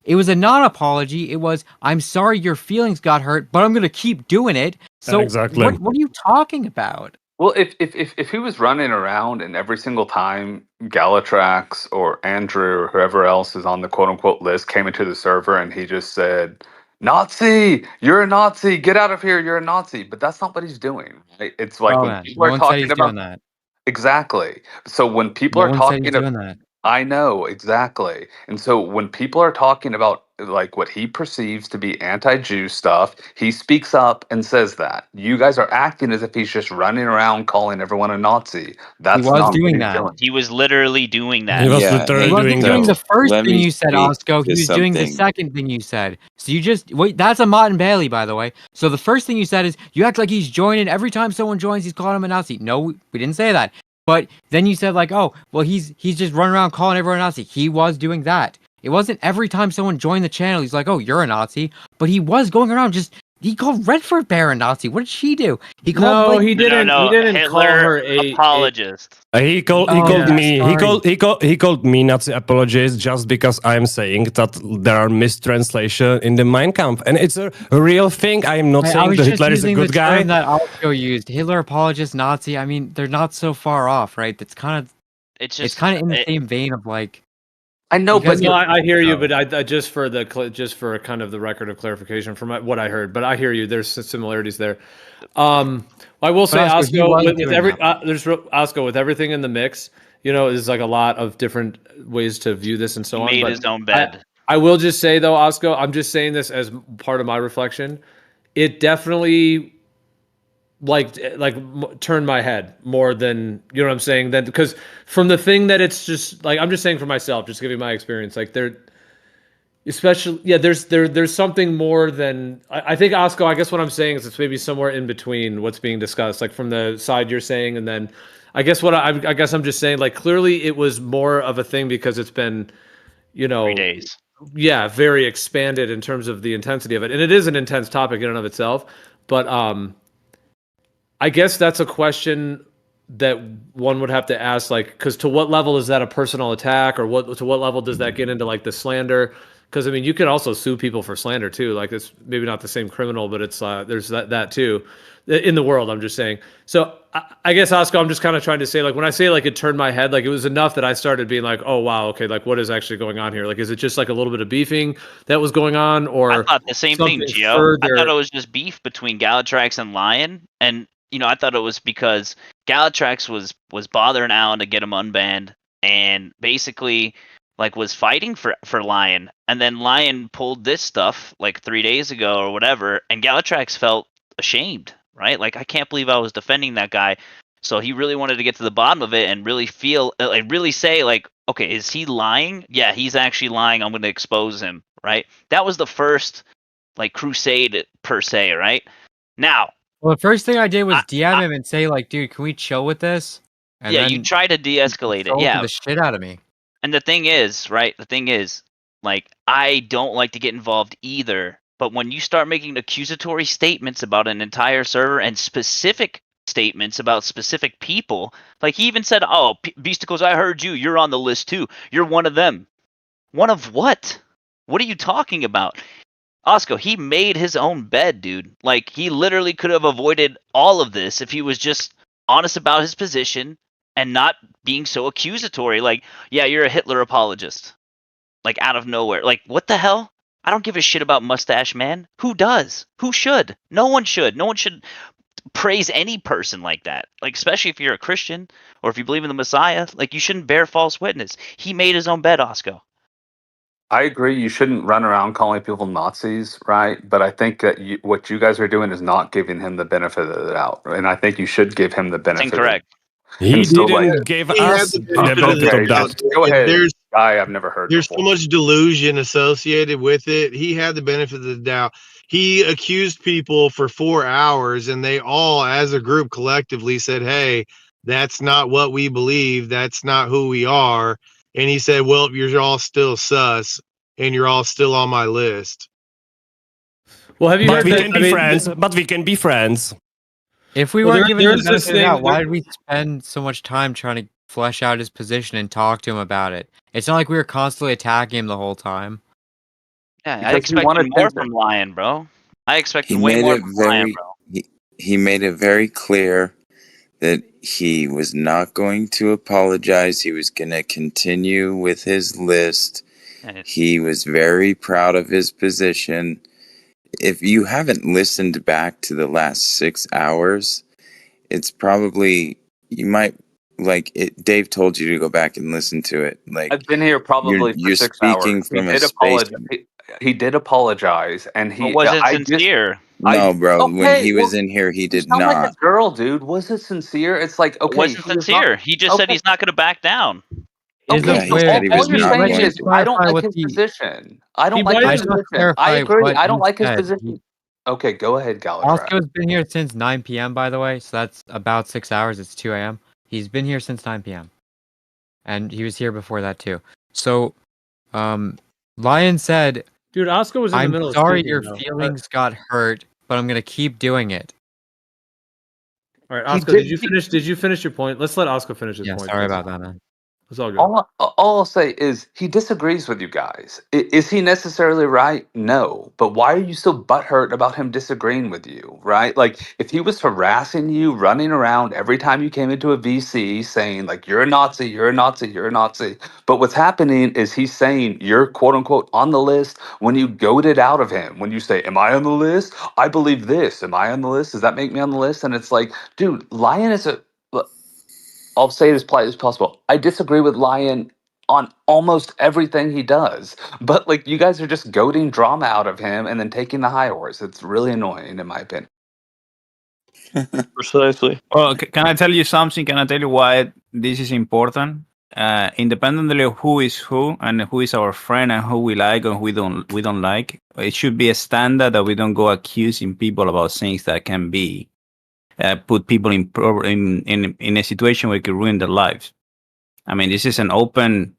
it was a non-apology. It was, "I'm sorry your feelings got hurt, but I'm gonna keep doing it." So Exactly. what are you talking about? Well, if he was running around and every single time Galatrax or Andrew or whoever else is on the quote unquote list came into the server and he just said, "Nazi, you're a Nazi, get out of here, you're a Nazi," but that's not what he's doing. Right? It's like Oh when man, people no are one said talking he's about doing that. exactly. So when people No are one said he's talking, doing that. I know exactly. And so when people are talking about like what he perceives to be anti-Jew stuff, he speaks up and says that. You guys are acting as if he's just running around calling everyone a Nazi. He That's was not what doing he's that. doing. He was literally doing that. He was Yeah, literally He hey, doing wasn't doing that. the first let thing me you said, speak Osco. He to was doing the something. second thing you said. So you just wait. That's a Mott and Bailey, by the way. So the first thing you said is you act like he's joining every time someone joins. He's calling him a Nazi. No, we didn't say that. But then you said like, "Oh, well, he's just running around calling everyone a Nazi." He was doing that. It wasn't every time someone joined the channel. He's like, "Oh, you're a Nazi," but he was going around just. He called Redford Bear a Nazi. What did she do? He called No, like he didn't. He No, didn't call Hitler her a. apologist. He called Oh, me sorry. he called me Nazi apologist just because I'm saying that there are mistranslation in the Mein Kampf, and it's a real thing. I am not I saying was that just Hitler is a using good the guy. term that Osco used. Hitler apologist, Nazi. I mean, they're not so far off, right? It's kind of in the same vein of like. I know, You guys but No, are- I hear you, no. but I just for just for kind of the record of clarification from what I heard, but I hear you. There's some similarities there. I will say, But Osco, he Osco, was with doing every that. Osco with everything in the mix. There's like a lot of different ways to view this and so He on. made But his own bed. I will just say though, Osco, I'm just saying this as part of my reflection. It definitely turned my head more than what I'm saying. Then because from the thing that it's just like I'm just saying for myself, just giving my experience. Like especially there's something more than I think Osco. I guess what I'm saying is it's maybe somewhere in between what's being discussed, like from the side you're saying, and then I guess I guess I'm just saying like clearly it was more of a thing because it's been 3 days. yeah, very expanded in terms of the intensity of it, and it is an intense topic in and of itself. But I guess that's a question that one would have to ask, like, because to what level is that a personal attack, or to what level does that get into like the slander? Because I mean, you can also sue people for slander too. Like, it's maybe not the same criminal, but it's there's that too in the world. I'm just saying. So I guess, Oscar, I'm just kind of trying to say, like, when I say like it turned my head, like it was enough that I started being like, oh wow, okay, like what is actually going on here? Like, is it just like a little bit of beefing that was going on, or I thought the same thing, something Gio. further? I thought it was just beef between Galatrax and Lyin, and I thought it was because Galatrax was bothering Alan to get him unbanned, and basically like was fighting for Lyin, and then Lyin pulled this stuff like 3 days ago or whatever, and Galatrax felt ashamed, right? Like, I can't believe I was defending that guy. So he really wanted to get to the bottom of it and really feel, like, really say, like, okay, is he lying? Yeah, he's actually lying. I'm going to expose him, right? That was the first, like, crusade per se, right? Now, Well, the first thing I did was DM him and say, like, dude, can we chill with this? And yeah, then you try to de-escalate it. insulted Yeah. the shit out of me. And the thing is, right? The thing is, like, I don't like to get involved either. But when you start making accusatory statements about an entire server and specific statements about specific people, like he even said, "Oh, Beasticles, I heard you. You're on the list too. You're one of them." One of what? What are you talking about? Oscar, he made his own bed, dude. Like, he literally could have avoided all of this if he was just honest about his position and not being so accusatory. Like, yeah, you're a Hitler apologist. Like, out of nowhere. Like, what the hell? I don't give a shit about Mustache Man. Who does? Who should? No one should. No one should praise any person like that. Like, especially if you're a Christian or if you believe in the Messiah. Like, you shouldn't bear false witness. He made his own bed, Oscar. I agree. You shouldn't run around calling people Nazis, right? But I think that what you guys are doing is not giving him the benefit of the doubt, and I think you should give him the That's benefit. incorrect. He And so, like, didn't give He had us the the benefit of the benefit okay, of doubt. doubt. go ahead, There's guy I've never heard There's before. so much delusion associated with it. He had the benefit of the doubt. He accused people for 4 hours, and they all, as a group, collectively said, "Hey, that's not what we believe. That's not who we are." And he said, "Well, you're all still sus, and you're all still on my list." Well, have you But heard we that? can I be mean, friends. But we can be friends. If we Well, weren't given there the is this benefit of the thing. doubt, why did we spend so much time trying to flesh out his position and talk to him about it? It's not like we were constantly attacking him the whole time. Yeah, I Because he expected wanted more people. from Lyin, bro. I expected He way made more it from Lyin, very bro. he made it very clear that he was not going to apologize. He was going to continue with his list. Yeah. He was very proud of his position. If you haven't listened back to the last 6 hours, it's probably you might like it. Dave told you to go back and listen to it. Like I've been here probably for you're 6 speaking hours. He from a did space. apologize. He did apologize, and But was it I just, sincere? No, bro. When okay. he was Well, in here, he you did sound like a not. girl, dude. Was it sincere? It's like, It okay, wasn't he was not. sincere. He just said Okay, he's not going to back down. Is okay. Yeah, the he So said wait, he all was you're not saying let's going just is, to. I don't clarify like what his the position. I He don't like might his have. let's just position. I clarify agree. what I don't he like his said. position. Okay, go ahead, Galatrax. Oscar's been here since 9 p.m. by the way, so that's about 6 hours. It's 2 a.m. He's been here since 9 p.m. and he was here before that too. So, Lyin said, Dude, Oscar was in the "I'm middle of sorry speaking, your though. feelings got hurt, but I'm gonna keep doing it." All right, He Oscar, did. did you finish? Did you finish your point? Let's let Oscar finish his Yeah, point. sorry Then. about that, man. It's all good. All I'll say is he disagrees with you guys. Is he necessarily right? No. But why are you so butthurt about him disagreeing with you, right? Like, if he was harassing you, running around every time you came into a VC saying, like, you're a Nazi, you're a Nazi, you're a Nazi. But what's happening is he's saying you're quote unquote on the list when you goad it out of him. When you say, am I on the list? I believe this. Am I on the list? Does that make me on the list? And it's like, dude, Lyin is a. I'll say it as polite as possible. I disagree with Lyin on almost everything he does, but like you guys are just goading drama out of him and then taking the high horse. It's really annoying, in my opinion. Precisely. Well, can I tell you something? Can I tell you why this is important? Independently of who is who and who is our friend and who we like and who we don't like, it should be a standard that we don't go accusing people about things that can be put people in a situation where it could ruin their lives. I mean, this is an open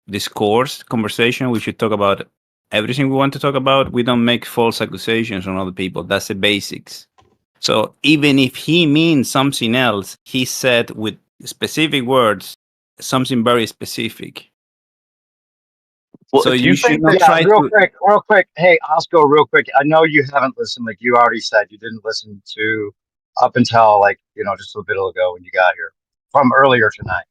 discourse conversation. We should talk about everything we want to talk about. We don't make false accusations on other people. That's the basics. So even if he means something else, he said with specific words something very specific. Well, So if you you should think not that, Yeah, try real to. quick. Hey, Oscar, real quick. I know you haven't listened. Like you already said, you didn't listen to up until like just a bit ago when you got here from earlier tonight.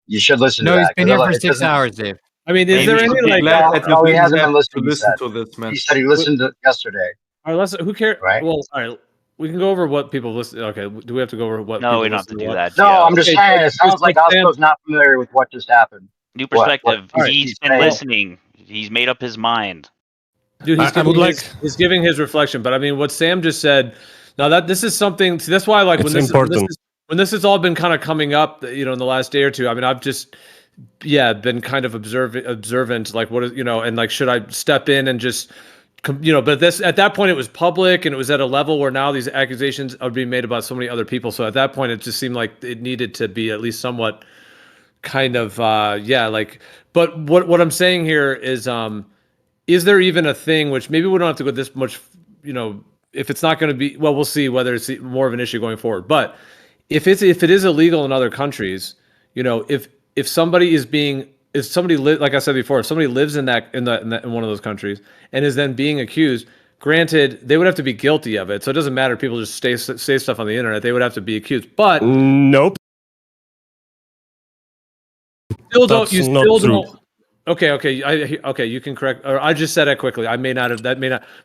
You should listen to No, he's that been because here for it 6 doesn't. hours, Dave. I mean, is And you there any should be like? glad that you No, he didn't hasn't have been to listening. He listen said to this, man. he said he listened to yesterday. All right, who cares? Right? Well, all right, we can go over what people listen. Okay, do we have to go over what No, we people don't have to listen to? do What? that, No, Gio. I'm just Okay, saying. It just sounds like Sam. Oscar's not familiar with what just happened. New What perspective. All right. He's he's been saying. listening. He's made up his mind. Dude, I would like. he's giving his reflection, but I mean, what Sam just said. Now that this is something. See, that's why, like, It's important. when this has all been kind of coming up, in the last day or two. I mean, I've just, been kind of observant, like, what is, and like, should I step in and just, but this at that point it was public and it was at a level where now these accusations are being made about so many other people. So at that point, it just seemed like it needed to be at least somewhat kind of, like. But what I'm saying here is there even a thing, which maybe we don't have to go this much, if it's not going to be, well, we'll see whether it's more of an issue going forward. But if it is illegal in other countries, if somebody is being, like I said before, if somebody lives in one of those countries and is then being accused, granted, they would have to be guilty of it. So it doesn't matter if people just say stuff on the internet. They would have to be accused. But nope. Still not true. don't. Okay, okay, you can correct. Or I just said it quickly. That may not.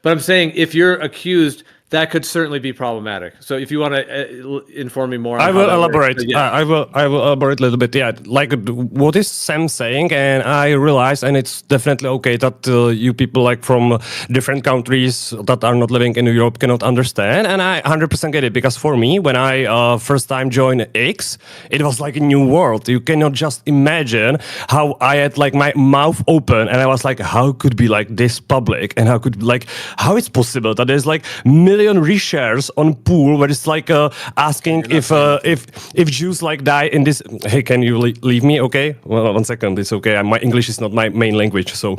But I'm saying if you're accused, that could certainly be problematic. So if you want to inform me more, on I how will that elaborate. works. Yeah. I will elaborate a little bit. Yeah, like what is Sam saying, and I realize, and it's definitely okay that you people like from different countries that are not living in Europe cannot understand, and I 100% get it, because for me, when I first time joined X, it was like a new world. You cannot just imagine how I had like my mouth open, and I was like, how could be like this public, and how it's possible that there's like million reshares on pool where it's like asking if Jews like die in this. Hey, can you leave me? Okay, well, 1 second, it's okay. My English is not my main language, so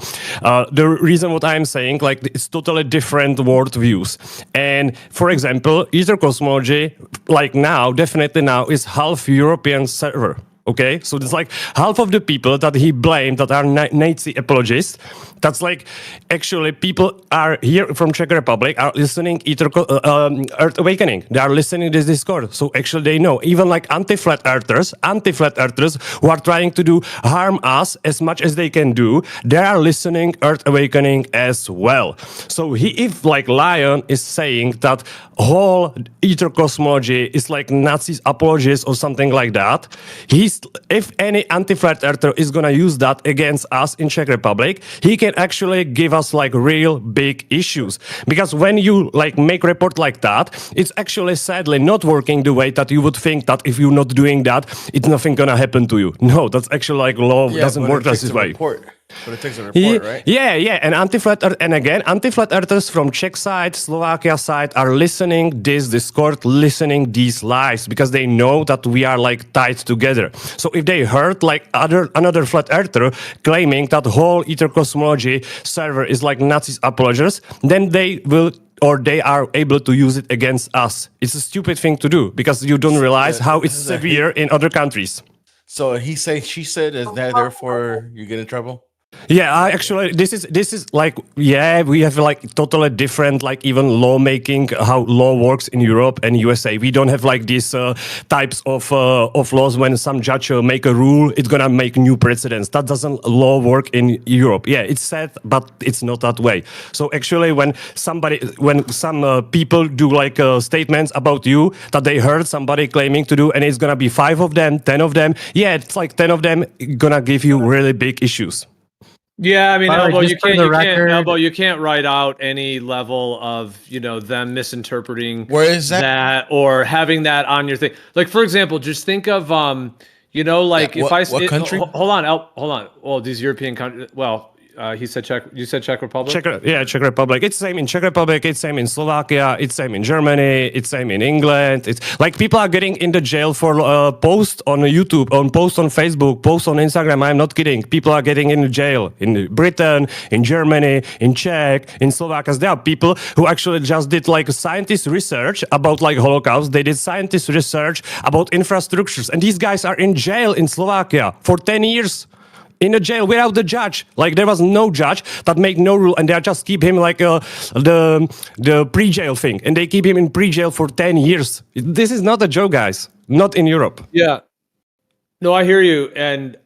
the reason what I'm saying, like, it's totally different world views. And for example, ether cosmology, like now, definitely now, is half European server. Okay, so there's like half of the people that he blamed that are Nazi apologists. That's like actually people are here from Czech Republic are listening Earth Awakening. They are listening to this Discord. So actually they know. Even like anti-flat earthers who are trying to do harm us as much as they can do, they are listening Earth Awakening as well. So if like Lyin is saying that whole ether cosmology is like Nazis apologists or something like that, if any anti-flat earther is gonna use that against us in Czech Republic, he can actually give us like real big issues. Because when you like make report like that, it's actually sadly not working the way that you would think that if you're not doing that, it's nothing gonna happen to you. No, that's actually like law doesn't work this way. But it takes a report, right? Yeah. And anti-flat earthers from Czech side, Slovakia side are listening this Discord, listening these lies because they know that we are like tied together. So if they heard like another flat earther claiming that whole ether cosmology server is like Nazis apologists, then they will or they are able to use it against us. It's a stupid thing to do because you don't realize how it's severe in other countries. So she said, is that therefore you get in trouble? Yeah, actually, this is like, we have like totally different, like even lawmaking, how law works in Europe and USA. We don't have like these types of laws when some judge make a rule, it's gonna make new precedents. That doesn't law work in Europe. Yeah, it's sad, but it's not that way. So actually, when some people do like statements about you that they heard somebody claiming to do, and it's gonna be 5 of them, 10 of them. Yeah, it's like 10 of them gonna give you really big issues. Yeah, I mean, Elbow, you can't write out any level of, them misinterpreting Where is that? or having that on your thing. Like, for example, just think of, like, what country? Hold on. Well, these European countries, well, he said Czech. You said Czech Republic. Czech Republic. It's same in Czech Republic. It's same in Slovakia. It's same in Germany. It's same in England. It's like people are getting in the jail for post on YouTube, on post on Facebook, post on Instagram. I'm not kidding. People are getting in jail in Britain, in Germany, in Czech, in Slovakia. There are people who actually just did like scientist research about like Holocaust. They did scientist research about infrastructures, and these guys are in jail in Slovakia for 10 years. In a jail without the judge, like there was no judge that made no rule, and they just keep him like the pre-jail thing, and they keep him in pre-jail for 10 years. This is not a joke, guys. Not in Europe. Yeah. No, I hear you. And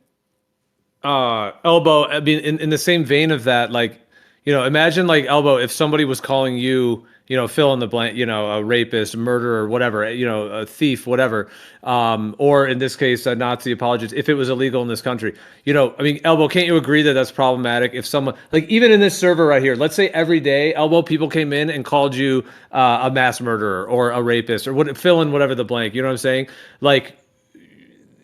Elbow, I mean, in the same vein of that, like, you know, imagine like Elbow, if somebody was calling you, you know, fill in the blank, you know, a rapist, a murderer, whatever, you know, a thief, whatever, or in this case, a Nazi apologist, if it was illegal in this country, you know, I mean, Elbow, can't you agree that that's problematic? If someone, like, even in this server right here, let's say every day, Elbow, people came in and called you a mass murderer or a rapist or what, fill in whatever the blank, you know what I'm saying? Like,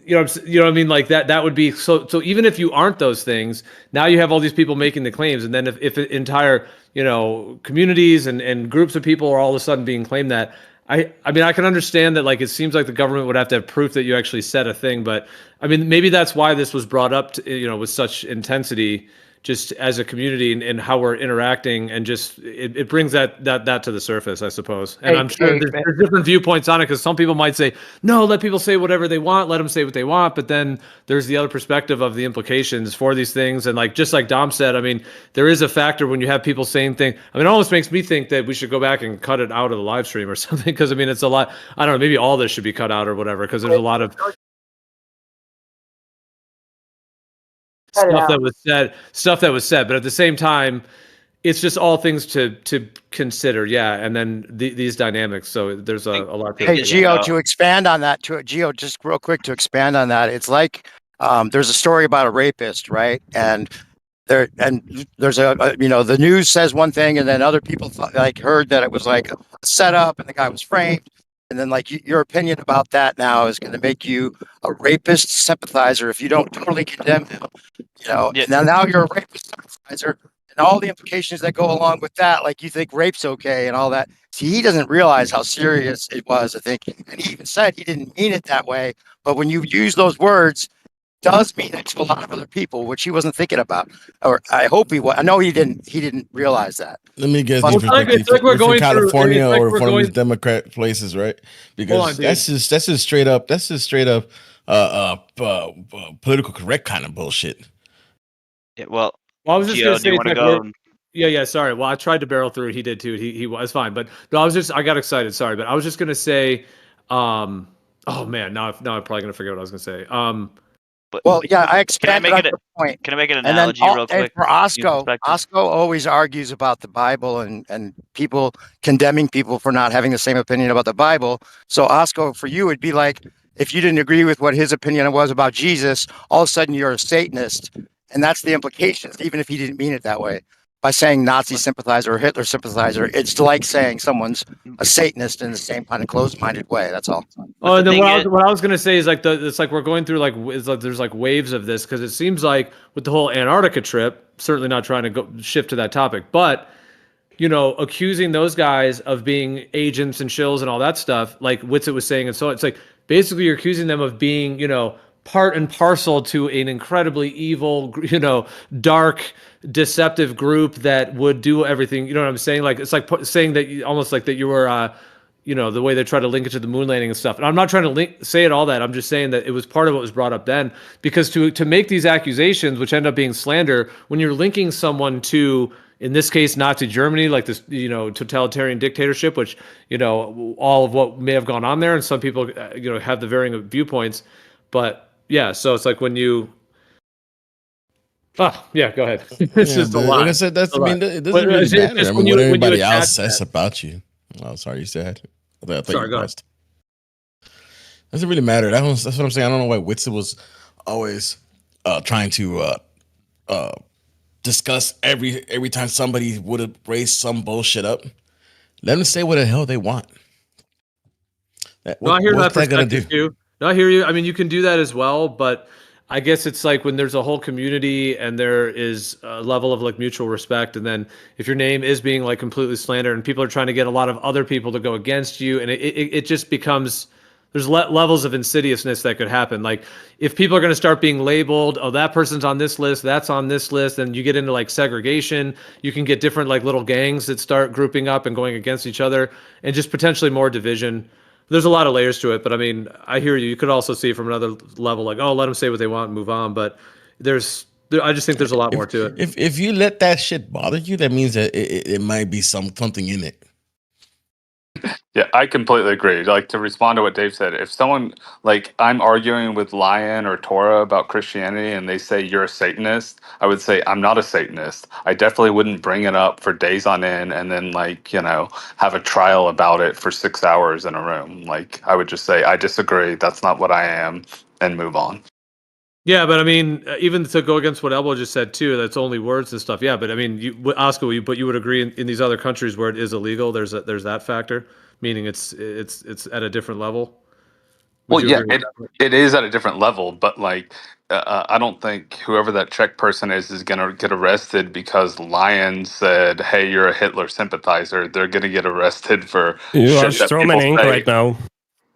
you know what I mean? Like that would be so even if you aren't those things, now you have all these people making the claims. And then if entire, you know, communities and groups of people are all of a sudden being claimed that, I mean, I can understand that, like, it seems like the government would have to have proof that you actually said a thing, but I mean, maybe that's why this was brought up to, you know, with such intensity, just as a community and how we're interacting, and just it brings that to the surface, I suppose. And I'm sure there's different viewpoints on it, because some people might say, no, let people say whatever they want, let them say what they want. But then there's the other perspective of the implications for these things. And like, just like Dom said, I mean, there is a factor when you have people saying things. I mean, it almost makes me think that we should go back and cut it out of the live stream or something, because I mean, it's a lot. I don't know, maybe all this should be cut out or whatever, because there's a lot of stuff that was said, but at the same time, it's just all things to consider. Yeah. And then these dynamics. So there's a lot to Hey, Gio, to expand on that, Gio, just real quick to expand on that. It's like there's a story about a rapist, right? And there's a you know, the news says one thing, and then other people like heard that it was like a setup and the guy was framed. And then, like, your opinion about that now is going to make you a rapist sympathizer if you don't totally condemn him. You know, now you're a rapist sympathizer, and all the implications that go along with that, like you think rape's okay and all that. See, he doesn't realize how serious it was, I think. And he even said he didn't mean it that way. But when you use those words, does mean it to a lot of other people, which he wasn't thinking about, or I hope he was. I know he didn't realize that. Let me guess. It's like we're going from California or one of these Democrat places, right? Because that's just straight up. That's just straight up political correct kind of bullshit. Yeah, well, I was just Gio, going to say, do you want to go? Yeah. Sorry. Well, I tried to barrel through. He did too. He was fine, but no, I got excited. Sorry, but I was just going to say, oh man, now I'm probably going to forget what I was going to say. Well, yeah, I expanded on your point. Can I make an And then analogy real quick? for Osco always argues about the Bible and people condemning people for not having the same opinion about the Bible. So Osco, for you, it'd be like if you didn't agree with what his opinion was about Jesus, all of a sudden you're a Satanist. And that's the implications, even if he didn't mean it that way. By saying Nazi sympathizer or Hitler sympathizer, it's like saying someone's a Satanist in the same kind of closed-minded way. That's all. Oh, and then what I was gonna say is like it's like we're going through there's like waves of this, because it seems like with the whole Antarctica trip, certainly not trying to go shift to that topic, but you know, accusing those guys of being agents and shills and all that stuff, like Witsit was saying, and so it's like basically you're accusing them of being, you know, part and parcel to an incredibly evil, you know, dark, deceptive group that would do everything. You know what I'm saying? Like, it's like saying that almost like that you were, you know, the way they try to link it to the moon landing and stuff. And I'm not trying to say it all that. I'm just saying that it was part of what was brought up then, because to make these accusations, which end up being slander, when you're linking someone to, in this case, Nazi Germany, like this, you know, totalitarian dictatorship, which, you know, all of what may have gone on there, and some people, you know, have the varying viewpoints, but yeah, so it's like when you. Oh yeah, go ahead. It's just a lot. Like I said, it doesn't really matter. I mean, what everybody else says about you. Oh, sorry, you said. I thought sorry, you go ahead. Doesn't really matter. That's what I'm saying. I don't know why Witzel was always trying to discuss every time somebody would have raised some bullshit up. Let them say what the hell they want. I hear that perspective too. No, I hear you. I mean, you can do that as well, but I guess it's like when there's a whole community and there is a level of like mutual respect, and then if your name is being like completely slandered and people are trying to get a lot of other people to go against you, and it just becomes there's levels of insidiousness that could happen. Like if people are going to start being labeled, oh, that person's on this list, that's on this list, and you get into like segregation, you can get different like little gangs that start grouping up and going against each other, and just potentially more division. There's a lot of layers to it, but I mean, I hear you. You could also see from another level, like, oh, let them say what they want and move on. But I just think there's a lot more to it. If you let that shit bother you, that means that it might be something in it. Yeah, I completely agree. Like to respond to what Dave said, if someone like I'm arguing with Lyin or Torah about Christianity and they say you're a Satanist, I would say I'm not a Satanist. I definitely wouldn't bring it up for days on end and then like, have a trial about it for 6 hours in a room. Like I would just say I disagree, that's not what I am, and move on. Yeah, but I mean, even to go against what Elbow just said too, that's only words and stuff. Yeah, but I mean, Oscar, but you would agree in these other countries where it is illegal, there's that factor, meaning it's at a different level. Would Well, you yeah, agree with that? it is at a different level, but like, I don't think whoever that Czech person is gonna get arrested because Lyin said, "Hey, you're a Hitler sympathizer." They're gonna get arrested for You are shit that people Stromaning say. right now.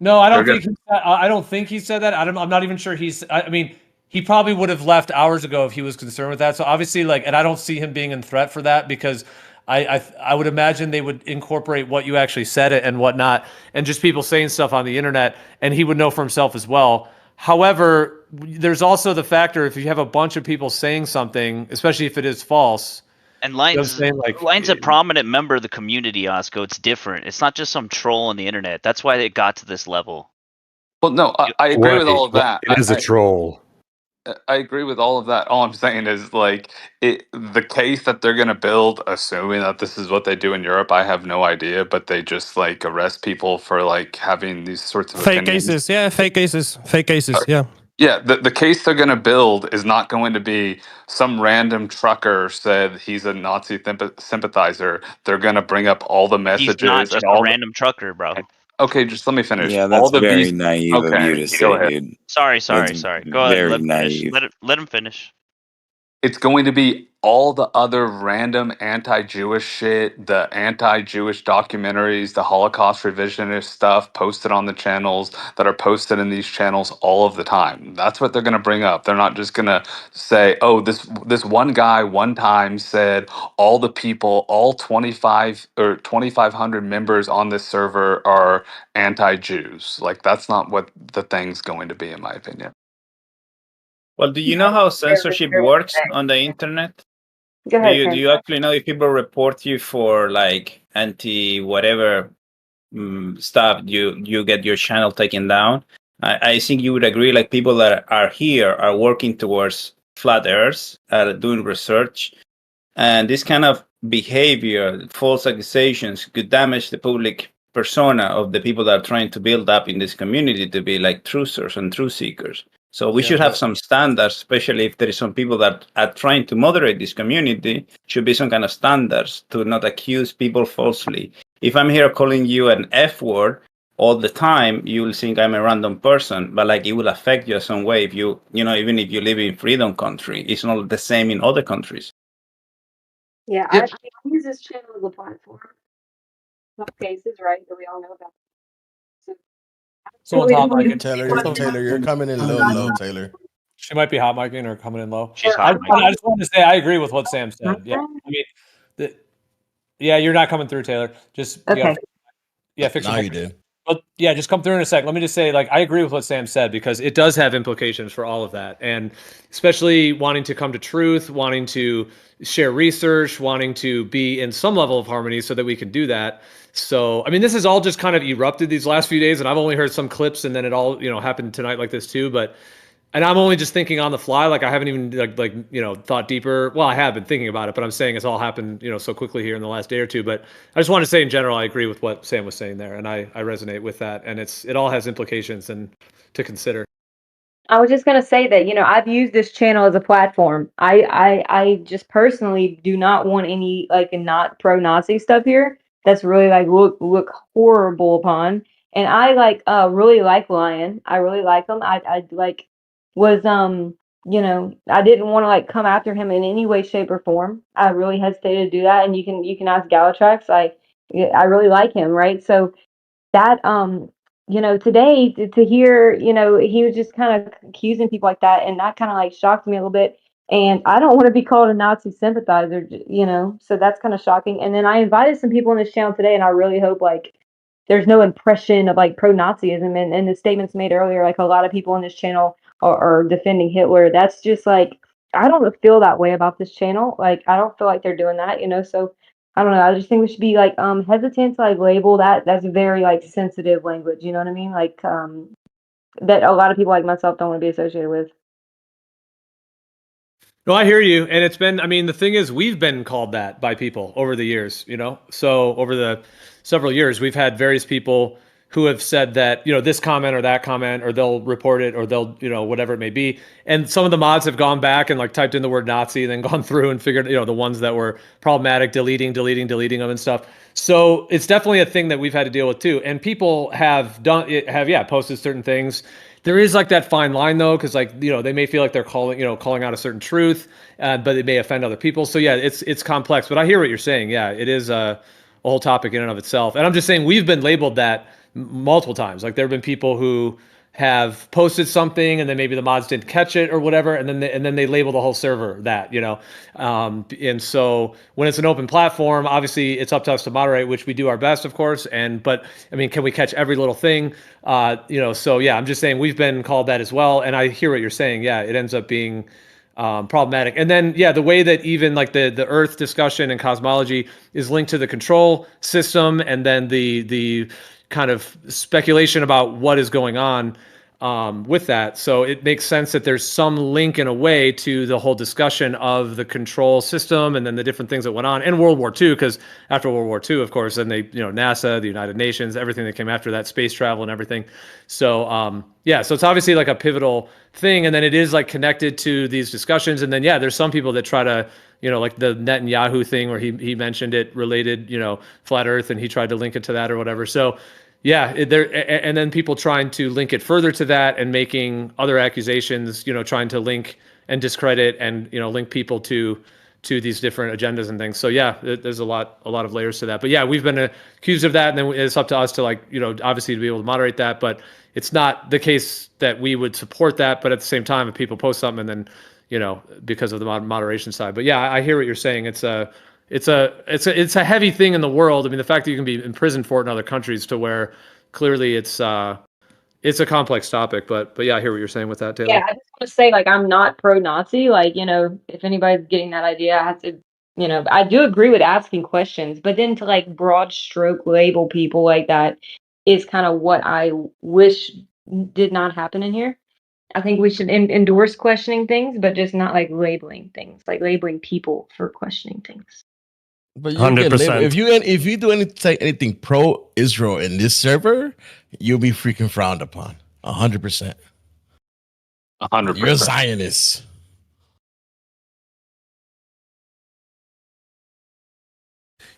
No, I They're don't gonna, think I don't think he said that. I'm not even sure I mean, he probably would have left hours ago if he was concerned with that. So obviously, like, and I don't see him being in threat for that because I would imagine they would incorporate what you actually said and whatnot, and just people saying stuff on the internet, and he would know for himself as well. However, there's also the factor if you have a bunch of people saying something, especially if it is false. And You know what I'm saying? Like, Lyin's a prominent member of the community, Osco. It's different. It's not just some troll on the internet. That's why it got to this level. well, no, I agree with all of that. It is a troll. I agree with all of that. All I'm saying is like the case that they're going to build, assuming that this is what they do in Europe, I have no idea, but they just like arrest people for like having these sorts of Fake opinions. cases, yeah, fake cases, yeah. Yeah, the case they're going to build is not going to be some random trucker said he's a Nazi sympathizer. They're going to bring up all the He's not messages and just a all. random trucker, bro. Okay, just let me finish. Yeah, All that's the very views. naive of you Okay, to go say, ahead. dude. Sorry. That's Go ahead. very Let him finish. naive. Let him finish. It's going to be all the other random anti-Jewish shit, the anti-Jewish documentaries, the Holocaust revisionist stuff posted on the channels that are posted in these channels all of the time. That's what they're going to bring up. They're not just going to say, "Oh, this one guy one time said all the people, all 25 or 2,500 members on this server are anti-Jews." Like that's not what the thing's going to be, in my opinion. Well, do you know how censorship works on the internet? Go ahead, Do you actually know if people report you for like anti whatever stuff, you get your channel taken down? I think you would agree. Like people that are here are working towards flat Earth, are doing research, and this kind of behavior, false accusations, could damage the public persona of the people that are trying to build up in this community to be like truthers and truth seekers. So we should have some standards, especially if there is some people that are trying to moderate this community, should be some kind of standards to not accuse people falsely. If I'm here calling you an F word all the time, you will think I'm a random person, but like it will affect you in some way if even if you live in freedom country, it's not the same in other countries. Yeah, I use this channel as a platform. Some cases, right, that we all know about. Someone's hot micing. Taylor, you're coming in low, Taylor. She might be hot micing or coming in low. She's I hot micing. just wanted to say I agree with what Sam said. Yeah, I mean, yeah, you're not coming through, Taylor. Just Okay. Fix Now your you did. But yeah, just come through in a sec. Let me just say, like, I agree with what Sam said because it does have implications for all of that, and especially wanting to come to truth, wanting to share research, wanting to be in some level of harmony so that we can do that. So, I mean, this has all just kind of erupted these last few days, and I've only heard some clips, and then it all happened tonight like this too. But and I'm only just thinking on the fly, like I haven't even thought deeper. Well, I have been thinking about it, but I'm saying it's all happened so quickly here in the last day or two. But I just want to say in general, I agree with what Sam was saying there, and I resonate with that, and it all has implications and to consider. I was just gonna say that I've used this channel as a platform. I just personally do not want any like not pro-Nazi stuff here. That's really like look horrible upon. And I really like Lyin. I really like him. I like was I didn't want to like come after him in any way, shape, or form. I really hesitated to do that. And you can ask Galatrax. I really like him, right? So that today to hear, he was just kind of accusing people like that, and that kind of like shocked me a little bit. And I don't want to be called a Nazi sympathizer, so that's kind of shocking. And then I invited some people on this channel today, and I really hope like there's no impression of like pro-Nazism, and the statements made earlier, like a lot of people on this channel are defending Hitler. That's just like, I don't feel that way about this channel. Like I don't feel like they're doing that, so I don't know. I just think we should be like hesitant to like label that. That's very like sensitive language. You know what I mean? Like that a lot of people like myself don't want to be associated with. No, I hear you. And it's been, I mean, the thing is, we've been called that by people over the years, So over the several years, we've had various people who have said that, this comment or that comment, or they'll report it, or they'll, whatever it may be. And some of the mods have gone back and like typed in the word Nazi and then gone through and figured, the ones that were problematic, deleting them and stuff. So it's definitely a thing that we've had to deal with too. And people have posted certain things. There is like that fine line though, because like they may feel like they're calling out a certain truth, but it may offend other people. So yeah, it's complex. But I hear what you're saying. Yeah, it is a whole topic in and of itself. And I'm just saying we've been labeled that multiple times. Like there have been people who have posted something and then maybe the mods didn't catch it or whatever, and then they label the whole server that, and so when it's an open platform, obviously it's up to us to moderate, which we do our best, of course. But I mean, can we catch every little thing? So yeah, I'm just saying we've been called that as well, and I hear what you're saying. Yeah, it ends up being problematic. And then yeah, the way that even like the Earth discussion and cosmology is linked to the control system, and then the kind of speculation about what is going on with that. So it makes sense that there's some link in a way to the whole discussion of the control system and then the different things that went on in World War II, because after World War II, of course, then they, NASA, the United Nations, everything that came after that, space travel and everything. So yeah, so it's obviously like a pivotal thing. And then it is like connected to these discussions. And then, yeah, there's some people that try to, like the Netanyahu thing where he mentioned it related, flat Earth, and he tried to link it to that or whatever. So yeah, and then people trying to link it further to that and making other accusations, trying to link and discredit and, link people to these different agendas and things. So yeah, there's a lot of layers to that. But yeah, we've been accused of that, and then it's up to us to like, obviously to be able to moderate that. But it's not the case that we would support that. But at the same time, if people post something and then, because of the moderation side. But yeah, I hear what you're saying. It's a heavy thing in the world. I mean, the fact that you can be imprisoned for it in other countries, to where clearly it's a complex topic. But yeah, I hear what you're saying with that, Taylor. Yeah, I just want to say like I'm not pro-Nazi. Like if anybody's getting that idea, I have to. I do agree with asking questions, but then to like broad stroke label people like that is kind of what I wish did not happen in here. I think we should endorse questioning things, but just not like labeling things, like labeling people for questioning things. But you get labeled. If you do anything pro Israel in this server, you'll be freaking frowned upon. 100%. 100%. You're a Zionist.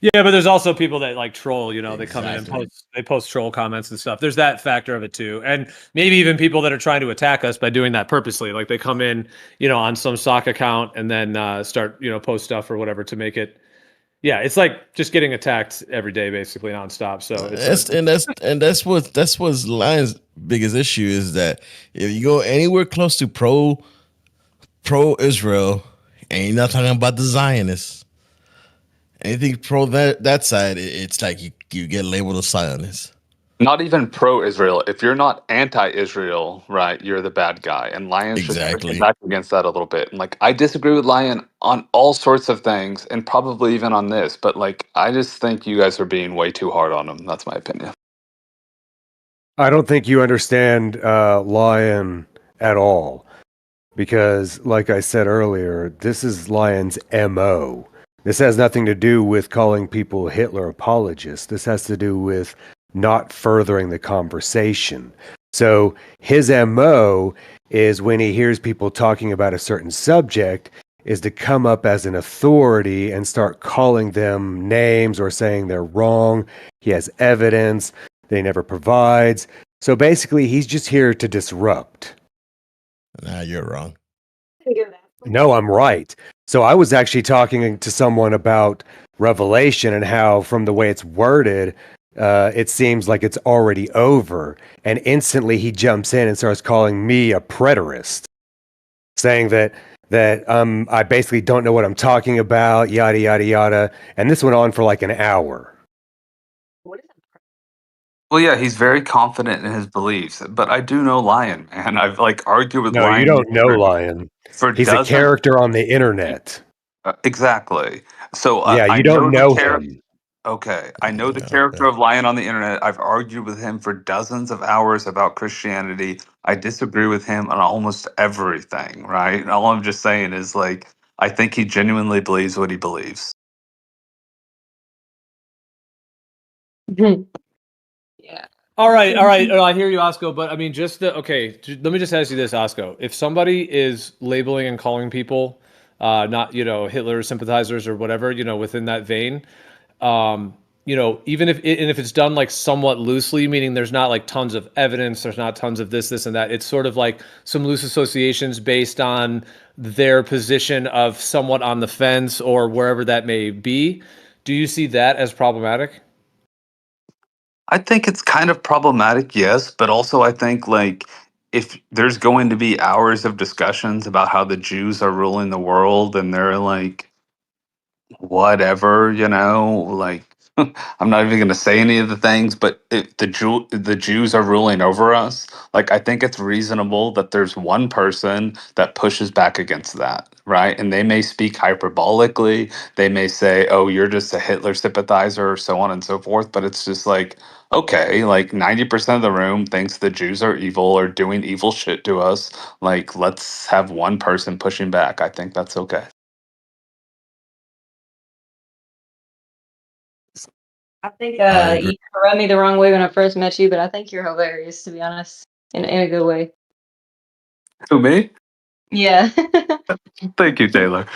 Yeah, but there's also people that like troll, they come in and post troll comments and stuff. There's that factor of it too. And maybe even people that are trying to attack us by doing that purposely. Like they come in, on some sock account and then start, post stuff or whatever to make it. Yeah, it's like just getting attacked every day, basically nonstop. So that's what Lyin's biggest issue is, that if you go anywhere close to pro Israel, and you're not talking about the Zionists, anything pro that side, it's like you get labeled a Zionist. Not even pro-Israel. If you're not anti-Israel, right, you're the bad guy. And Lyin should push back against that a little bit. And like, I disagree with Lyin on all sorts of things, and probably even on this. But like, I just think you guys are being way too hard on him. That's my opinion. I don't think you understand Lyin at all, because, like I said earlier, this is Lyin's MO. This has nothing to do with calling people Hitler apologists. This has to do with not furthering the conversation. So his MO is, when he hears people talking about a certain subject, is to come up as an authority and start calling them names or saying they're wrong. He has evidence that he never provides. So basically, he's just here to disrupt. Nah, you're wrong. No, I'm right. So I was actually talking to someone about Revelation and how, from the way it's worded, it seems like it's already over. And instantly he jumps in and starts calling me a preterist, saying that I basically don't know what I'm talking about, yada yada yada. And this went on for like an hour. Well, yeah, he's very confident in his beliefs, but I do know Lyin, man. I've like argued with No, you Lyin don't know Lyin. for He's a dozens. character on the internet. Exactly. So Yeah, I you know don't the know character. him. Okay, I know the character of Lyin on the internet. I've argued with him for dozens of hours about Christianity. I disagree with him on almost everything, right? All I'm just saying is like I think he genuinely believes what he believes. Yeah. All right, all right. I hear you, Osco. But I mean, let me just ask you this, Osco. If somebody is labeling and calling people, not Hitler sympathizers or whatever, within that vein, even if it's done like somewhat loosely, meaning there's not like tons of evidence, there's not tons of this, and that. It's sort of like some loose associations based on their position of somewhat on the fence or wherever that may be. Do you see that as problematic? I think it's kind of problematic, yes, but also I think like if there's going to be hours of discussions about how the Jews are ruling the world and they're like whatever, like I'm not even going to say any of the things, but if the Jews are ruling over us, like I think it's reasonable that there's one person that pushes back against that, right? And they may speak hyperbolically, they may say, "Oh, you're just a Hitler sympathizer," or so on and so forth, but it's just like, okay, like 90% of the room thinks the Jews are evil or doing evil shit to us. Like let's have one person pushing back. I think that's okay. I think I agree. you rubbed me the wrong way when I first met you, but I think you're hilarious, to be honest, in a good way. Who, me? Yeah. Thank you, Taylor.